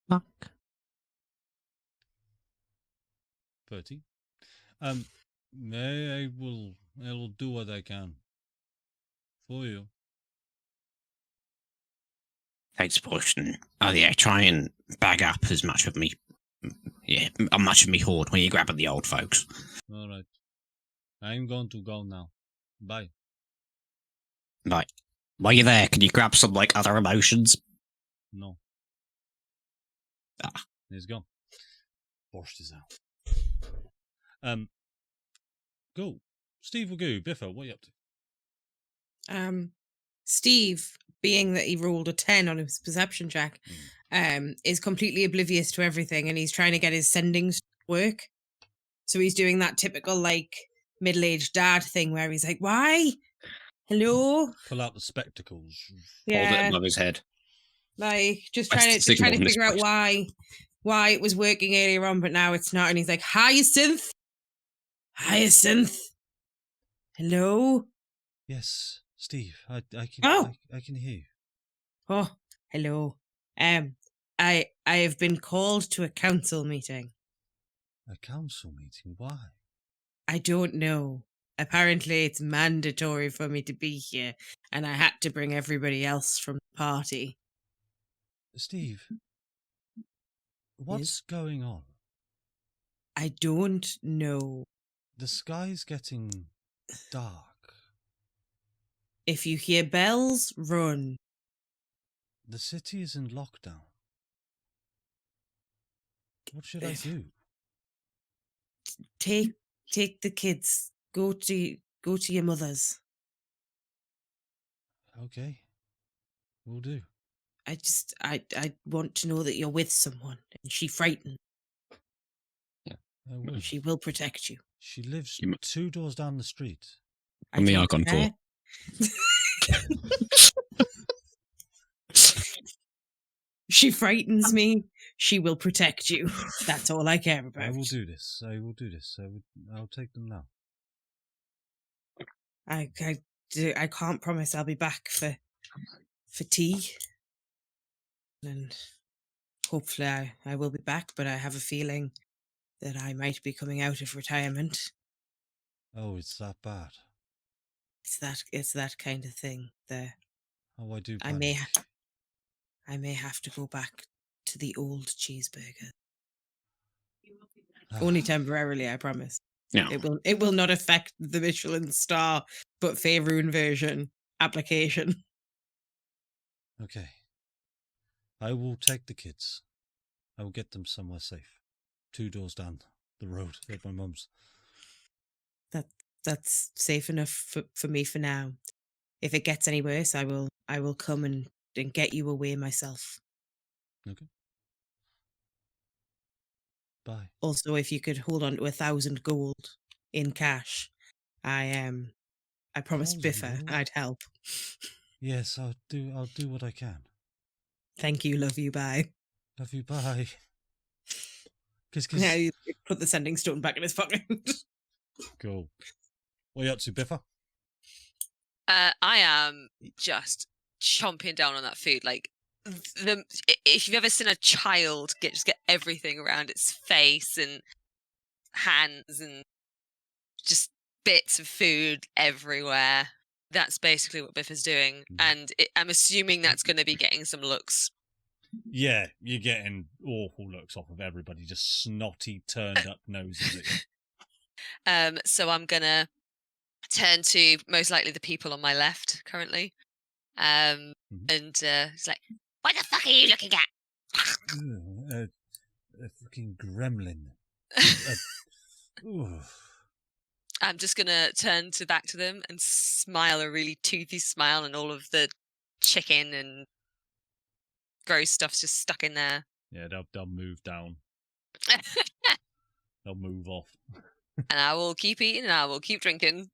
Fuck. 30. I will do what I can for you. Thanks, Boston. Oh yeah, try and bag up as much of me. Yeah, much of me hoard when you're grabbing the old folks. All right. I'm going to go now. Bye. Like, while you're there, can you grab some like other emotions? No. He's gone. Borscht is out. Go. Steve Wagoo, Biffa, what are you up to? Steve, being that he rolled a 10 on his perception check, is completely oblivious to everything, and he's trying to get his sendings to work. So he's doing that typical, like, middle-aged dad thing where he's like, why? Hello? Pull out the spectacles. Hold it above his head. Like, just Best trying to signal in this figure out place. why it was working earlier on, but now it's not. And he's like, Hyacinth? Hyacinth? Hello? Yes, Steve, I can I can hear you. Oh, hello. I have been called to a council meeting. A council meeting? Why? I don't know. Apparently it's mandatory for me to be here, and I had to bring everybody else from the party. Steve, what's going on? I don't know. The sky's getting dark. If you hear bells, run. The city is in lockdown. What should I do? Take the kids. Go to your mother's. Okay, we'll do. I want to know that you're with someone, and she frightened. I would. She will protect you. She lives You m- 2 doors down the street. On the told Argon her. Core. She frightens me. She will protect you. That's all I care about. I will do this. I'll take them now. I can't promise I'll be back for tea. And hopefully I will be back, but I have a feeling that I might be coming out of retirement. Oh, it's that bad. It's that kind of thing there. Oh, I do I panic. may have to go back to the old cheeseburger. Ah, Only temporarily, I promise. Yeah. It will not affect the Michelin star, but Faerûn version application. Okay. I will take the kids. I will get them somewhere safe. 2 doors down the road at my mum's. That's safe enough for me for now. If it gets any worse, I will come and get you away myself. Okay. Bye. Also, if you could hold on to 1,000 gold in cash, I promised 1,000 Biffa gold? I'd help. Yes, I'll do what I can. Thank you, love you, bye. Love you, bye. Kiss, Now kiss. you put the sending stone back in his pocket. Cool. What are you up to, Biffa? I am just chomping down on that food. Like, if you've ever seen a child just get everything around its face and hands and just bits of food everywhere, that's basically what Biffa's doing. And I'm assuming that's going to be getting some looks. Yeah, you're getting awful looks off of everybody, just snotty, turned up noses at you. So I'm going to turn to most likely the people on my left currently. And it's like, What the fuck are you looking at? A fucking gremlin. Ooh. I'm just going to turn back to them and smile a really toothy smile, and all of the chicken and gross stuff's just stuck in there. Yeah, they'll move down. They'll move off. And I will keep eating and I will keep drinking.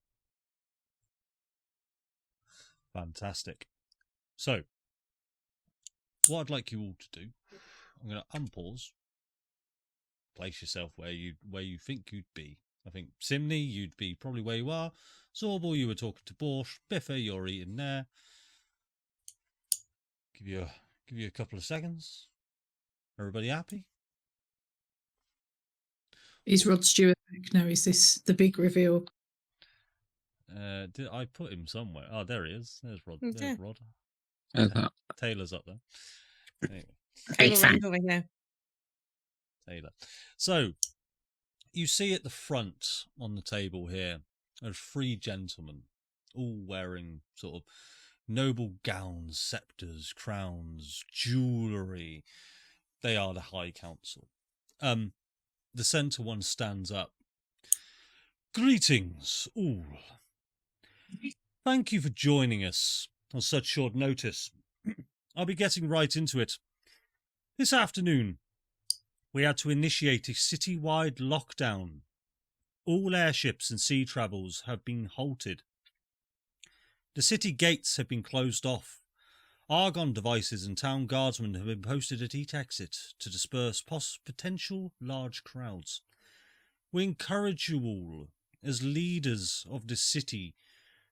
Fantastic. So, what I'd like you all to do, I'm going to unpause. Place yourself where you think you'd be. I think Simney, you'd be probably where you are. Zorbal, you were talking to Borscht. Biffa, you're eating there. Give you a couple of seconds. Everybody happy? Is Rod Stewart back now? Is this the big reveal? Did I put him somewhere? Oh, there he is. There's Rod. Okay. There's Rod. Taylor's up there. Anyway, Taylor runs over here. Taylor. So, you see at the front on the table here, are 3 gentlemen, all wearing sort of noble gowns, sceptres, crowns, jewellery. They are the High Council. The centre one stands up. Greetings, all. Thank you for joining us on such short notice. I'll be getting right into it. This afternoon, we had to initiate a city-wide lockdown. All airships and sea travels have been halted. The city gates have been closed off. Argon devices and town guardsmen have been posted at each exit to disperse potential large crowds. We encourage you all, as leaders of the city,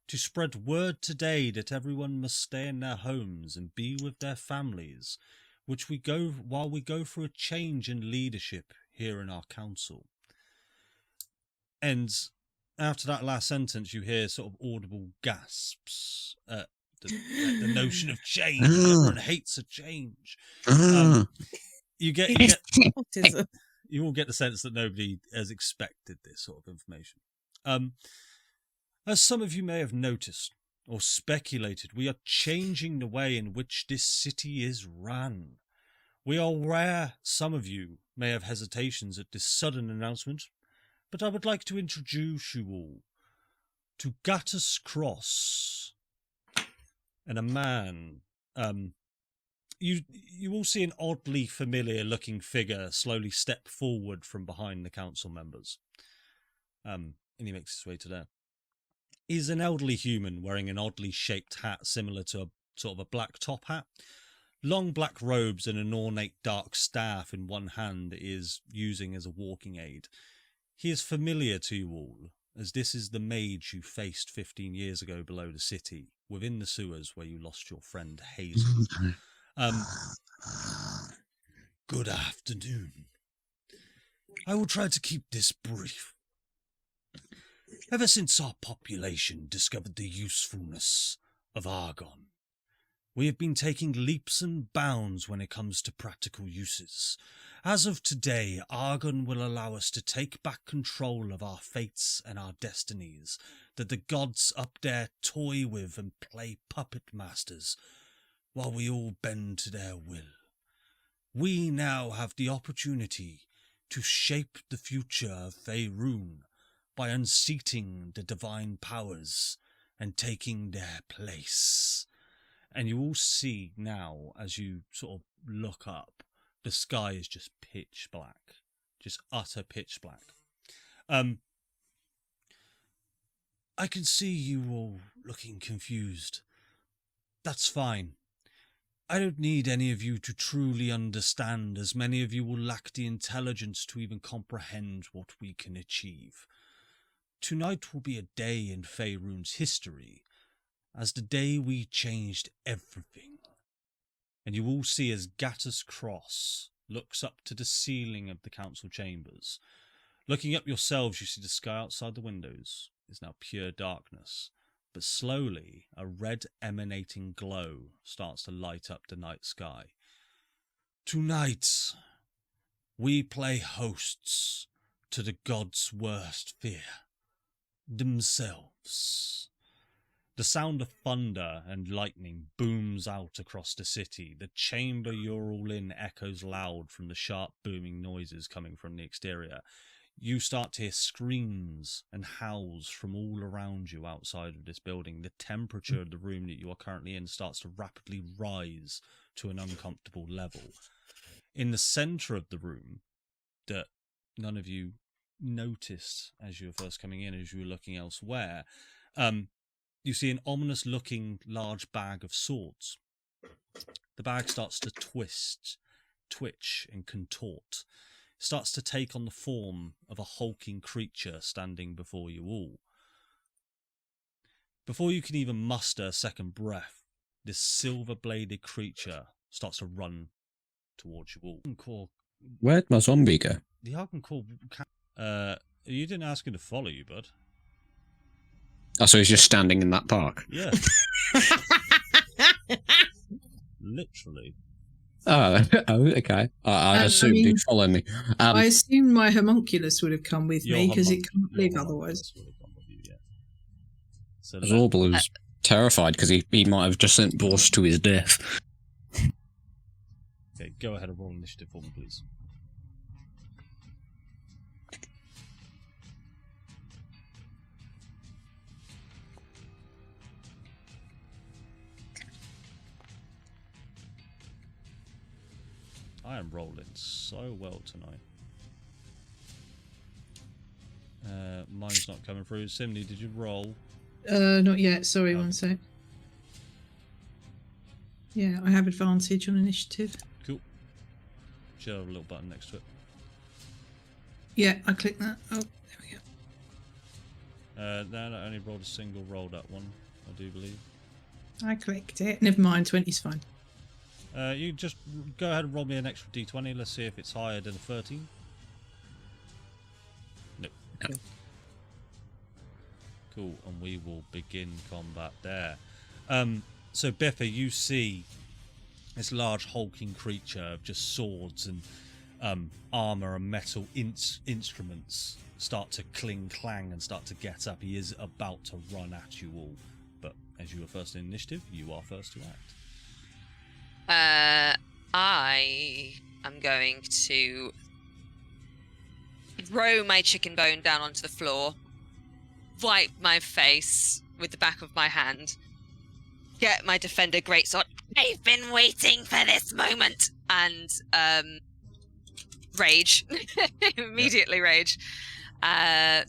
to spread word today that everyone must stay in their homes and be with their families, while we go through a change in leadership here in our council. And after that last sentence, you hear sort of audible gasps at the notion of change. Everyone hates a change. You all get the sense that nobody has expected this sort of information. As some of you may have noticed or speculated, we are changing the way in which this city is run. We are aware some of you may have hesitations at this sudden announcement, but I would like to introduce you all to Gattus Cross and a man. you all see an oddly familiar-looking figure slowly step forward from behind the council members. And he makes his way to there. He's an elderly human wearing an oddly shaped hat similar to a sort of a black top hat. Long black robes and an ornate dark staff in one hand that he is using as a walking aid. He is familiar to you all, as this is the mage you faced 15 years ago below the city, within the sewers where you lost your friend Hazel. Good afternoon. I will try to keep this brief. Ever since our population discovered the usefulness of Argon, we have been taking leaps and bounds when it comes to practical uses. As of today, Argon will allow us to take back control of our fates and our destinies that the gods up there toy with and play puppet masters while we all bend to their will. We now have the opportunity to shape the future of Faerûn by unseating the divine powers and taking their place. And you all see now, as you sort of look up, the sky is just pitch black. Just utter pitch black. I can see you all looking confused. That's fine. I don't need any of you to truly understand, as many of you will lack the intelligence to even comprehend what we can achieve. Tonight will be a day in Faerûn's history, as the day we changed everything. And you all see as Gattus Cross looks up to the ceiling of the council chambers. Looking up yourselves, you see the sky outside the windows is now pure darkness, but slowly a red emanating glow starts to light up the night sky. Tonight, we play hosts to the gods' worst fear, themselves. The sound of thunder and lightning booms out across the city. The chamber you're all in echoes loud from the sharp booming noises coming from the exterior. You start to hear screams and howls from all around you outside of this building. The temperature of the room that you are currently in starts to rapidly rise to an uncomfortable level. In the centre of the room, that none of you noticed as you were first coming in, as you were looking elsewhere, you see an ominous-looking large bag of swords. The bag starts to twitch, and contort. It starts to take on the form of a hulking creature standing before you all. Before you can even muster a second breath, this silver-bladed creature starts to run towards you all. Where'd my zombie go? The Argon Core... you didn't ask him to follow you, bud. Oh, so he's just standing in that park? Yeah. Literally. Oh, okay. I assumed he'd follow me. I assumed my homunculus would have come with me because it can't live otherwise. So Zorbal was terrified because he might have just sent Boss to his death. Okay, go ahead and roll initiative for me, please. I am rolling so well tonight. Mine's not coming through. Simney, did you roll? Not yet. Sorry, one sec. Yeah, I have advantage on initiative. Cool. Should have a little button next to it. Yeah, I clicked that. Oh, there we go. No, I only rolled a single roll, that one, I do believe. I clicked it. Never mind, 20's fine. You just go ahead and roll me an extra d20. Let's see if it's higher than a 13. No. Okay. Cool, and we will begin combat there. So, Biffa, you see this large hulking creature of just swords and armour and metal instruments start to clang and start to get up. He is about to run at you all, but as you were first in initiative, you are first to act. I am going to throw my chicken bone down onto the floor, wipe my face with the back of my hand, get my defender greatsword, I've been waiting for this moment. And rage. Immediately rage.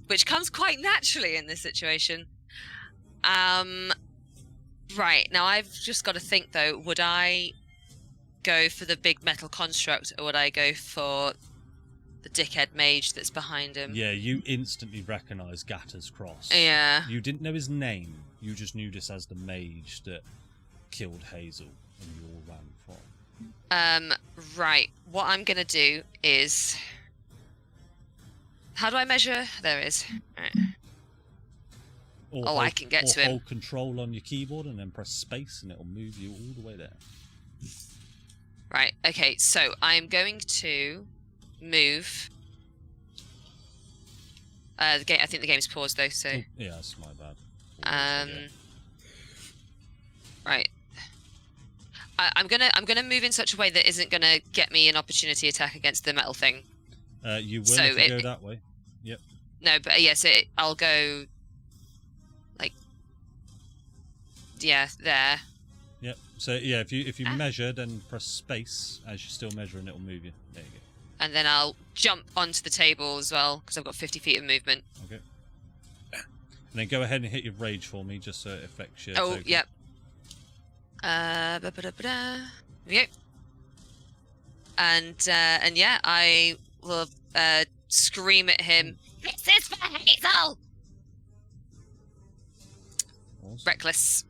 Which comes quite naturally in this situation. Right, now I've just got to think though, would I go for the big metal construct or would I go for the dickhead mage that's behind him? Yeah, you instantly recognise Gatter's cross. Yeah. You didn't know his name, you just knew this as the mage that killed Hazel and you all ran from. Right, what I'm going to do is... How do I measure? There it is. Right. I can get to him. Hold control on your keyboard and then press space and it'll move you all the way there. Right, okay, so I'm going to move. The game. I think the game's paused though, so... Oh, yeah, that's my bad. Right. I'm gonna move in such a way that isn't gonna get me an opportunity attack against the metal thing. You will So if you go that way. Yep. No, but yes, I'll go... Like... Yeah, there. Yep. So yeah, if you measure, then press space as you're still measuring. It'll move you. There you go. And then I'll jump onto the table as well because I've got 50 feet of movement. Okay. And then go ahead and hit your rage for me, just so it affects your. Oh, token. yep. Yep. And yeah, I will scream at him. This is for Hazel! Awesome. Reckless.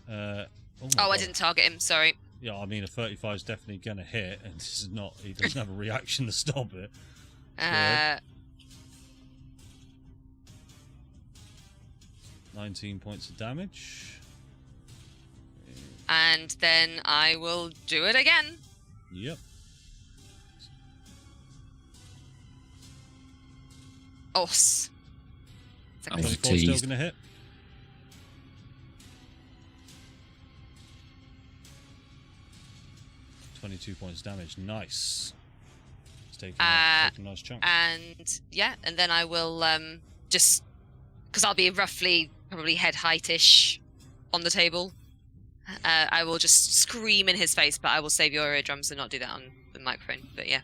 Oh, my I God. didn't target him. Sorry. Yeah, I mean a 35 is definitely gonna hit, and this is not. He doesn't have a reaction to stop it. 19 points of damage. And then I will do it again. Yep. Os. 24 still teased. gonna hit. $22 points damage. Nice. It's taking a nice chunk. And yeah, and then I will just because I'll be roughly probably head height-ish on the table. I will just scream in his face, but I will save your eardrums and not do that on the microphone. But yeah.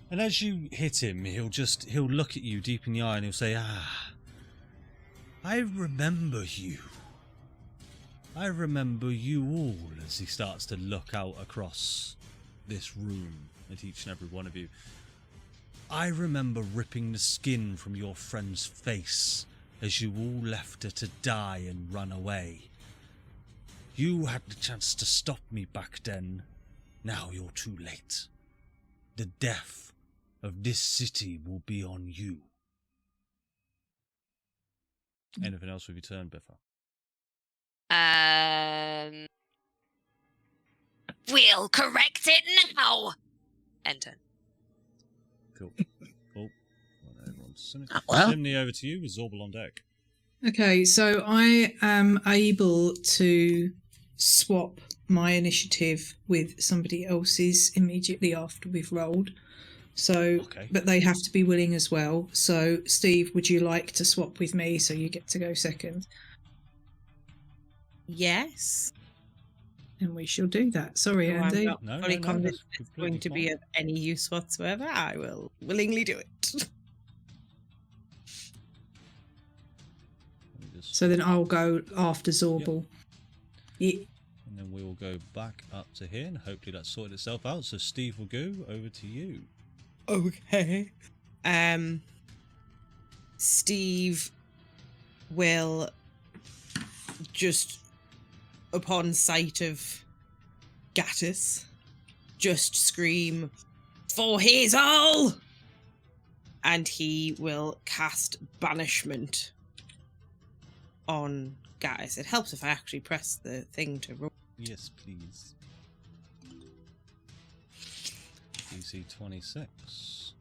And as you hit him, he'll look at you deep in the eye and he'll say, I remember you. I remember you all, as he starts to look out across this room at each and every one of you. I remember ripping the skin from your friend's face as you all left her to die and run away. You had the chance to stop me back then. Now you're too late. The death of this city will be on you. Anything else with your turn, Biffa? We'll correct it now! Enter. Cool. Cool. Everyone's well. Simney, over to you with Zorbal on deck. Okay, so I am able to swap my initiative with somebody else's immediately after we've rolled. So, Okay. but they have to be willing as well. So, Steve, would you like to swap with me so you get to go second? Yes. And we shall do that. Sorry, So Andy. I'm not fully convinced it's going to be of any use whatsoever. I will willingly do it. So then I'll go after Zorbal. Yeah. And then we will go back up to here, and hopefully that's sorted itself out. So Steve will go over to you. Okay. Steve will just, upon sight of Gattis, just scream, "For Hazel!" And he will cast Banishment on Gattis. It helps if I actually press the thing to roll. Yes, please. DC 26.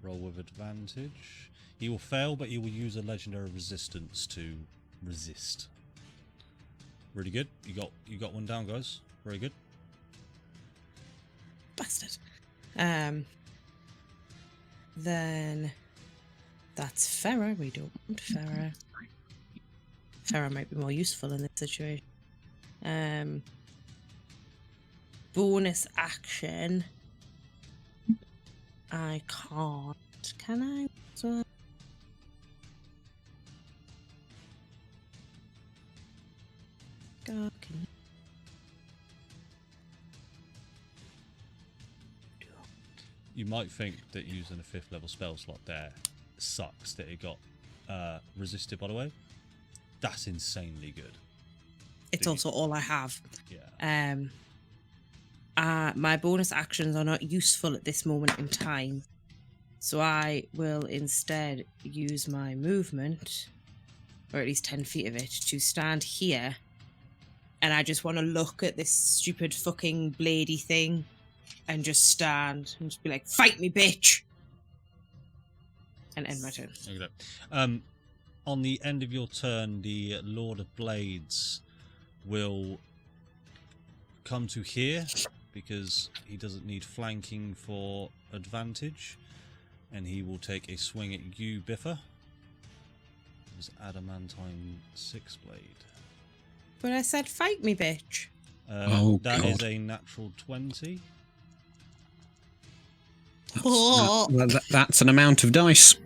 Roll with advantage. He will fail, but he will use a legendary resistance to resist. Really good. You got one down, guys. Very good. Bastard. Then that's Farah. We don't want Farah. Terra might be more useful in this situation. Bonus action. I can't. Can I? So, God, can You might think that using a 5th level spell slot there sucks that it got resisted, by the way. That's insanely good. it's also all I have. Yeah. My bonus actions are not useful at this moment in time, so I will instead use my movement, or at least 10 feet of it, to stand here, and I just want to look at this stupid fucking bladey thing and just stand and just be like, fight me, bitch! And end my turn. Okay. On the end of your turn, the Lord of Blades will come to here because he doesn't need flanking for advantage, and he will take a swing at you, Biffa. It was adamantine 6-blade. But I said, fight me, bitch. That is God. a natural 20. That's an amount of dice.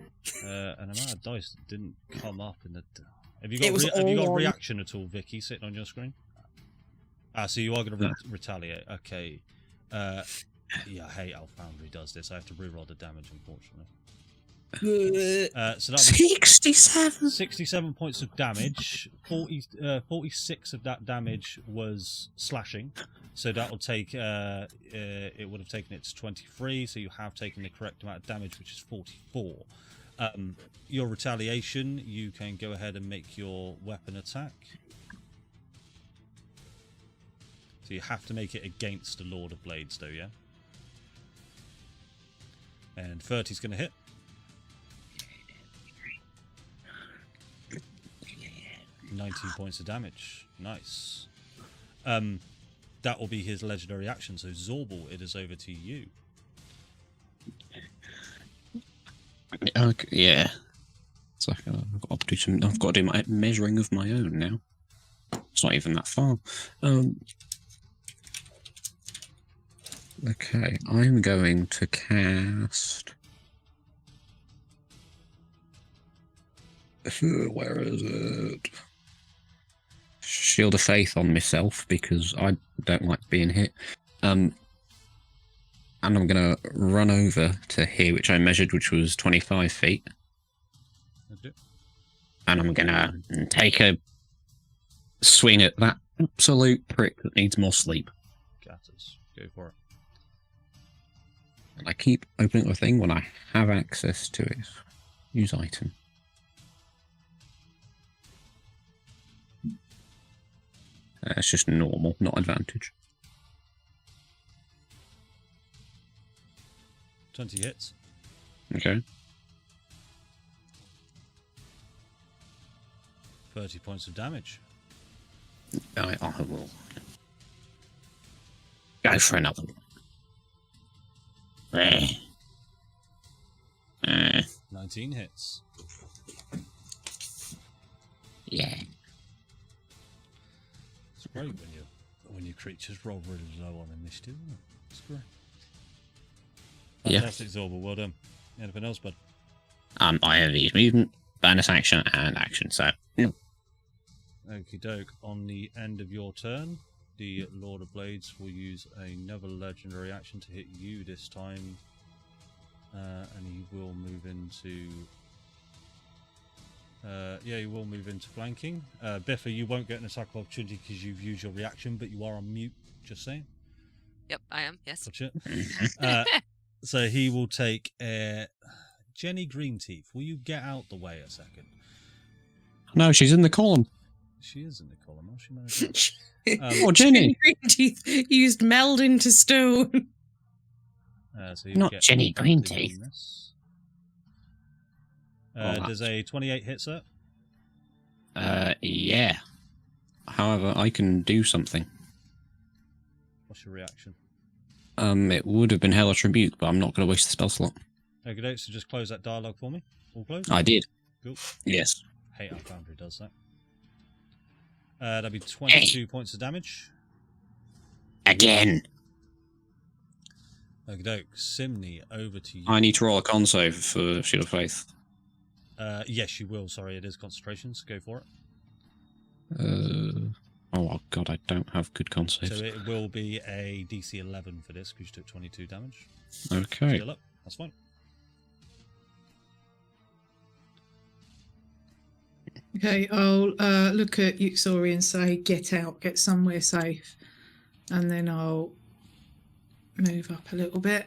An amount of dice that didn't come up in the... Have you It got was have you got a all- reaction at all, Vicky, sitting on your screen? So you are going to retaliate. Okay. Yeah, I hate how Foundry does this. I have to reroll the damage, unfortunately. So that'll be 67. 67 points of damage. 46 of that damage was slashing. So that'll take... it would have taken it to 23, so you have taken the correct amount of damage, which is 44. Your retaliation, you can go ahead and make your weapon attack. So you have to make it against the Lord of Blades, though, yeah? And 30's going to hit. 19 points of damage. Nice. That will be his legendary action. So Zorbal, it is over to you. Okay, yeah. It's like I've got to do some. I've got to do my measuring of my own now. It's not even that far. Okay, I'm going to cast. Where is it? Shield of Faith on myself because I don't like being hit. And I'm going to run over to here, which I measured, which was 25 feet. Okay. And I'm going to take a swing at that absolute prick that needs more sleep. Gatters. Go for it. And I keep opening the thing when I have access to it. Use item. It's just normal, not advantage. 20 hits. Okay. 30 points of damage. I will go for another one. 19 hits. Yeah. It's great when your creatures roll really low on initiative, isn't it? It's great. Yeah. Fantastic, Zorbal. Well done. Anything else, bud? I have these movement, bonus action, and action. So. Okie doke. On the end of your turn, the Lord of Blades will use another legendary action to hit you this time, and he will move into. He will move into flanking. Biffa, you won't get an attack of opportunity because you've used your reaction, but you are on mute. Just saying. Yep, I am. Yes. Gotcha. So he will take Jenny Greenteeth. Will you get out the way a second? No, she's in the column. She is in the column. How's she managed that? Oh, Jenny. Greenteeth used meld into stone. So Not Jenny Greenteeth. Does a 28 hit, sir? Yeah. However, I can do something. What's your reaction? It would have been Hellish Rebuke, but I'm not going to waste the spell slot. Okay, so just close that dialogue for me. All closed? I did. Cool. Yes. Hate how Foundry does that. That'd be 22 points of damage. Again. Okie doke. Simney, over to you. I need to roll a con save for Shield of Faith. Yes, you will. Sorry, it is concentration, so go for it. Oh god, I don't have good con saves. So it will be a DC 11 for this because you took 22 damage. Okay. Still up. That's fine. Okay, I'll look at Uxori and say, get out, get somewhere safe. And then I'll move up a little bit.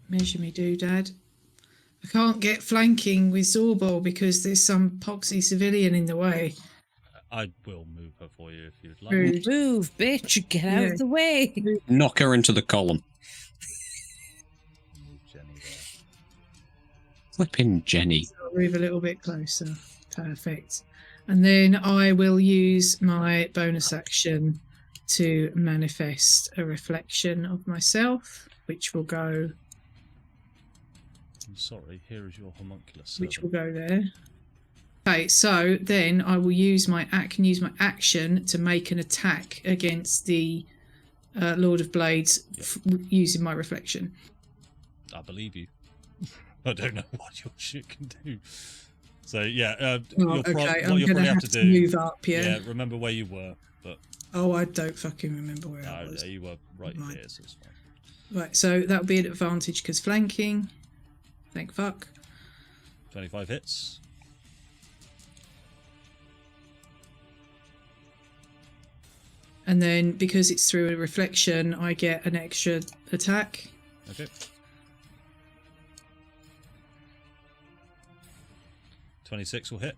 Measure me doodad. I can't get flanking with Zorbol because there's some poxy civilian in the way. I will move her for you if you'd like. Rude. Move, bitch, get out of the way. Knock her into the column. Move Jenny there. Flipping Jenny. I'll move a little bit closer. Perfect. And then I will use my bonus action to manifest a reflection of myself, which will go... I'm sorry, here is your homunculus. Which will go there. Okay, so then I will use my action to make an attack against the Lord of Blades using my reflection. I believe you. I don't know what your shit can do. So yeah, Oh, what okay, you'll I'm going probably to have to do. move up, yeah. Remember where you were, but Oh, I don't fucking remember where I no, was. you were right Right. here, so it's fine. Right, so that'll be an advantage because flanking. Thank fuck. 25 hits. And then because it's through a reflection, I get an extra attack. Okay. 26 will hit.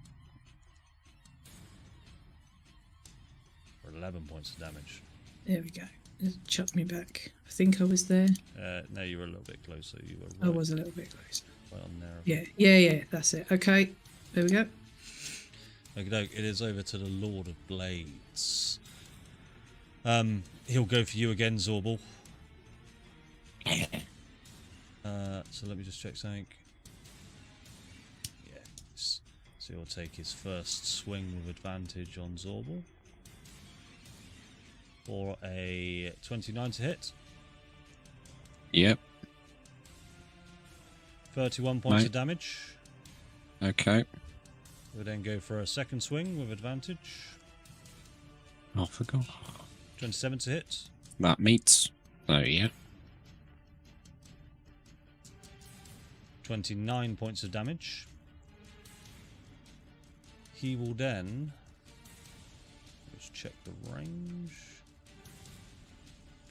For 11 points of damage. There we go. Just chuck me back. I think I was there. No, you were a little bit closer. You were I right, was a little bit closer. right on there. Yeah, that's it. Okay, there we go. Okay, it is over to the Lord of Blades. He'll go for you again, Zorbal. So let me just check something. Yes. So he'll take his first swing with advantage on Zorbal. For a 29 to hit. Yep. 31 points Right. of damage. Okay. We'll then go for a second swing with advantage. Oh, I forgot. 27 to hit. That meets. So, yeah. 29 points of damage. He will then... Let's check the range.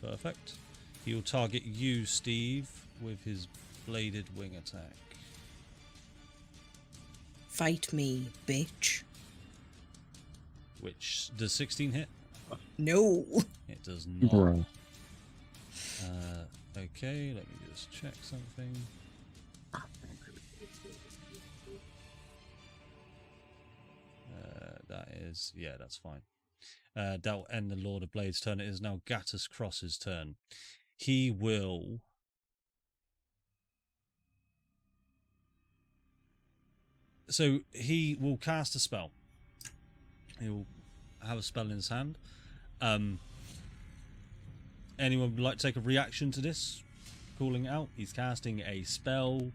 Perfect. He will target you, Steve, with his bladed wing attack. Fight me, bitch. Which, does 16 hit? No. It does not. Bro. Okay, let me just check something. That is, yeah, that's fine. That will end the Lord of Blades' turn. It is now Gattus Cross's turn. He will... So he will cast a spell. He will have a spell in his hand. Anyone would like to take a reaction to this? Calling it out. He's casting a spell.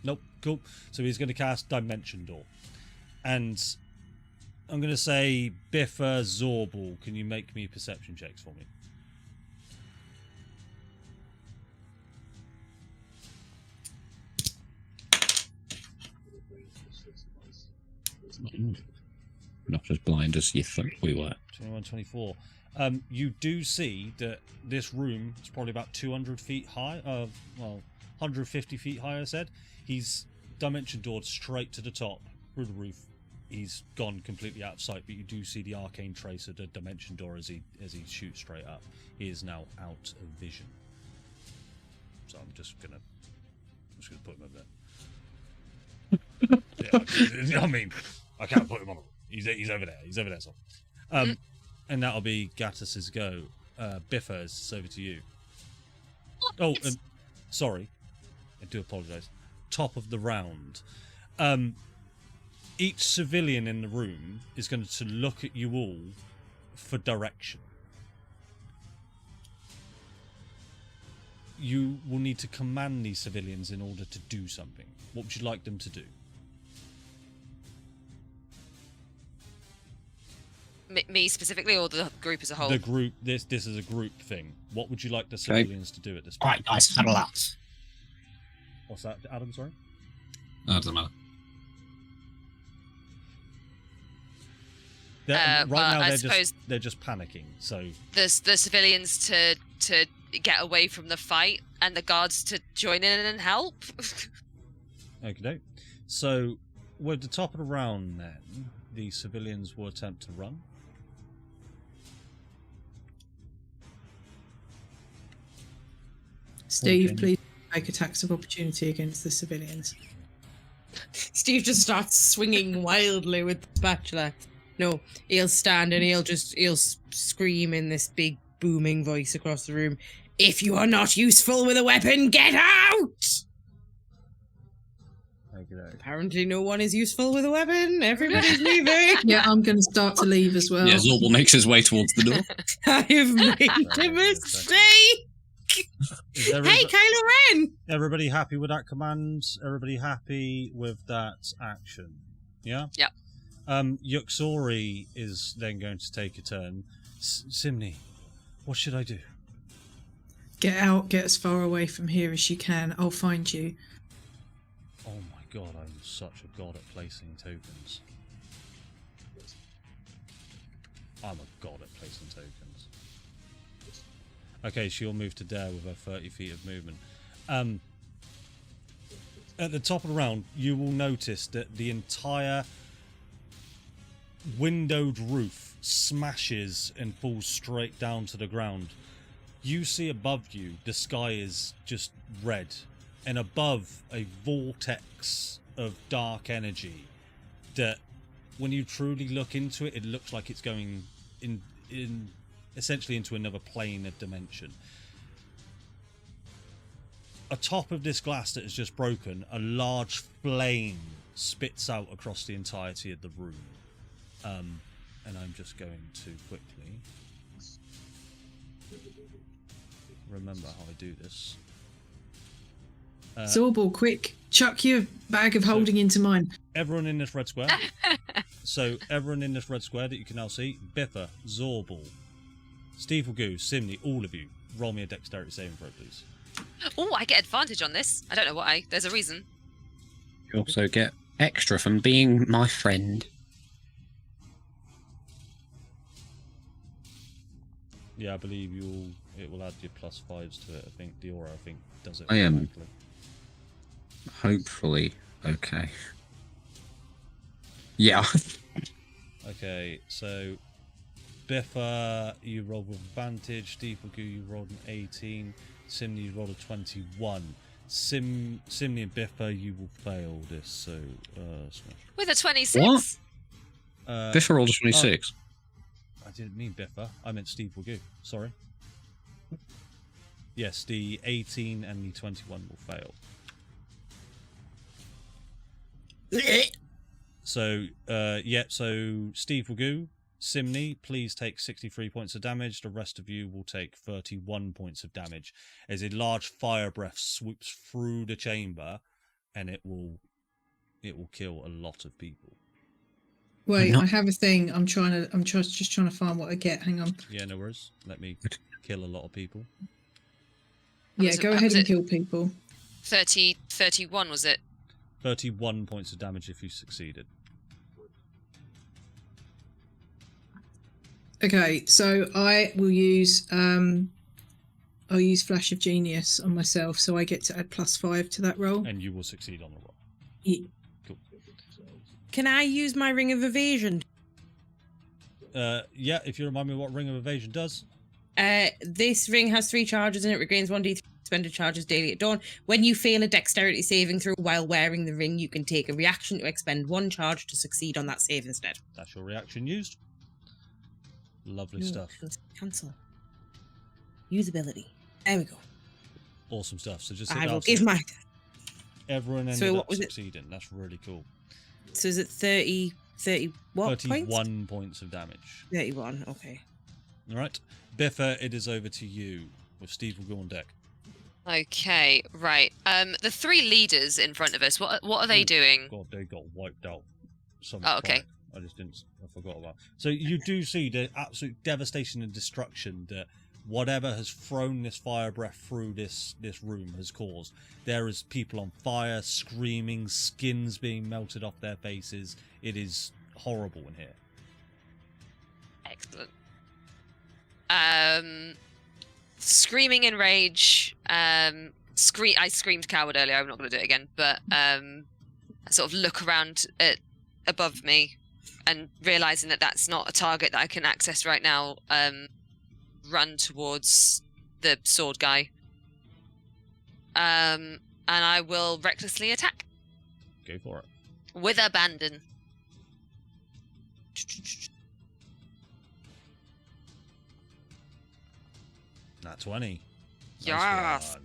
Nope, cool. So he's going to cast Dimension Door. And I'm going to say, Biffa, Zorbal, can you make me perception checks for me? Not as blind as you think we were. 21, 24. You do see that this room is probably about 200 feet high. Well, 150 feet high, I said. He's dimension doored straight to the top, through the roof. He's gone completely out of sight, but you do see the arcane trace of the dimension door as he shoots straight up. He is now out of vision. So I'm just gonna put him over there. Yeah, I mean, I can't put him on. He's over there. He's over there. So, and that'll be Gattus's go. Biffa, it's over to you. Oh, and sorry, I do apologise. Top of the round. each civilian in the room is going to look at you all for direction. You will need to command these civilians in order to do something. What would you like them to do? Me specifically, or the group as a whole? The group. This is a group thing. What would you like the civilians to do at this point? Alright, guys, huddle up. What's that, Adam? Sorry. No, it doesn't matter. Right now, I they're suppose just panicking. So the civilians to get away from the fight, and the guards to join in and help. okay. So with the top of the round, then the civilians will attempt to run. Steve, Okay. please make attacks of opportunity against the civilians. Steve just starts swinging wildly with the spatula. No, he'll stand and he'll scream in this big booming voice across the room. If you are not useful with a weapon, get out! Okay. Apparently no one is useful with a weapon. Everybody's leaving. Yeah, I'm going to start to leave as well. Yeah, Zorbal makes his way towards the door. I have made a mistake. Hey, Kylo Ren! Everybody happy with that command? Everybody happy with that action? Yeah? Yep. Yuxori is then going to take a turn. Simni, what should I do? Get out, get as far away from here as you can. I'll find you. Oh my god, I'm such a god at placing tokens. I'm a god at placing tokens. Okay, she'll move to there with her 30 feet of movement. At the top of the round, you will notice that the entire windowed roof smashes and falls straight down to the ground. You see above you, the sky is just red, and above a vortex of dark energy that, when you truly look into it, it looks like it's going in essentially into another plane of dimension. Atop of this glass that is just broken, a large flame spits out across the entirety of the room. And I'm just going to quickly remember how I do this. Zorbal, quick, chuck your bag of holding into mine. Everyone in this red square. So everyone in this red square that you can now see, Biffa, Zorbal, Steeplegoo, Simney, all of you, roll me a dexterity saving throw, please. Oh, I get advantage on this. I don't know why. There's a reason. You also get extra from being my friend. Yeah, I believe it will add your +5s to it. I think the aura, does it. I am. automatically. Hopefully, okay. Yeah. Okay, so Biffa, you rolled with advantage. Steeplegoo, you rolled an 18. Simney, you rolled a 21. Simney and Biffa, you will fail this. So, With a 26. What? Biffa rolled a Oh, 26. I didn't mean Biffa. I meant Steeplegoo. Sorry. Yes, the 18 and the 21 will fail. So, so Steeplegoo, Simney, please take 63 points of damage. The rest of you will take 31 points of damage as a large fire breath swoops through the chamber, and it will kill a lot of people. Wait, I have a thing. I'm just trying to find what I get. Hang on. Yeah, no worries. Let me kill a lot of people. Yeah, go ahead and kill people. 31 was it? 31 points of damage if you succeeded. Okay, so I will use I'll use Flash of Genius on myself, so I get to add +5 to that roll. And you will succeed on the roll. Yeah. Cool. Can I use my Ring of Evasion? Yeah, if you remind me what Ring of Evasion does. This ring has 3 charges and it regains 1d3 expended charges daily at dawn. When you fail a dexterity saving throw while wearing the ring, you can take a reaction to expend 1 charge to succeed on that save instead. That's your reaction used. Lovely stuff. Cancel. Usability. There we go. Awesome stuff. So just I will give my... everyone ended up succeeding. That's really cool. So is it 30 what 31 points of damage. 31, okay. All right. Biffa, it is over to you, with Steve will go on deck. Okay, right. The 3 leaders in front of us, what are they doing? God, they got wiped out. Oh, okay. I forgot about. So you do see the absolute devastation and destruction that whatever has thrown this fire breath through this room has caused. There is people on fire, screaming, skins being melted off their faces. It is horrible in here. Excellent. Screaming in rage. I screamed coward earlier. I'm not going to do it again. But I sort of look around above me, and realizing that that's not a target that I can access right now. Run towards the sword guy. And I will recklessly attack. Go for it. With abandon. Nat 20. Yes. Nice one.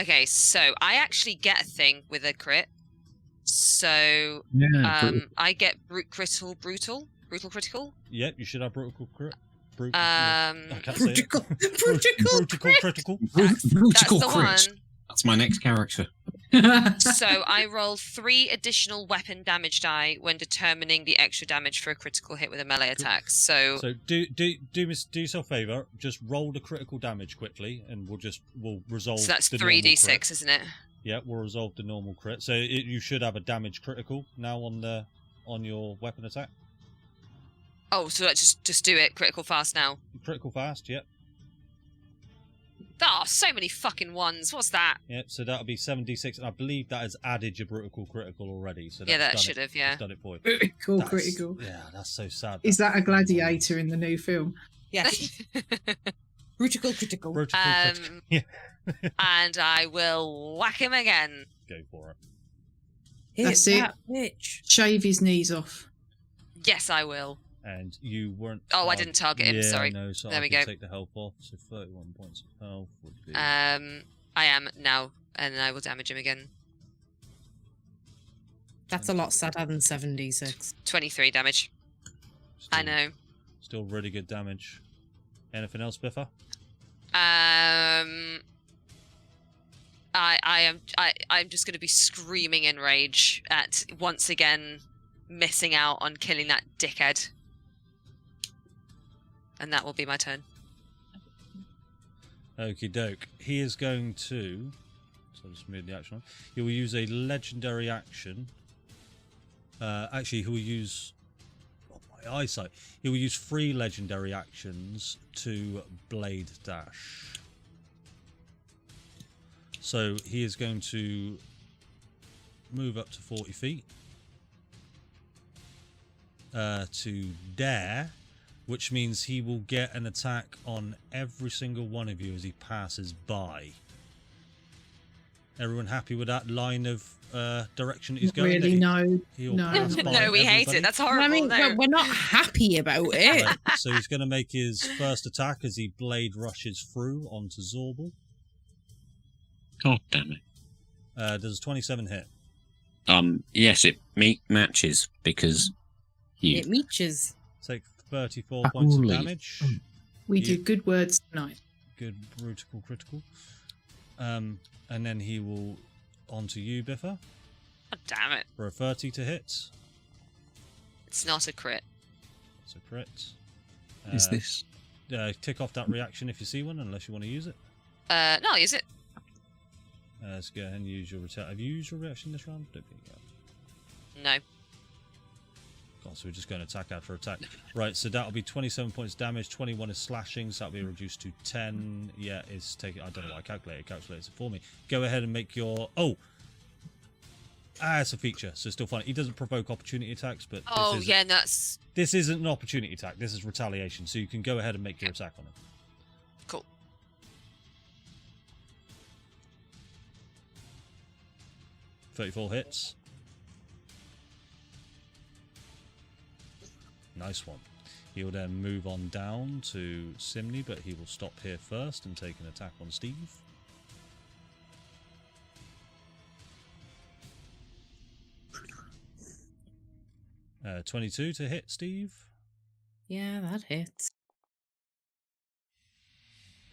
Okay, so I actually get a thing with a crit. So I get critical. Yep, you should have brutal crit. I can't say it. Critical. That's the crit. one. That's my next character. So I roll 3 additional weapon damage die when determining the extra damage for a critical hit with a melee attack. So do yourself a favour. Just roll the critical damage quickly, and we'll resolve. So that's the 3d6, isn't it? Yeah, we'll resolve the normal crit. So you should have a damage critical now on your weapon attack. Oh, so let's just do it critical fast now. Critical fast, yep. Oh, so many fucking ones. What's that? Yep, so that'll be 7d6, and I believe that has added your brutal critical already. So yeah, that should have, yeah. It's done it for you. Critical. Yeah, that's so sad. Is that a gladiator in the new film? Yes. Critical. Critical. Yeah. And I will whack him again. Go for it. That's it. Bitch. Shave his knees off. Yes, I will. And you weren't. Oh, I didn't target him. Yeah, sorry. No, so there I we can go. Take the health off. So 31 points of health would be. I am now, and I will damage him again. That's a lot sadder than 7d6. 23 damage. I know. Still really good damage. Anything else, Biffa? I'm just going to be screaming in rage at once again missing out on killing that dickhead. And that will be my turn. Okie doke. He is going to. So I'll just move the action on. He will use a legendary action. Actually, he will use. Oh, my eyesight. He will use 3 legendary actions to blade dash. So he is going to move up to 40 feet. To dare. Which means he will get an attack on every single one of you as he passes by. Everyone happy with that line of direction he's going? Really, no. No, we hate it. That's horrible. I mean, no. we're not happy about it. Right, so he's going to make his first attack as he blade rushes through onto Zorbal. God damn it. Does a 27 hit? Yes, it matches because you. It reaches. Take 34 points of damage. We do good words tonight. Good brutal critical. And then he will onto you, Biffa. God damn it. For a 30 to hit. It's not a crit. It's a crit. Is this? Tick off that reaction if you see one, unless you want to use it. No, I'll use it. Let's go ahead and use your return. Have you used your reaction this round? Don't think you have. No. God, so we're just going to attack after attack. Right, so that'll be 27 points damage. 21 is slashing, so that'll be reduced to 10. Yeah, it's taking. I don't know why I calculated it for me. Go ahead and make your. Oh! It's a feature, so it's still fine. He doesn't provoke opportunity attacks, but. Oh, yeah, that's. This isn't an opportunity attack. This is retaliation, so you can go ahead and make your attack on him. Cool. .34 hits. Nice one. He'll then move on down to Simney, but he will stop here first and take an attack on Steve. 22 to hit, Steve. Yeah, that hits.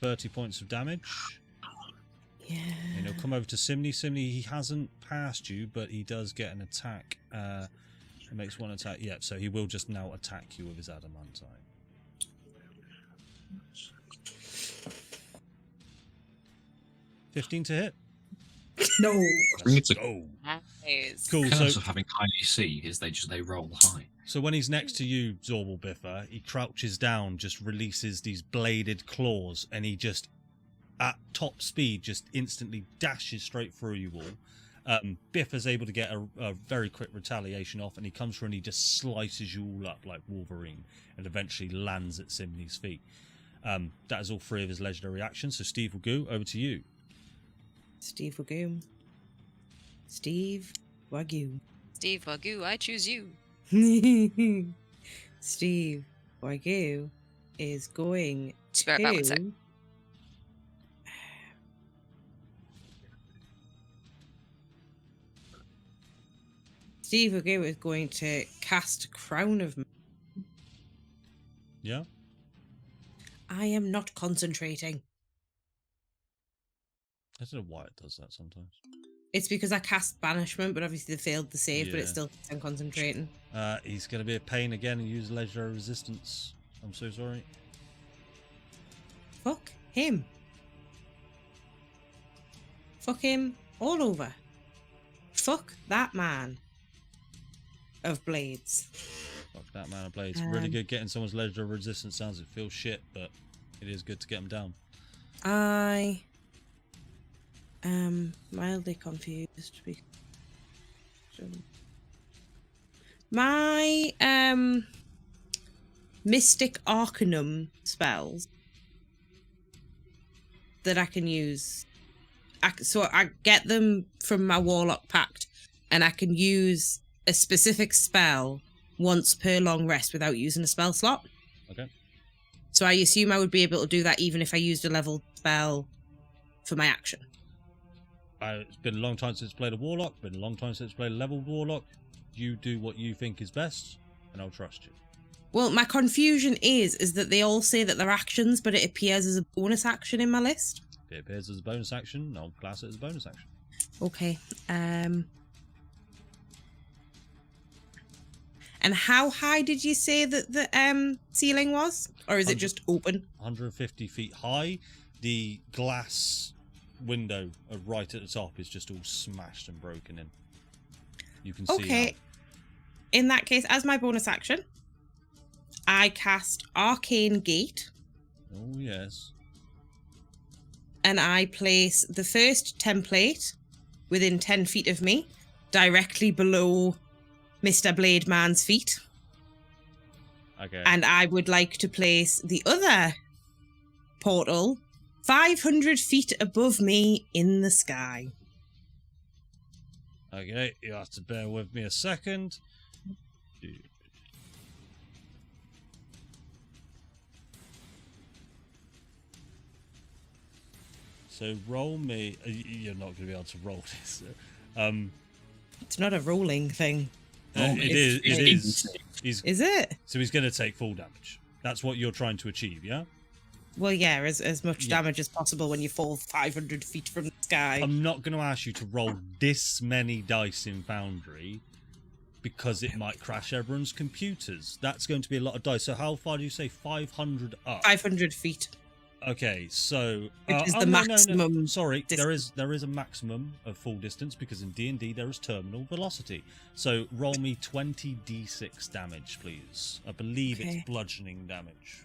30 points of damage. Yeah. And he'll come over to Simney. Simney, he hasn't passed you, but he does get an attack. He makes one attack. Yeah, so he will just now attack you with his adamantine. $15 to hit. No. It's a Nice. Cool. Curse So, of having high AC is they roll high. so when he's next to you, Zorbal Biffa, he crouches down, just releases these bladed claws, and he just, at top speed, just instantly dashes straight through you all. Biffa's able to get a very quick retaliation off, and he comes through and he just slices you all up like Wolverine, and eventually lands at Simney's feet. That is all 3 of his legendary actions. So Steve Wagoo, over to you. Steve Wagoo. Steve Wagoo. Steve Wagoo, I choose you. Steve Wagoo is going Just bear about 1 to... sec. Steve Wagoo is going to cast Crown of... Yeah? I am not concentrating. I don't know why it does that sometimes. It's because I cast Banishment, but obviously they failed the save, but Yeah. it still thinks I'm concentrating. He's going to be a pain again and use legendary resistance. I'm so sorry. Fuck him. Fuck him all over. Fuck that man of blades. Fuck that man of blades. Really Um, good getting someone's legendary resistance. Sounds it feels shit, but it is good to get them down. I am mildly confused. My Mystic Arcanum spells that I can use. So I get them from my Warlock Pact, and I can use a specific spell once per long rest without using a spell slot. Okay. So I assume I would be able to do that even if I used a level spell for my action. It's been a long time since played a Warlock. Been a long time since played a level Warlock. You do what you think is best, and I'll trust you. Well, my confusion is that they all say that they're actions, but it appears as a bonus action in my list. If it appears as a bonus action, I'll class it as a bonus action. Okay. And how high did you say that the ceiling was? Or is it just open? 150 feet high. The glass window right at the top is just all smashed and broken in. You can see Okay. In that case, as my bonus action, I cast Arcane Gate, how. Oh, yes. and I place the first template within 10 feet of me, directly below Mr. Blade Man's feet. Okay. And I would like to place the other portal 500 feet above me in the sky. Okay, you have to bear with me a second. So roll me. You're not going to be able to roll this. It's not a rolling thing. It is. It is. Is it? So he's going to take full damage. That's what you're trying to achieve, yeah? Well, yeah, as much Yeah. damage as possible when you fall 500 feet from the sky. I'm not going to ask you to roll this many dice in Foundry because it might crash everyone's computers. That's going to be a lot of dice. So how far do you say 500 up? 500 feet. Okay, so Which is the no. maximum Sorry, distance. there is a maximum of full distance because in D&D there is terminal velocity. So roll me 20d6 damage, please. I believe Okay. it's bludgeoning damage.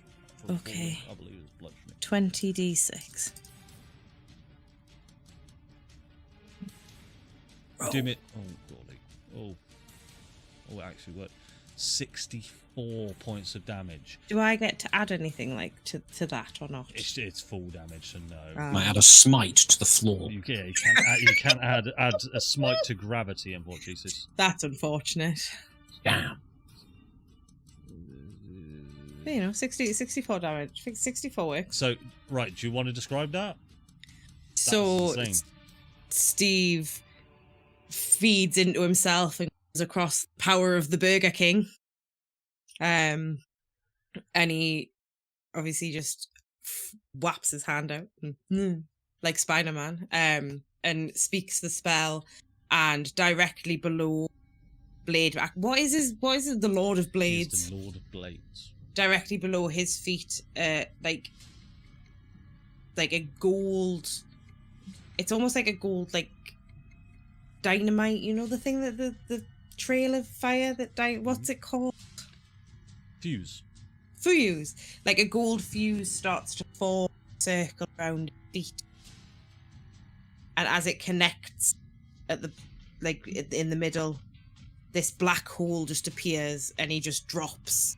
Okay. I believe it's bludgeoning. 20d6. Do me. Oh golly. Oh, it actually worked. 64 points of damage. Do I get to add anything like to that or not? It's full damage, so no. Ah. Might add a smite to the floor. You can't add a smite to gravity, unfortunately. So That's unfortunate. Damn. But, 64 damage. I think 64 works. So, right, do you want to describe that? So insane. Steve feeds into himself and across the power of the Burger King. And he obviously just whaps his hand out like Spider-Man, and speaks the spell, and directly below Blade. What is it? The Lord of Blades. He's the Lord of Blades. Directly below his feet, like a gold. It's almost like a gold, like dynamite. You know the thing that the trail of fire that what's it called? Fuse. Like a gold fuse starts to form a circle around his feet, and as it connects at the in the middle, this black hole just appears, and he just drops.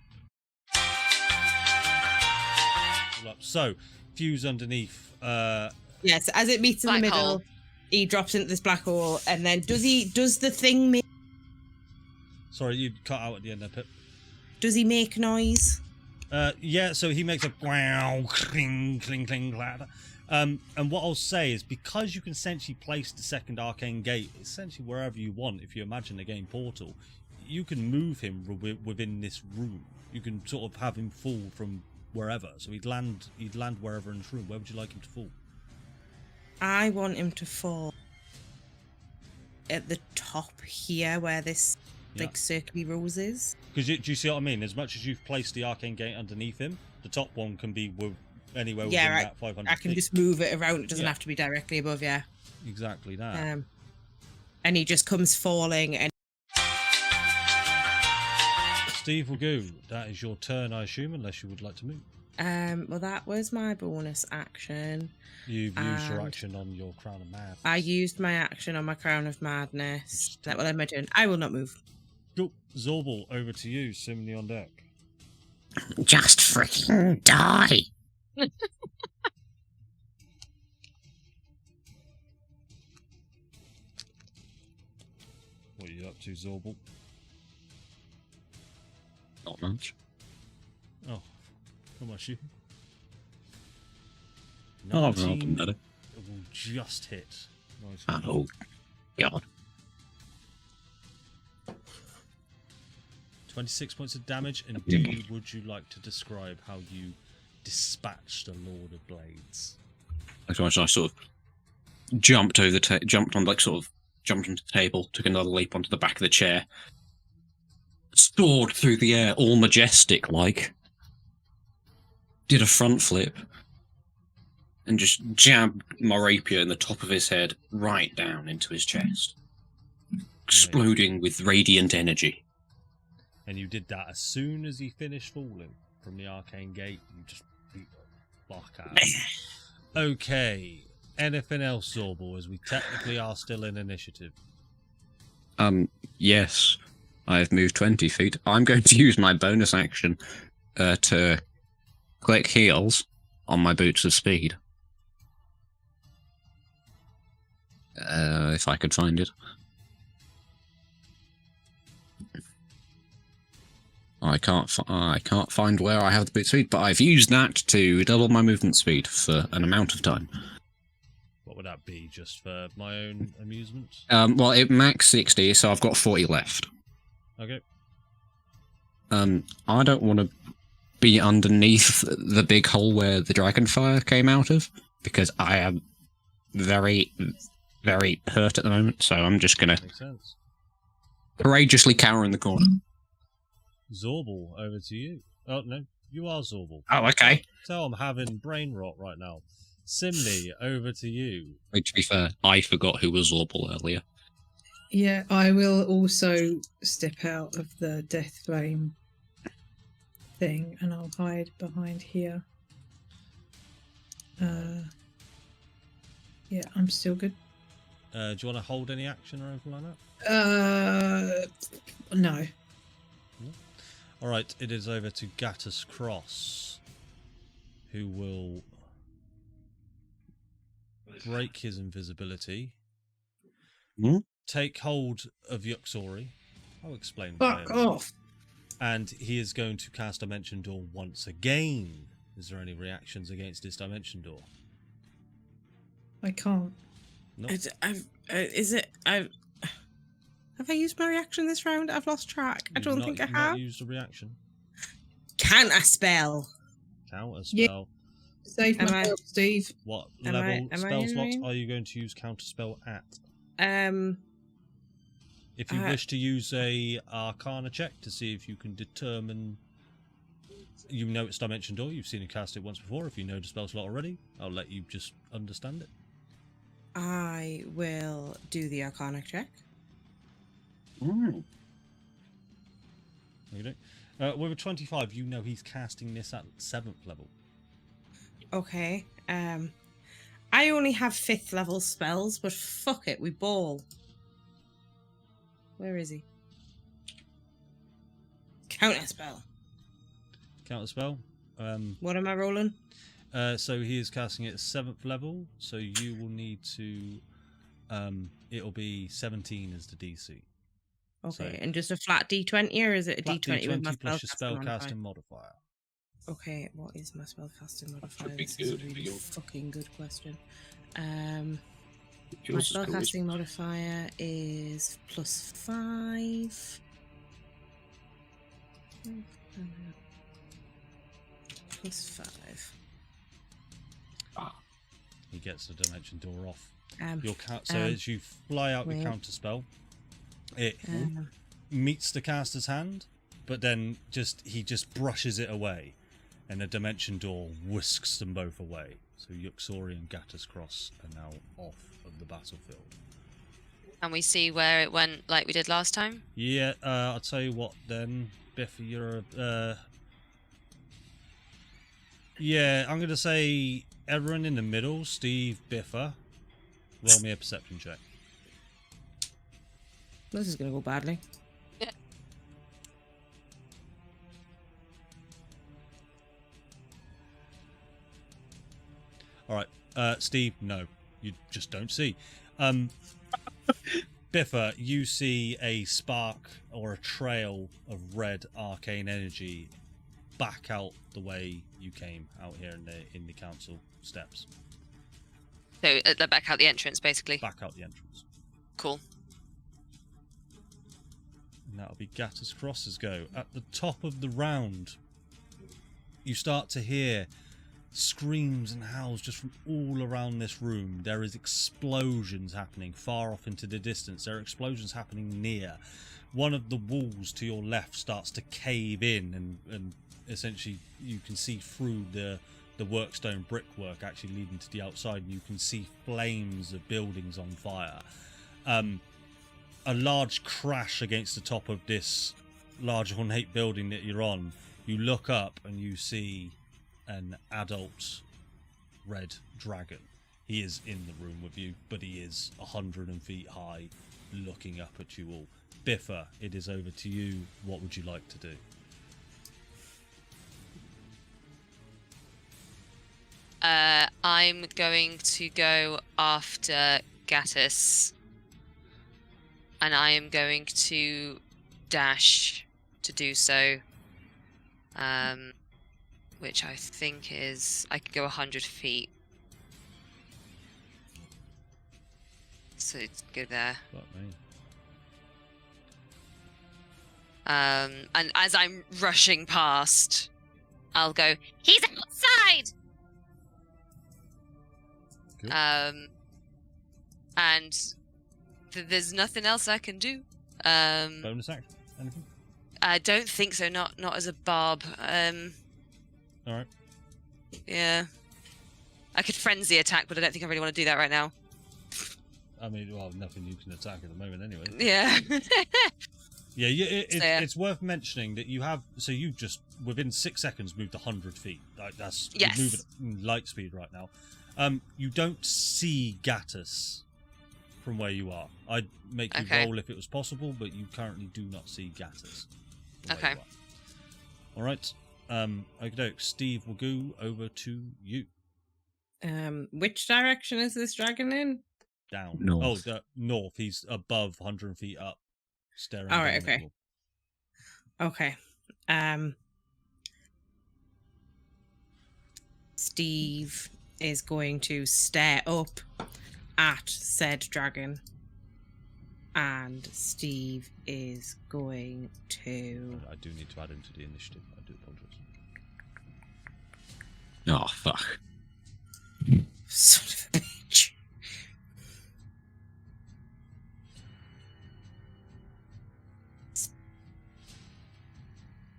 So, fuse underneath. Yes, as it meets in the Black middle, hole. he drops into this black hole, and then does the thing make? Sorry, you cut out at the end there, Pip. Does he make noise? Yeah, so he makes a wow, cling, cling, cling, clatter. And what I'll say is, because you can essentially place the second Arcane Gate essentially wherever you want, if you imagine the game Portal, you can move him within this room. You can sort of have him fall from wherever. So he'd land wherever in this room. Where would you like him to fall? I want him to fall at the top here, where this like circly rose is. Because do you see what I mean? As much as you've placed the Arcane Gate underneath him, the top one can be anywhere within that 500 I can feet. just move it around. It doesn't have to be directly above, Exactly that. And he just comes falling. And Steve Wagoo, that is your turn, I assume, unless you would like to move. well, that was my bonus action. You've used your action on your Crown of Madness. I used my action on my Crown of Madness. What am I doing? I will not move. Cool. Zorbal, over to you, Simony on deck. Just freaking die. What are you up to, Zorbal? Not much. Oh, how much you? Oh, 19 better. will just hit. Nice. Oh, God. 26 points of damage, and would you like to describe how you dispatched the Lord of Blades? I sort of jumped over the jumped onto the table, took another leap onto the back of the chair, soared through the air, all majestic like, did a front flip, and just jabbed my rapier in the top of his head right down into his chest, exploding with radiant energy. And you did that as soon as he finished falling from the Arcane Gate. You just beat the fuck out. Okay. Anything else, Zorbal, as we technically are still in initiative? Yes. I've moved 20 feet. I'm going to use my bonus action to click heals on my Boots of Speed. If I could find it. I can't find where I have the Boots of Speed, but I've used that to double my movement speed for an amount of time. What would that be, just for my own amusement? Well, it max 60, so I've got 40 left. Okay. I don't want to be underneath the big hole where the dragonfire came out of, because I am very, very hurt at the moment, so I'm just going to Makes sense. courageously cower in the corner. Zorbal, over to you. Oh, no, you are Zorbal. Oh, okay. So I'm having brain rot right now. Simony, over to you. Wait, to be fair, I forgot who was Zorbal earlier. Yeah, I will also step out of the death flame thing, and I'll hide behind here. Yeah, I'm still good. Do you want to hold any action or anything like that? No. All right, it is over to Gattus Cross, who will break his invisibility, take hold of Yuxori. I'll explain. Fuck off. And he is going to cast Dimension Door once again. Is there any reactions against this Dimension Door? I can't. No. Have I used my reaction this round? I've lost track. I don't think I You've have. not used a reaction. Counter spell. Counter Yeah. spell. Save Am myself, Steve. What Am level I spell in slot range? are you going to use counter spell at? If you Uh, wish to use a Arcana check to see if you can determine, you know it's Dimension Door, you've seen it cast it once before. If you know the spell slot already, I'll let you just understand it. I will do the Arcana check. Mm. Okay. With a 25, you know he's casting this at 7th level. Okay. I only have 5th level spells, but fuck it, we ball. Where is he? Counter spell. Counter spell. What am I rolling? So he is casting it at 7th level, so you will need to, it'll be 17 as the DC. Okay, So- and just a flat D20, or is it a Flat D20 with my D20 plus your spell spellcasting modifier. Okay, what is my spellcasting modifier? should be This is a good for really your- fucking good question. My Your score is spellcasting modifier is +5. +5. He gets the Dimension Door off. Um, So as you fly out your wait. counter spell, it um, meets the caster's hand, but then he just brushes it away, and the Dimension Door whisks them both away. So Yuxori and Gattus Cross are now off of the battlefield. And we see where it went like we did last time. Yeah, I'll tell you what then, Biffy, you're yeah, I'm going to say everyone in the middle, Steve, Biffa, roll me a perception check. this is going to go badly. All right, Steve, no, you just don't see. Biffa, you see a spark or a trail of red arcane energy back out the way you came out here in the council steps. So back out the entrance, basically. Back out the entrance. Cool. And that'll be Gattus Cross's go. At the top of the round, you start to hear screams and howls just from all around this room. There is explosions happening far off into the distance. There are explosions happening near. One of the walls to your left starts to cave in, and essentially you can see through the workstone brickwork actually leading to the outside, and you can see flames of buildings on fire. A large crash against the top of this large ornate building that you're on. You look up and you see an adult red dragon. He is in the room with you, but he is 100 feet high, looking up at you all. Biffa, it is over to you. What would you like to do? I'm going to go after Gattus, and I am going to dash to do so. Which I think is I can go 100 feet. So it's go there. Fuck me. And as I'm rushing past, I'll go, he's outside! Good. And there's nothing else I can do. Bonus action? Anything? I don't think so, not as a barb. Alright. Yeah. I could frenzy attack, but I don't think I really want to do that right now. I mean, well, nothing you can attack at the moment anyway. Yeah. Yeah, So, yeah. it's worth mentioning that you have, so you just, within 6 seconds, moved 100 feet. Like, that's, Yes. you're moving at light speed right now. You don't see Gattus from where you are. I'd make you Okay. roll if it was possible, but you currently do not see Gattus. from where Okay. you are. Alright, okay, Steve will go over to you. Which direction is this dragon in? Down. North. Oh, north. He's above 100 feet up, staring All down right, at okay. you all. Okay. Steve is going to stare up at said dragon And Steve is going to... I do need to add him to the initiative. I do apologise. Oh, fuck. Son of a bitch.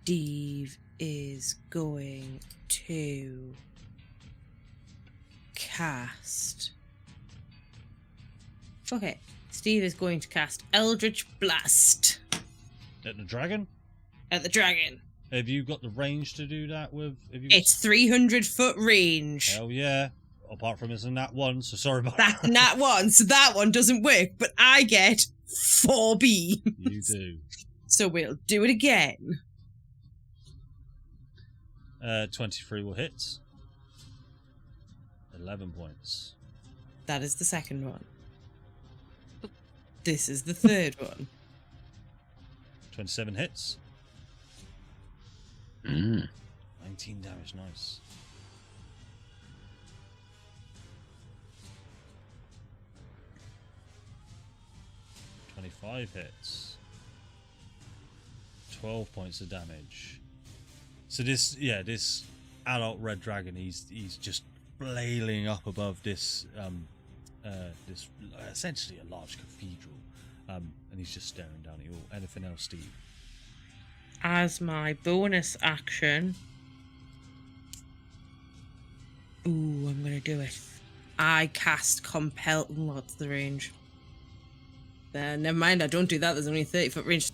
Steve is going to cast... Okay. Steve is going to cast Eldritch Blast. At the dragon? At the dragon. Have you got the range to do that with? Have you got... It's 300-foot range. Hell yeah. Apart from missing that one, so sorry about That one, so that one doesn't work, but I get 4 beams. You do. So we'll do it again. 23 will hit. 11 points. That is the second one. This is the third one. 27 hits. Mm. 19 damage, nice. Five hits. 12 points of damage. So this adult red dragon, he's just flailing up above this this essentially a large cathedral, and he's just staring down at you all. Anything else, Steve? As my bonus action, I'm gonna do it. I cast Compel. What's the range? Never mind, I don't do that. There's only 30-foot range.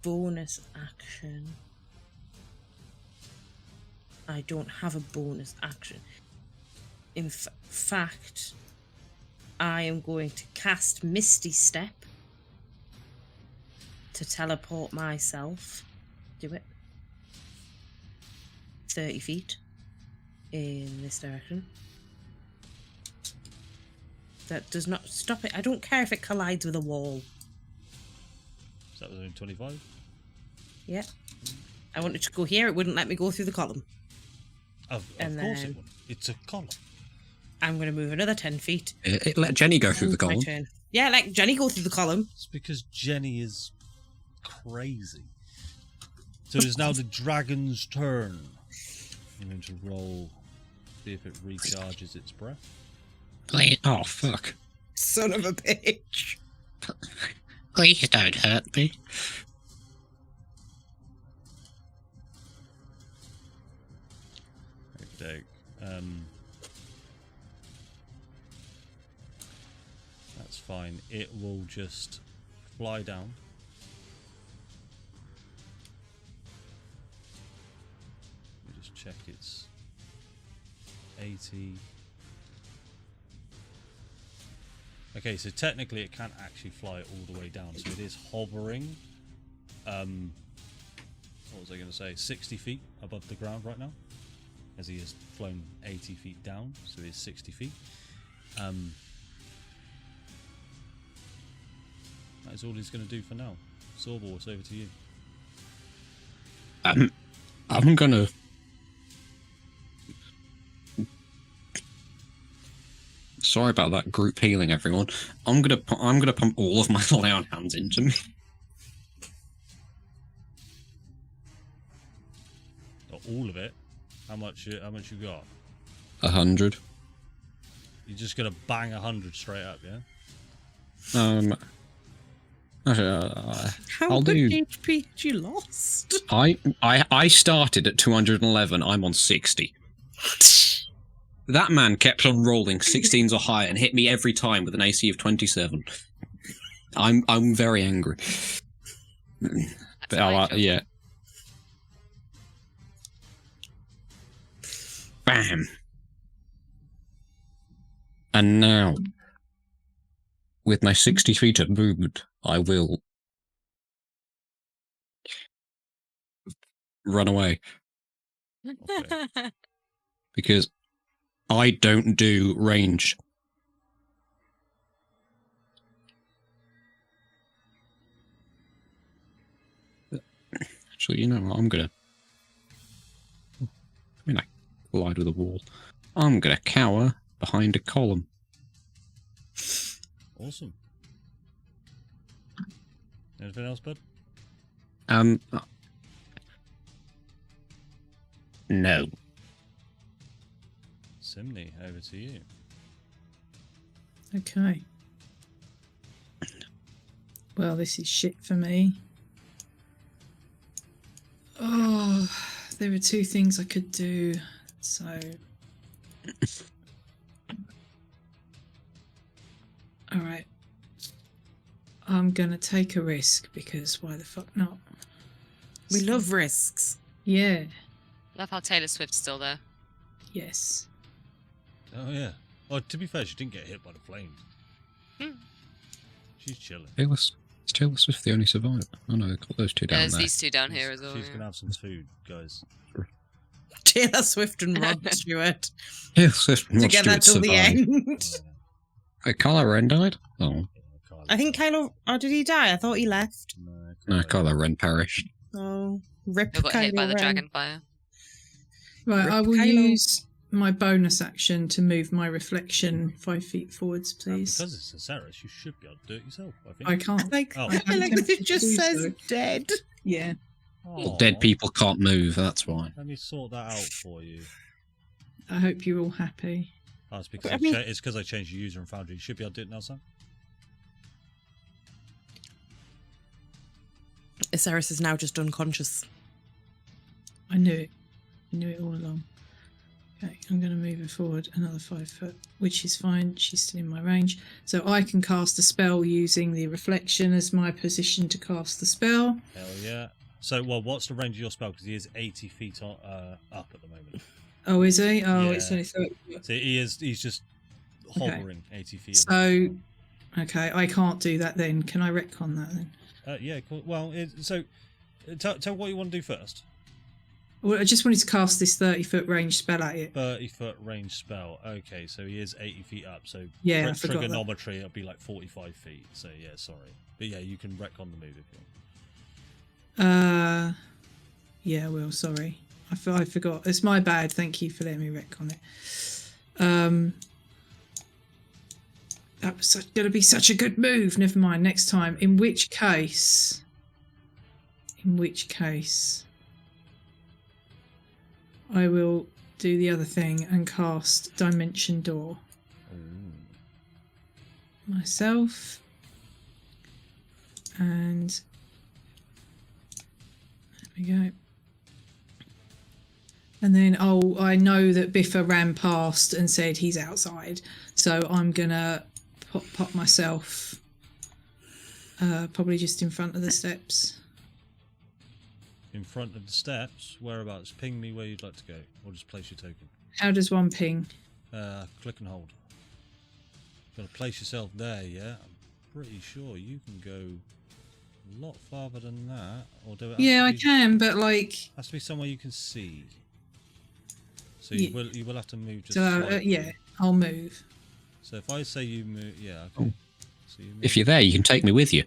Bonus action. I don't have a bonus action. In fact, I am going to cast Misty Step to teleport myself. Do it. 30 feet in this direction. That does not stop it. I don't care if it collides with a wall. So that was only 25? Yeah. I wanted to go here. It wouldn't let me go through the column. Of course it wouldn't. It's a column. I'm going to move another 10 feet. It let Jenny go through the My column. turn. Yeah, let Jenny go through the column. It's because Jenny is crazy. So it's now the dragon's turn. I'm going to roll, see if it recharges its breath. Please, Oh, fuck. Son of a bitch. please don't hurt me. Okay. That's fine. It will just fly down. Let me just check its 80. Okay, so technically it can't actually fly all the way down, so it is hovering. What was I going to say? 60 feet above the ground right now, as he has flown 80 feet down, so he is 60 feet. That is all he's going to do for now. Sorbor, it's over to you. I'm gonna... Sorry about that group healing, everyone. I'm gonna pump all of my lay on hands into me. Not all of it. How much you got? 100. You're just gonna bang 100 straight up, yeah? How I'll much do. HP had you lost? I started at 211. I'm on 60. That man kept on rolling 16s or higher and hit me every time with an AC of 27. I'm very angry. But yeah. Bam. And now, with my 60 feet of movement, I will run away. Okay. Because I don't do range. Actually, you know what? I collide with a wall. I'm gonna cower behind a column. Awesome. Anything else, bud? No. Simney, over to you. Okay. Well, this is shit for me. Oh, there are two things I could do. So. Alright. I'm going to take a risk because why the fuck not? We love risks. Yeah. Love how Taylor Swift's still there. Yes. Oh, yeah. Oh, to be fair, she didn't get hit by the flames. She's chilling. Is Taylor Swift the only survivor? Oh no, they've got those two down There's there. these two down here as well. She's yeah. going to have some food, guys. Taylor Swift and Rod Stewart Taylor Swift and Rod together Stewart till the survived. end. Hey, Kylo Ren died? Oh. I think Kylo. Oh, did he die? I thought he left. No, Kylo Ren perished. Oh, rip. They got hit by the Kylo Ren. dragonfire. Right, Rip I will Kylo. use my bonus action to move my reflection 5 feet forwards, please. Because it's a Ceres, you should be able to do it yourself, I think. I can't. Like, Oh. I feel like attempted it just to do says so. dead. Yeah. Aw, Dead people can't move, that's why. Let me sort that out for you. I hope you're all happy. Oh, it's because I mean- it's because I changed your user and foundry. You should be able to do it now, Sam. Ceres is now just unconscious. I knew it. I knew it all along. Okay, I'm going to move her forward another 5 foot, which is fine. She's still in my range. So I can cast a spell using the reflection as my position to cast the spell. Hell yeah. So, well, what's the range of your spell? Because he is 80 feet up at the moment. Oh, is he? Oh, Yeah. it's only 30. So he's just Okay. hovering 80 feet. So, okay, I can't do that then. Can I retcon that then? Yeah, cool. Well, tell what you want to do first. Well, I just wanted to cast this 30-foot range spell at it. 30-foot range spell. Okay, so he is 80 feet up. So Yeah, I forgot that. trigonometry, it'll be like 45 feet. So yeah, sorry. But yeah, you can retcon the move if you want. Yeah, well, sorry. I forgot. It's my bad. Thank you for letting me retcon it. That was going to be such a good move. Never mind. Next time. In which case, I will do the other thing and cast Dimension Door myself. And there we go. And then, I know that Biffa ran past and said he's outside. So I'm going to pop myself probably just in front of the steps. In front of the steps, whereabouts? Ping me where you'd like to go, or just place your token. How does one ping? Click and hold. Got to place yourself there, yeah? I'm pretty sure you can go a lot farther than that, or do it? Yeah, I can, but like... Has to be somewhere you can see. So Yeah. you will have to move just So, slightly. yeah, I'll move. So if I say you move, yeah, okay. So you move. If you're there, you can take me with you.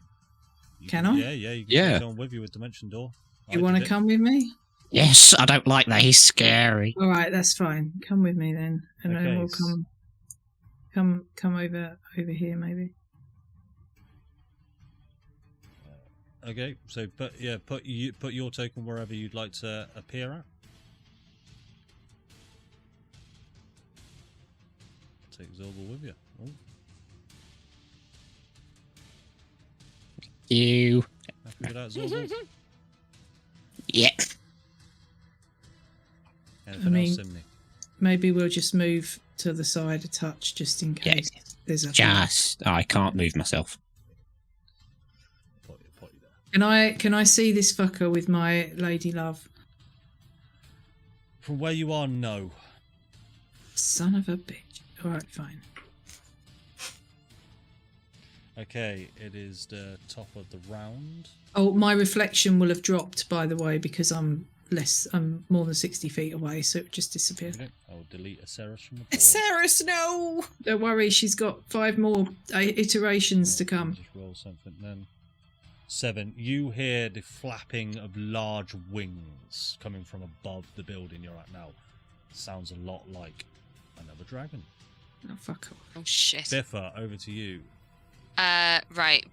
You Can I? Yeah, you can Yeah. take someone with you with Dimension Door. You want to come with me? Yes, I don't like that. He's scary. All right, that's fine. Come with me then, and then Okay, we'll come over here maybe. Okay, so put your token wherever you'd like to appear at. Take Zorbal with you. Oh, You. happy with that, Zorbal? Yeah. Anything else, Simney? Maybe we'll just move to the side a touch just in Yeah. case there's a. Just. I can't move myself. Put you there. Can I see this fucker with my lady love? From where you are, no. Son of a bitch. All right, fine. Okay, it is the top of the round. Oh, my reflection will have dropped, by the way, because I'm more than 60 feet away, so it just disappeared. Okay, I'll delete a Ceres from the board. Ceres, no! Don't worry, she's got 5 more iterations to come. Just roll something then. 7. You hear the flapping of large wings coming from above the building you're at now. Sounds a lot like another dragon. Oh, fuck off. Oh shit. Biffa, over to you. Right.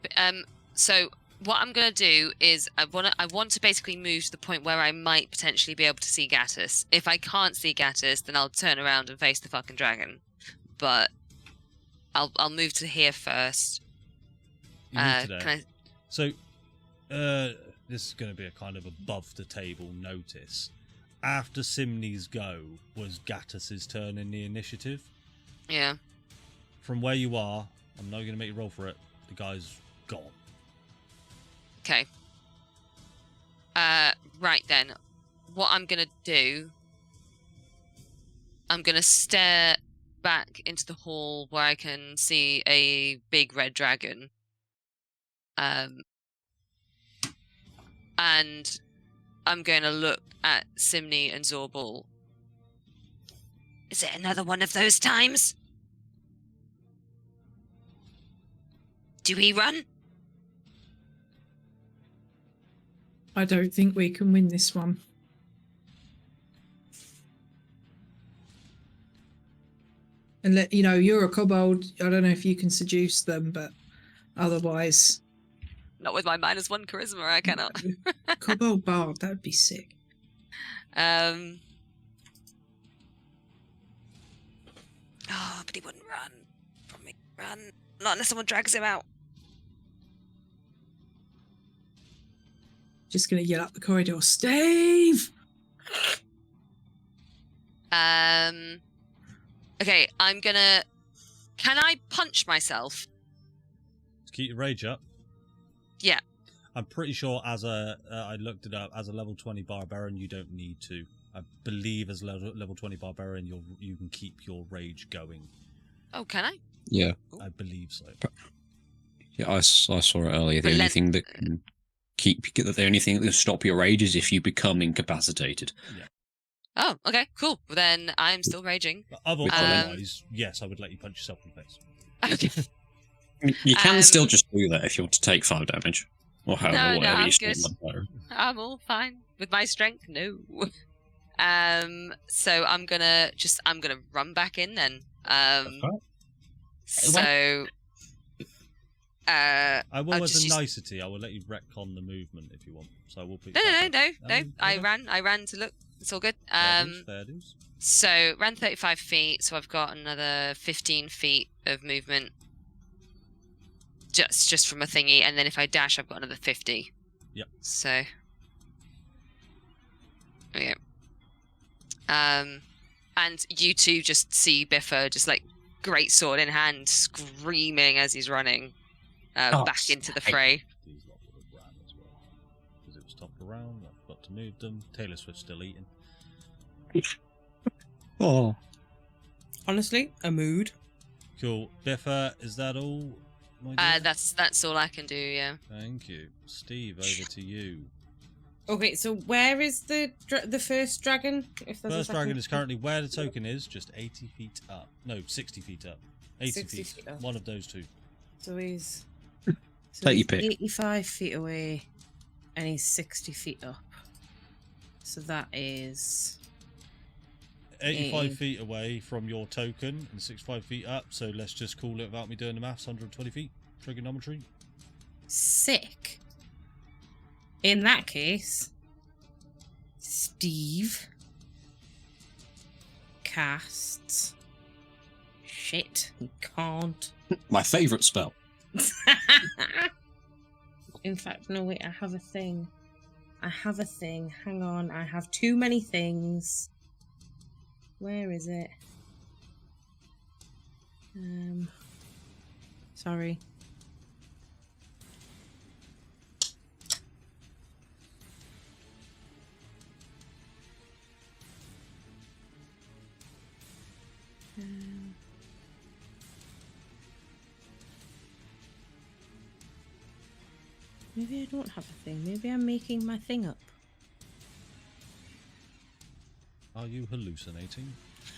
So what I'm gonna do is I want to basically move to the point where I might potentially be able to see Gattus. If I can't see Gattus, then I'll turn around and face the fucking dragon. But I'll move to here first. You move to there. Can I... So, this is going to be a kind of above the table notice. After Simney's go, was Gattus's turn in the initiative. Yeah. From where you are, I'm not going to make you roll for it. The guy's gone. Okay. Right then. What I'm going to do... I'm going to stare back into the hall where I can see a big red dragon. And I'm going to look at Simney and Zorbal. Is it another one of those times? Do we run? I don't think we can win this one. And you know, you're a kobold. I don't know if you can seduce them, but otherwise, Not with my -1 charisma, I cannot. kobold bard, that'd be sick. Oh, but he wouldn't run from me. Run. Not unless someone drags him out. Just gonna yell up the corridor, Steve! Okay, I'm gonna... Can I punch myself? To keep your rage up. Yeah. I'm pretty sure as a... I looked it up. As a level 20 barbarian, you don't need to. I believe as level 20 barbarian, you can keep your rage going. Oh, can I? Yeah. I believe so. Yeah, I saw it earlier. The But only thing that can the only thing that can stop your rage is if you become incapacitated. Yeah. Oh, okay, cool. Well, then I'm still raging. But otherwise, yes, I would let you punch yourself in the face. Okay. You can still just do that if you want to take 5 damage. Or however, No, whatever I'm you good. spend. I'm all fine. With my strength, no. So I'm gonna run back in then. So... I will, I'll as just a use- nicety, I will let you retcon the movement if you want. So I will put. No. Okay. I ran to look. It's all good. Fair dues. So ran 35 feet. So I've got another 15 feet of movement. Just from a thingy, and then if I dash, I've got another 50. Yep. So. Okay. And you two just see Biffa just like great sword in hand, screaming as he's running back into the fray. These lot would have ran as well because it was top around. I've got to move them. Taylor Swift's still eating. Oh. Honestly, a mood. Cool. Biffa, is that all? My dear? That's all I can do. Yeah. Thank you, Steve. Over to you. Okay, so where is the first dragon? If there's a First second? dragon is currently where the token is, just 80 feet up. No, 60 feet up. 80 60 feet. feet up. One of those two. So he's Take your he's pick. 85 feet away, and he's 60 feet up. So that is 85 feet away from your token and 65 feet up, so let's just call it without me doing the maths, 120 feet. Trigonometry. sick. In that case, Steve casts... Shit, he can't. My favourite spell. In fact, no, wait, I have a thing. Hang on, I have too many things. Where is it? Sorry. Maybe I don't have a thing. Maybe I'm making my thing up. Are you hallucinating?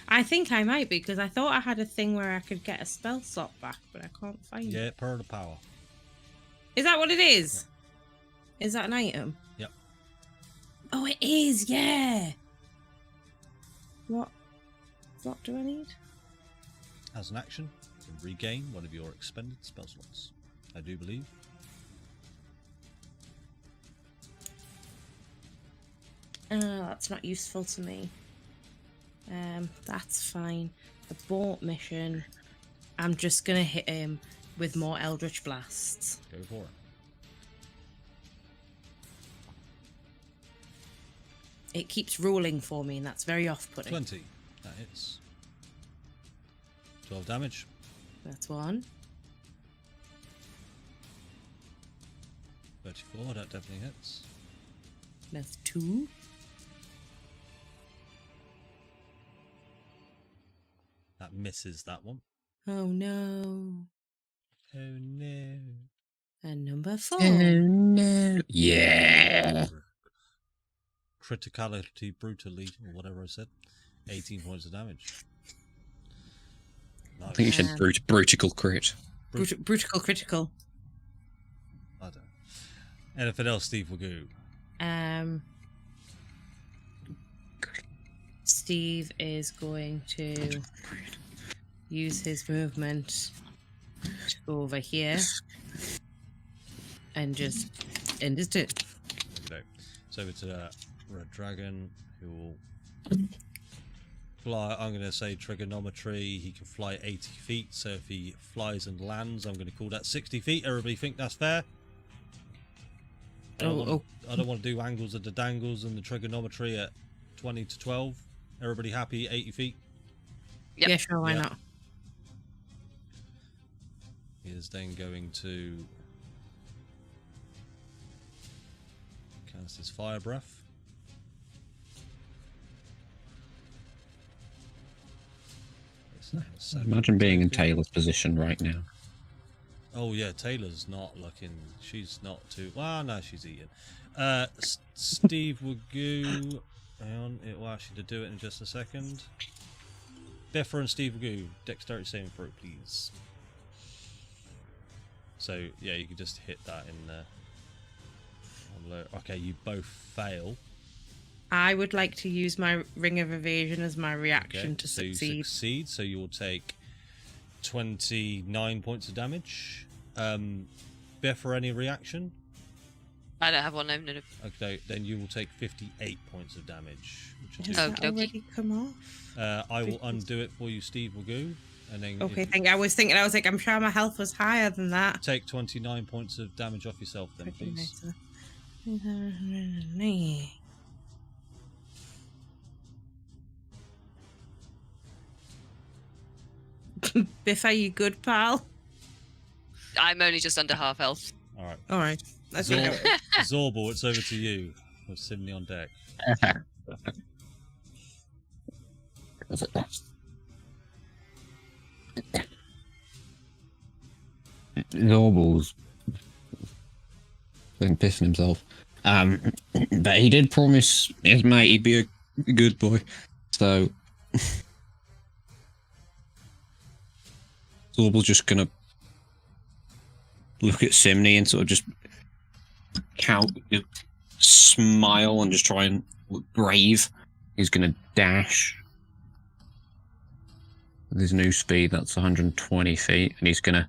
I think I might be, because I thought I had a thing where I could get a spell slot back, but I can't find it. Yeah, Pearl of Power. Is that what it is? Yeah. Is that an item? Yep. Oh, it is, yeah! What do I need? As an action, you can regain one of your expended spell slots. I do believe. That's not useful to me. That's fine. Abort mission. I'm just gonna hit him with more Eldritch Blasts. Go for it. It keeps rolling for me, and that's very off-putting. 20. That hits. 12 damage. That's one. 34. That definitely hits. That's two. That misses that one. Oh no. Oh no. And number 4. no. Yeah. Criticality brutally, or whatever I said. 18 points of damage. Nice. I think you said brutical crit. Brutical critical. I don't know. Anything else, Steve Wagoo? Steve is going to use his movement to go over here and just end his turn. Okay. So it's a red dragon who will fly. I'm going to say trigonometry. He can fly 80 feet. So if he flies and lands, I'm going to call that 60 feet. Everybody think that's fair? I don't want to do angles of the dangles and the trigonometry at 20 to 12. Everybody happy? 80 feet? Yep. Yeah, sure, why Yeah. not? He is then going to cast his fire breath. Imagine being in Taylor's position right now. Oh yeah, Taylor's not looking. She's not too. Well, no, she's eating. Steve Wagoo. Hang on, it will ask you to do it in just a second. Biffa and Steve Wagoo, dexterity saving throw, please. So yeah, you can just hit that in there. Okay, you both fail. I would like to use my Ring of Evasion as my reaction to so succeed. You succeed, so you will take 29 points of damage. Biffa, any reaction? I don't have one. No. Okay, then you will take 58 points of damage. Which Has is Okey-dokey. that already come off? I will undo it for you, Steve Wagoo, and then Okay, if thank you. I was like, I'm sure my health was higher than that. take 29 points of damage off yourself, then please. Biff, are you good, pal? I'm only just under half health. All right, All right. That's okay. Zorbal, it's over to you with Simney on deck. Zorbal's been pissing himself. But he did promise his mate he'd be a good boy. So Zorbal's just gonna look at Simney and sort of just smile and just try and look brave. He's gonna dash with his new speed. That's 120 feet, and he's gonna.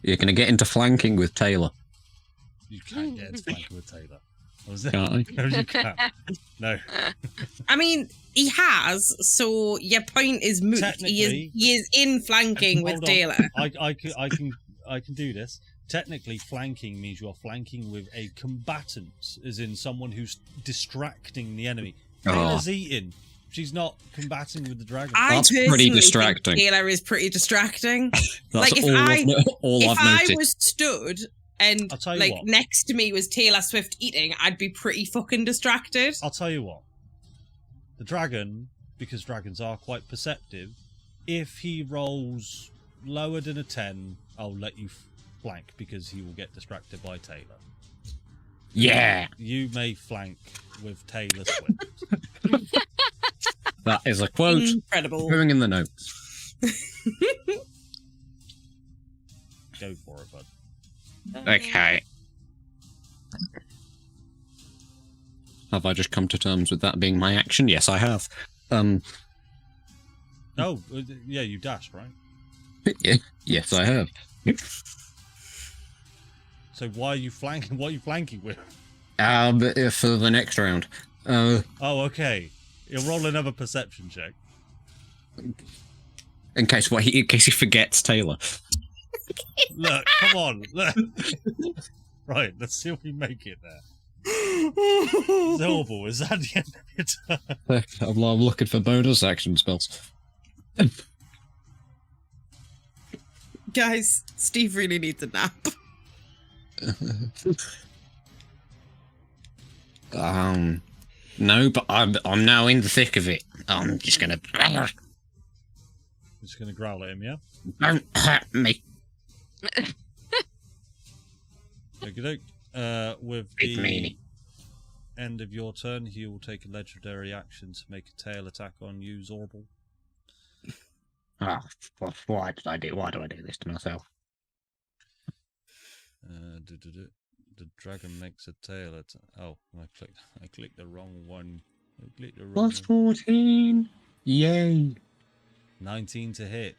You're gonna get into flanking with Taylor. You can't get into flanking with Taylor. Was it? Can't I? No, you can't. No. I mean, he has, so your point is moot. Technically- He is in flanking with Hold on. Taylor. I can do this. Technically, flanking means you are flanking with a combatant, as in someone who's distracting the enemy. Taylor's eating. She's not combating with the dragon. That's pretty personally distracting. think Taylor is pretty distracting. That's Like, if all if I've I noticed. was stood and I'll tell you like what. next to me was Taylor Swift eating, I'd be pretty fucking distracted. I'll tell you what. The dragon, because dragons are quite perceptive, if he rolls lower than a 10, I'll let you flank because he will get distracted by Taylor. Yeah, You may flank with Taylor Swift. that is a quote Incredible. going in the notes. Go for it, bud. Okay. Have I just come to terms with that being my action? Yes, I have. Oh, yeah, you dashed, right? Yes, I have. So why are you flanking? What are you flanking with? For the next round. Oh, okay. You'll roll another perception check. In case he forgets Taylor. Look, come on. Look. Right, let's see if we make it there. Zorble, is that the end of your turn? I'm looking for bonus action spells. Guys, Steve really needs a nap. No, but I'm now in the thick of it. I'm just gonna. Just gonna growl at him, yeah? Don't hurt me. Okey-doke. With Big the meanie. end of your turn, he will take a legendary action to make a tail attack on you, Zorble. Why do I do this to myself? The dragon makes a tail attack. Oh, I clicked the wrong one. I clicked the wrong Plus 14. Yay. 19 to hit.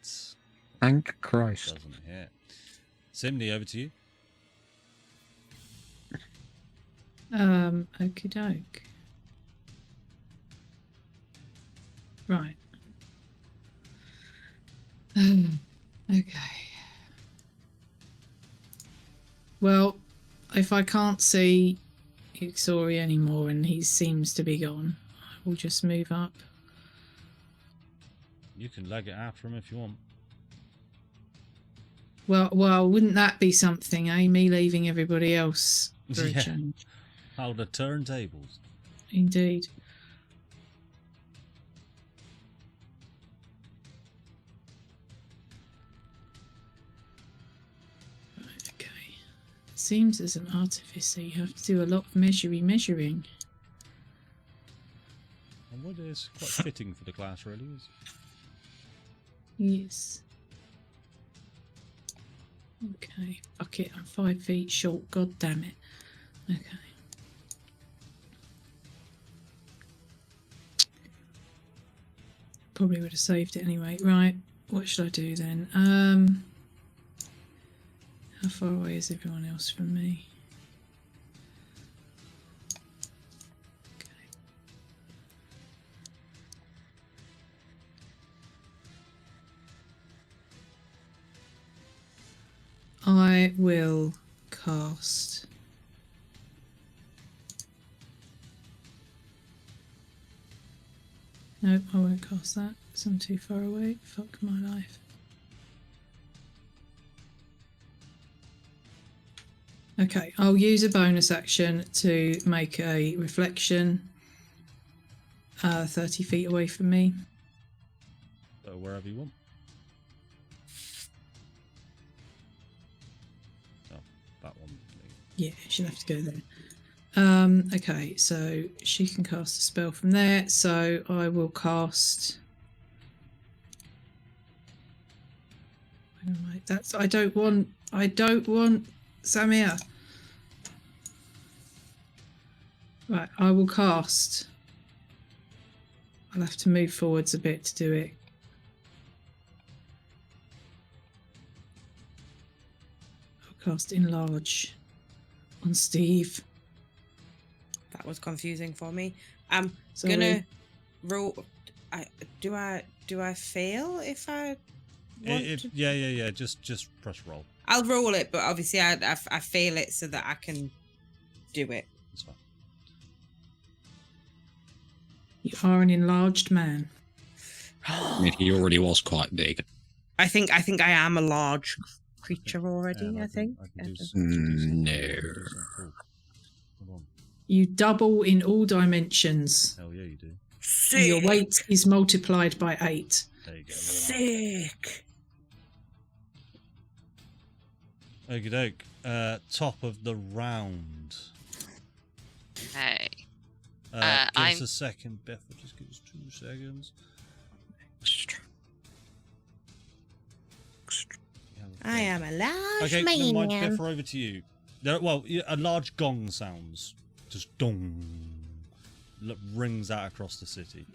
Thank Christ. Doesn't hit. Simney, over to you. Okie doke. Right. Okay. Well, if I can't see Ixori anymore and he seems to be gone, I will just move up. You can leg it after him if you want. Well, wouldn't that be something, eh? Me leaving everybody else for a Yeah. change. How the turntables. Indeed. Right, okay. Seems as an artificer you have to do a lot of measuring. And what is quite fitting for the class, really. Is Yes. Okay. Fuck it, I'm 5 feet short. God damn it. Okay. Probably would have saved it anyway. Right. What should I do then? How far away is everyone else from me? Okay. I will cast. Nope, I won't cast that because I'm too far away. Fuck my life. Okay, I'll use a bonus action to make a reflection 30 feet away from me. wherever you want. Oh, that one. Yeah, she'll have to go there. Okay, so she can cast a spell from there. So I will cast. That's. I don't want Samir. Right, I will cast. I'll have to move forwards a bit to do it. I'll cast Enlarge on Steve. That was confusing for me. I'm Sorry. gonna roll. Do I fail if I want to? Yeah. Just press roll. I'll roll it, but obviously I fail it so that I can do it. That's fine. You are an enlarged man. I mean, he already was quite big. I think I am a large creature already. Yeah, I think. I can do No. Cool. Come on. You double in all dimensions. Hell yeah, you do. And your weight is multiplied by 8. There you go. Sick. Okie doke. Top of the round. Okay. Give us I'm- a second, Beth. Just give us 2 seconds. I am a large Okay, never mind. man. Beth, we're over to you. A large gong sounds. Just dong. Rings out across the city.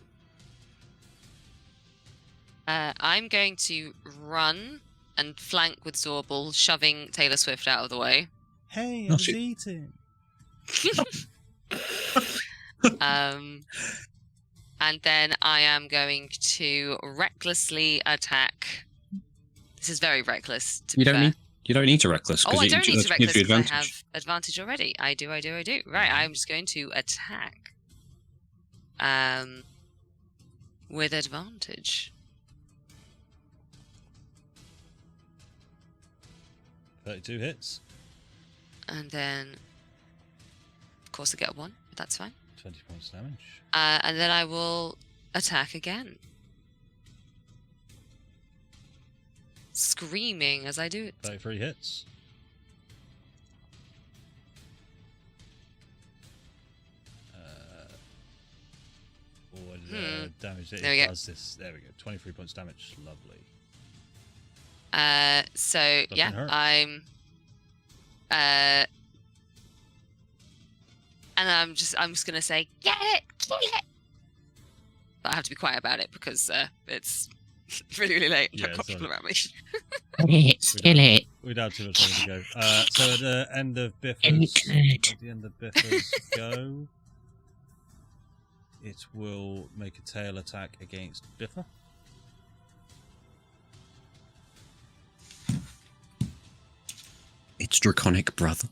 I'm going to run and flank with Zorble, shoving Taylor Swift out of the way. Hey, No, I was she- eating. And then I am going to recklessly attack. This is very reckless. To You be don't fair. need. You don't need to reckless. Oh, I don't need to just gives reckless you because I advantage. have advantage already. I do. Right, I'm just going to attack. With advantage. 32 hits. And then, of course, I get a 1. But that's fine. 20 points damage. And then I will attack again. Screaming as I do it. 33 hits. Damage that There we it go. does this. There we go. 23 points damage. Lovely. So Doesn't yeah, hurt. I'm and I'm just gonna say, get it, kill it. But I have to be quiet about it because it's really, really late. Yeah, I've got it's people all around me. Kill it. We'd have too much time to go. So at the end of Biffa's, Good. at the end of Biffa's go, it will make a tail attack against Biffa. It's draconic, brother.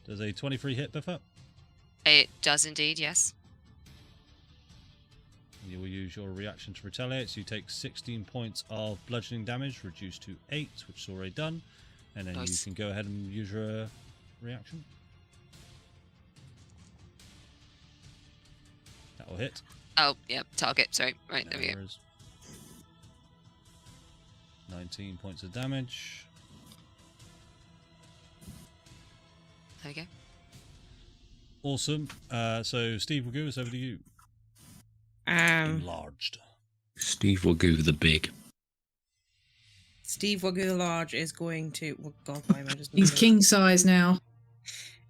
Does a 23 hit Biffa? It does indeed, yes. You will use your reaction to retaliate, so you take 16 points of bludgeoning damage, reduced to 8, which is already done. And then Nice. you can go ahead and use your reaction. That will hit. Oh, yeah, target. Sorry. Right, there we go. There is 19 points of damage. There we go. Awesome. So Steve Wagoo, it's over to you. Enlarged. Steve will go the big. Steve Wagoo Large is going to. Oh God, why am I just? He's king size now.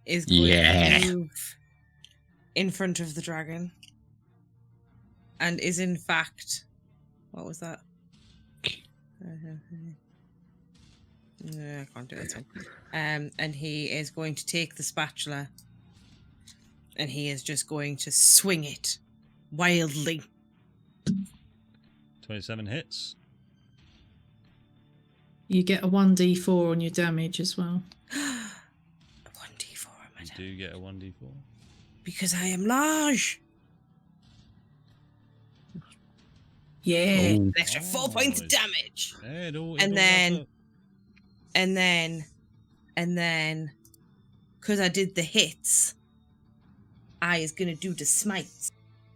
Is going Yeah. to move in front of the dragon, and is in fact. What was that? No, I can't do this one. And he is going to take the spatula, and he is just going to swing it wildly. 27 hits. You get a 1d4 on your damage as well. 1d4 on my You damage. do get a 1d4. Because I am large. Yeah. An extra 4 points of Nice. damage. Yeah, it all And adds up. And then, because I did the hits, I is going to do the smites.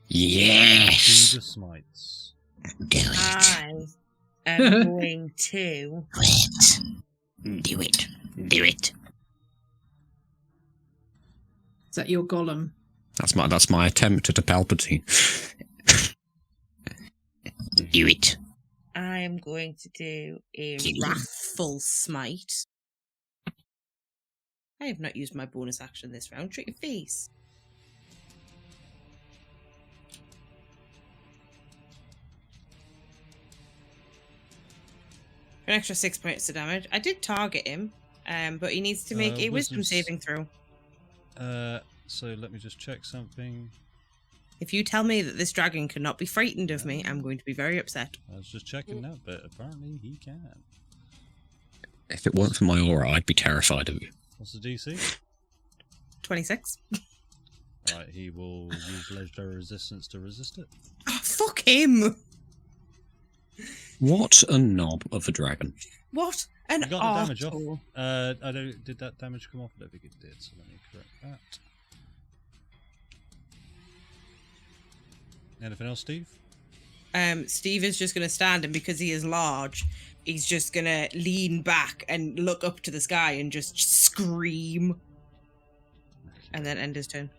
Yes. Do the smites. Do it. I am going to. Do it. Do it. Is that your golem? That's my attempt at a Palpatine. Do it. I am going to do a Kill him. wrathful smite. I have not used my bonus action this round. Treat your face. For an extra 6 points of damage. I did target him, but he needs to make a wisdom wisdom saving throw. So let me just check something. If you tell me that this dragon cannot be frightened of me, I'm going to be very upset. I was just checking that, but apparently he can. If it weren't for my aura, I'd be terrified of you. What's the DC? 26. Right, he will use legendary resistance to resist it. Oh, fuck him! What a knob of a dragon. What an You got the damage off. arsehole. I don't. Did that damage come off? I don't think it did. So let me correct that. Anything else, Steve? Steve is just going to stand, and because he is large, he's just going to lean back and look up to the sky and just scream. And then end his turn.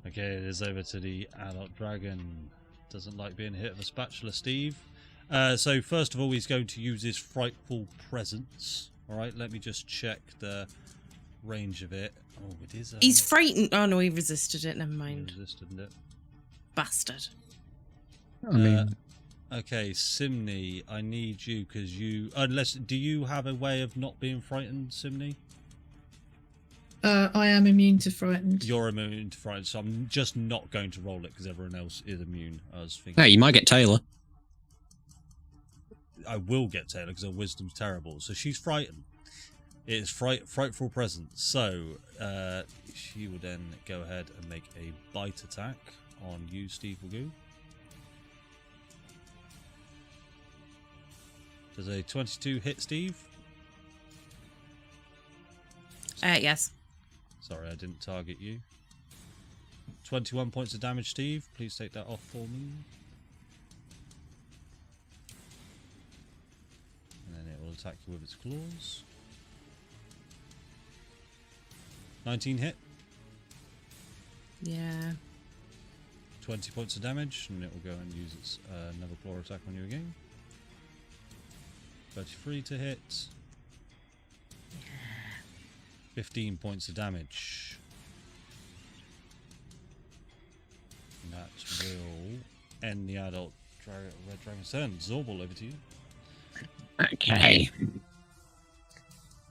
Okay, it is over to the adult dragon. Doesn't like being hit with a spatula, Steve. So first of all, he's going to use his frightful presence. All right, let me just check the range of it. Oh, it is. He's frightened. Oh no, he resisted it. Never mind. Resisted it. Bastard. I mean, Okay, Simney, I need you because you. Unless, do you have a way of not being frightened, Simney? I am immune to frightened. You're immune to frightened, so I'm just not going to roll it because everyone else is immune. I was thinking. Hey, you might get Taylor. I will get Taylor because her wisdom's terrible. So she's frightened. It is frightful presence. So she will then go ahead and make a bite attack on you, Steve Wagoo. Does a 22 hit, Steve? Yes. Sorry, I didn't target you. 21 points of damage, Steve. Please take that off for me. And then it will attack you with its claws. 19 hit. Yeah. 20 points of damage, and it will go and use its another claw attack on you again. 33 to hit. 15 points of damage. And that will end the adult Red Dragon's turn. Zorbal, over to you. Okay.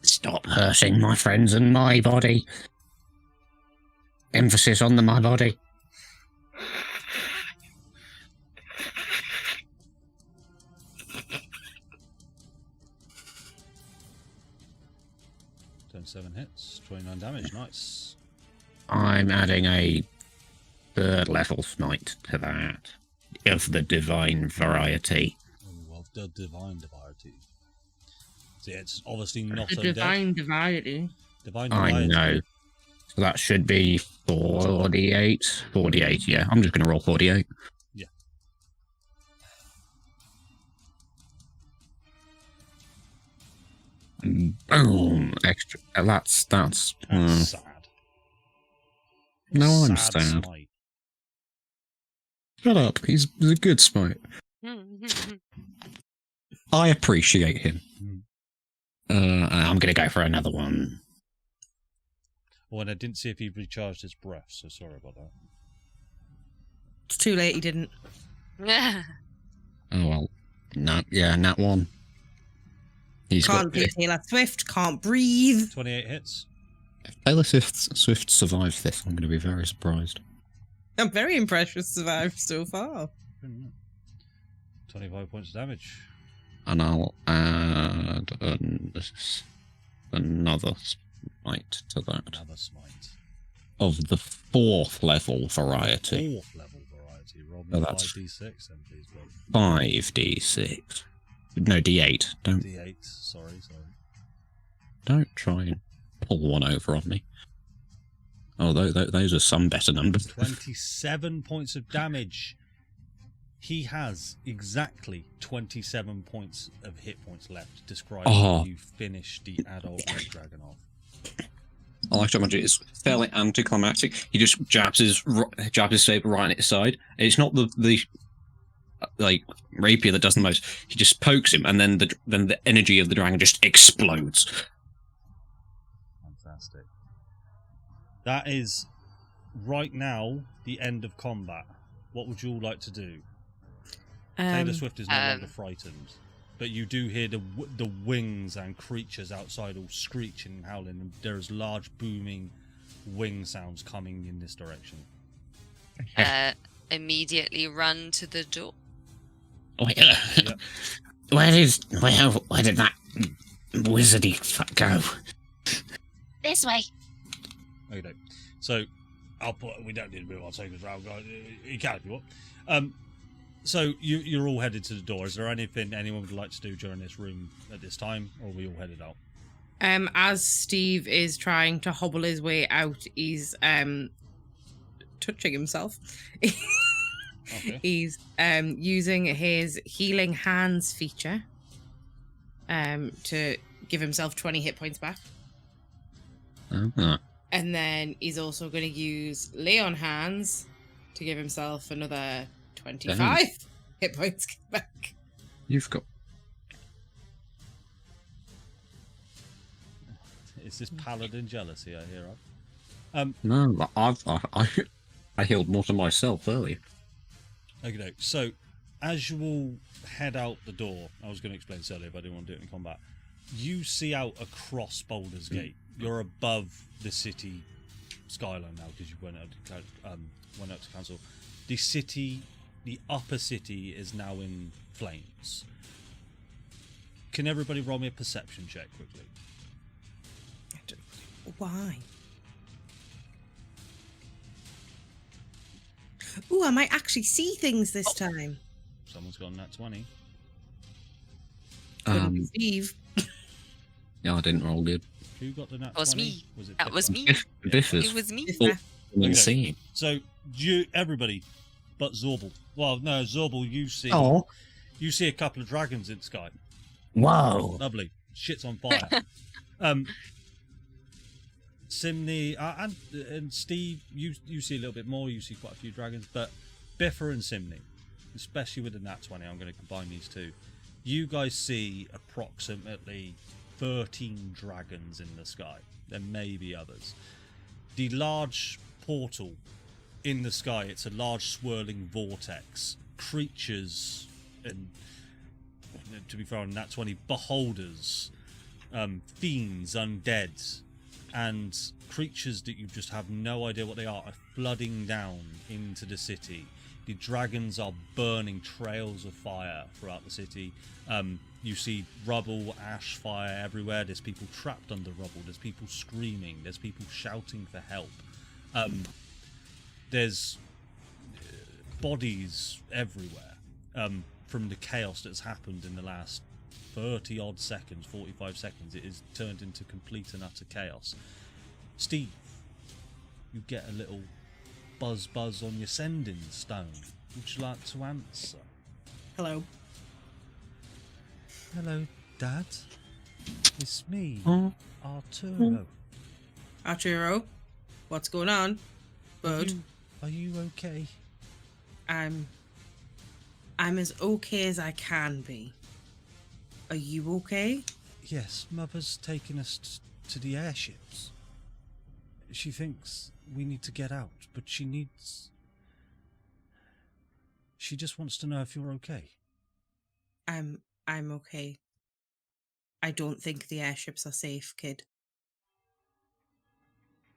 Stop hurting my friends and my body. Emphasis on the my body. Turn 7 hits, 29 damage, nice. I'm adding a 3rd level smite to that. Of the divine variety. Ooh, of the divine variety. So yeah, it's obviously not The undead. divine variety. Divine I variety. know. So that should be 48. 48, yeah. I'm just going to roll 48. Yeah. Boom! Extra. That's That's sad. No, I'm Sad sad. smite. Shut up. He's a good smite. I appreciate him. I'm going to go for another one. Oh, and I didn't see if he recharged his breath, so sorry about that. It's too late, he didn't. Oh, well. No, yeah, nat 1. He's Can't got... do Taylor Swift, can't breathe. 28 hits. If Taylor Swift survives this, I'm going to be very surprised. I'm very impressed with survived so far. 25 points of damage. And I'll add another smite to that. Another smite. Of the 4th level variety. 4th level variety. Roll me Oh, that's- 5d6 then, please, bud. 5d6. No, d8. D8. Sorry. Don't try and pull one over on me. Oh, those are some better numbers. 27 points of damage. He has exactly 27 points of hit points left. Describe how you finish the adult red dragon off. I like to imagine it's fairly anticlimactic. He just jabs his saber right at his side. It's not the like rapier that does the most. He just pokes him, and then the energy of the dragon just explodes. Fantastic. That is right now the end of combat. What would you all like to do? Taylor Swift is no longer frightened, but you do hear the wings and creatures outside all screeching and howling, and there is large booming wing sounds coming in this direction. Immediately run to the door. Wait, Yep. where did that wizardy fuck go? This way. Okay, so we don't need to move our takers around, guys. You can if you want. So you're all headed to the door. Is there anything anyone would like to do during this room at this time, or are we all headed out? As Steve is trying to hobble his way out, he's touching himself. Okay. He's using his healing hands feature to give himself 20 hit points back. Uh-huh. And then he's also going to use lay on hands to give himself another 25 hit points back. You've got... Is this paladin jealousy I hear of? No, I healed more to myself earlier. Okay, so as you all head out the door, I was going to explain this earlier, but I didn't want to do it in combat. You see out across Baldurs Gate you're above the city skyline now because you went out to council. The upper city is now in flames. Can everybody roll me a perception check quickly? Why? Ooh, I might actually see things this time. Someone's got a nat 20. Couldn't be Steve. Yeah, I didn't roll good. Who got the nat 20? That was me. Was it That was Biff? me. Biffers. It was me. Okay. Seeing. So everybody but Zorbal. Well, no, Zorbal, you see a couple of dragons in the sky. Whoa. Lovely. Shit's on fire. Simney and Steve, you see a little bit more. You see quite a few dragons, but Biffa and Simney, especially with the nat 20, I'm going to combine these two. You guys see approximately 13 dragons in the sky. There may be others. The large portal in the sky, it's a large swirling vortex. Creatures, and to be fair on nat 20, beholders, fiends, undead, and creatures that you just have no idea what they are flooding down into the city. The dragons are burning trails of fire throughout the city. You see rubble, ash, fire everywhere. There's people trapped under rubble. There's people screaming. There's people shouting for help. There's bodies everywhere from the chaos that's happened in the last 30 odd seconds, 45 seconds. It is turned into complete and utter chaos. Steve, you get a little buzz on your sending stone. Would you like to answer? Hello. Hello, Dad. It's me, Arturo. Arturo, what's going on? Bud? Are you okay? I'm as okay as I can be. Are you okay? Yes, Mother's taking us to the airships. She thinks we need to get out, but she just wants to know if you're okay. I'm okay. I don't think the airships are safe, kid.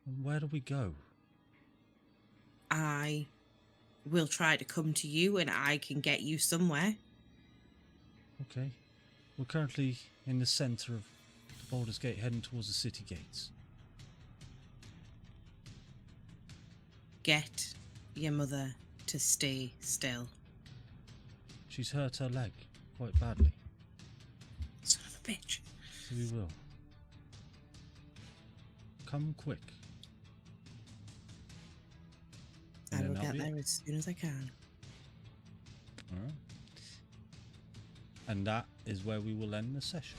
And where do we go? I will try to come to you and I can get you somewhere. Okay. We're currently in the centre of the Baldurs Gate, heading towards the city gates. Get your mother to stay still. She's hurt her leg quite badly. Son of a bitch. So we will. Come quick. I And will then get that'll be there as soon as I can. Alright. And that is where we will end the session.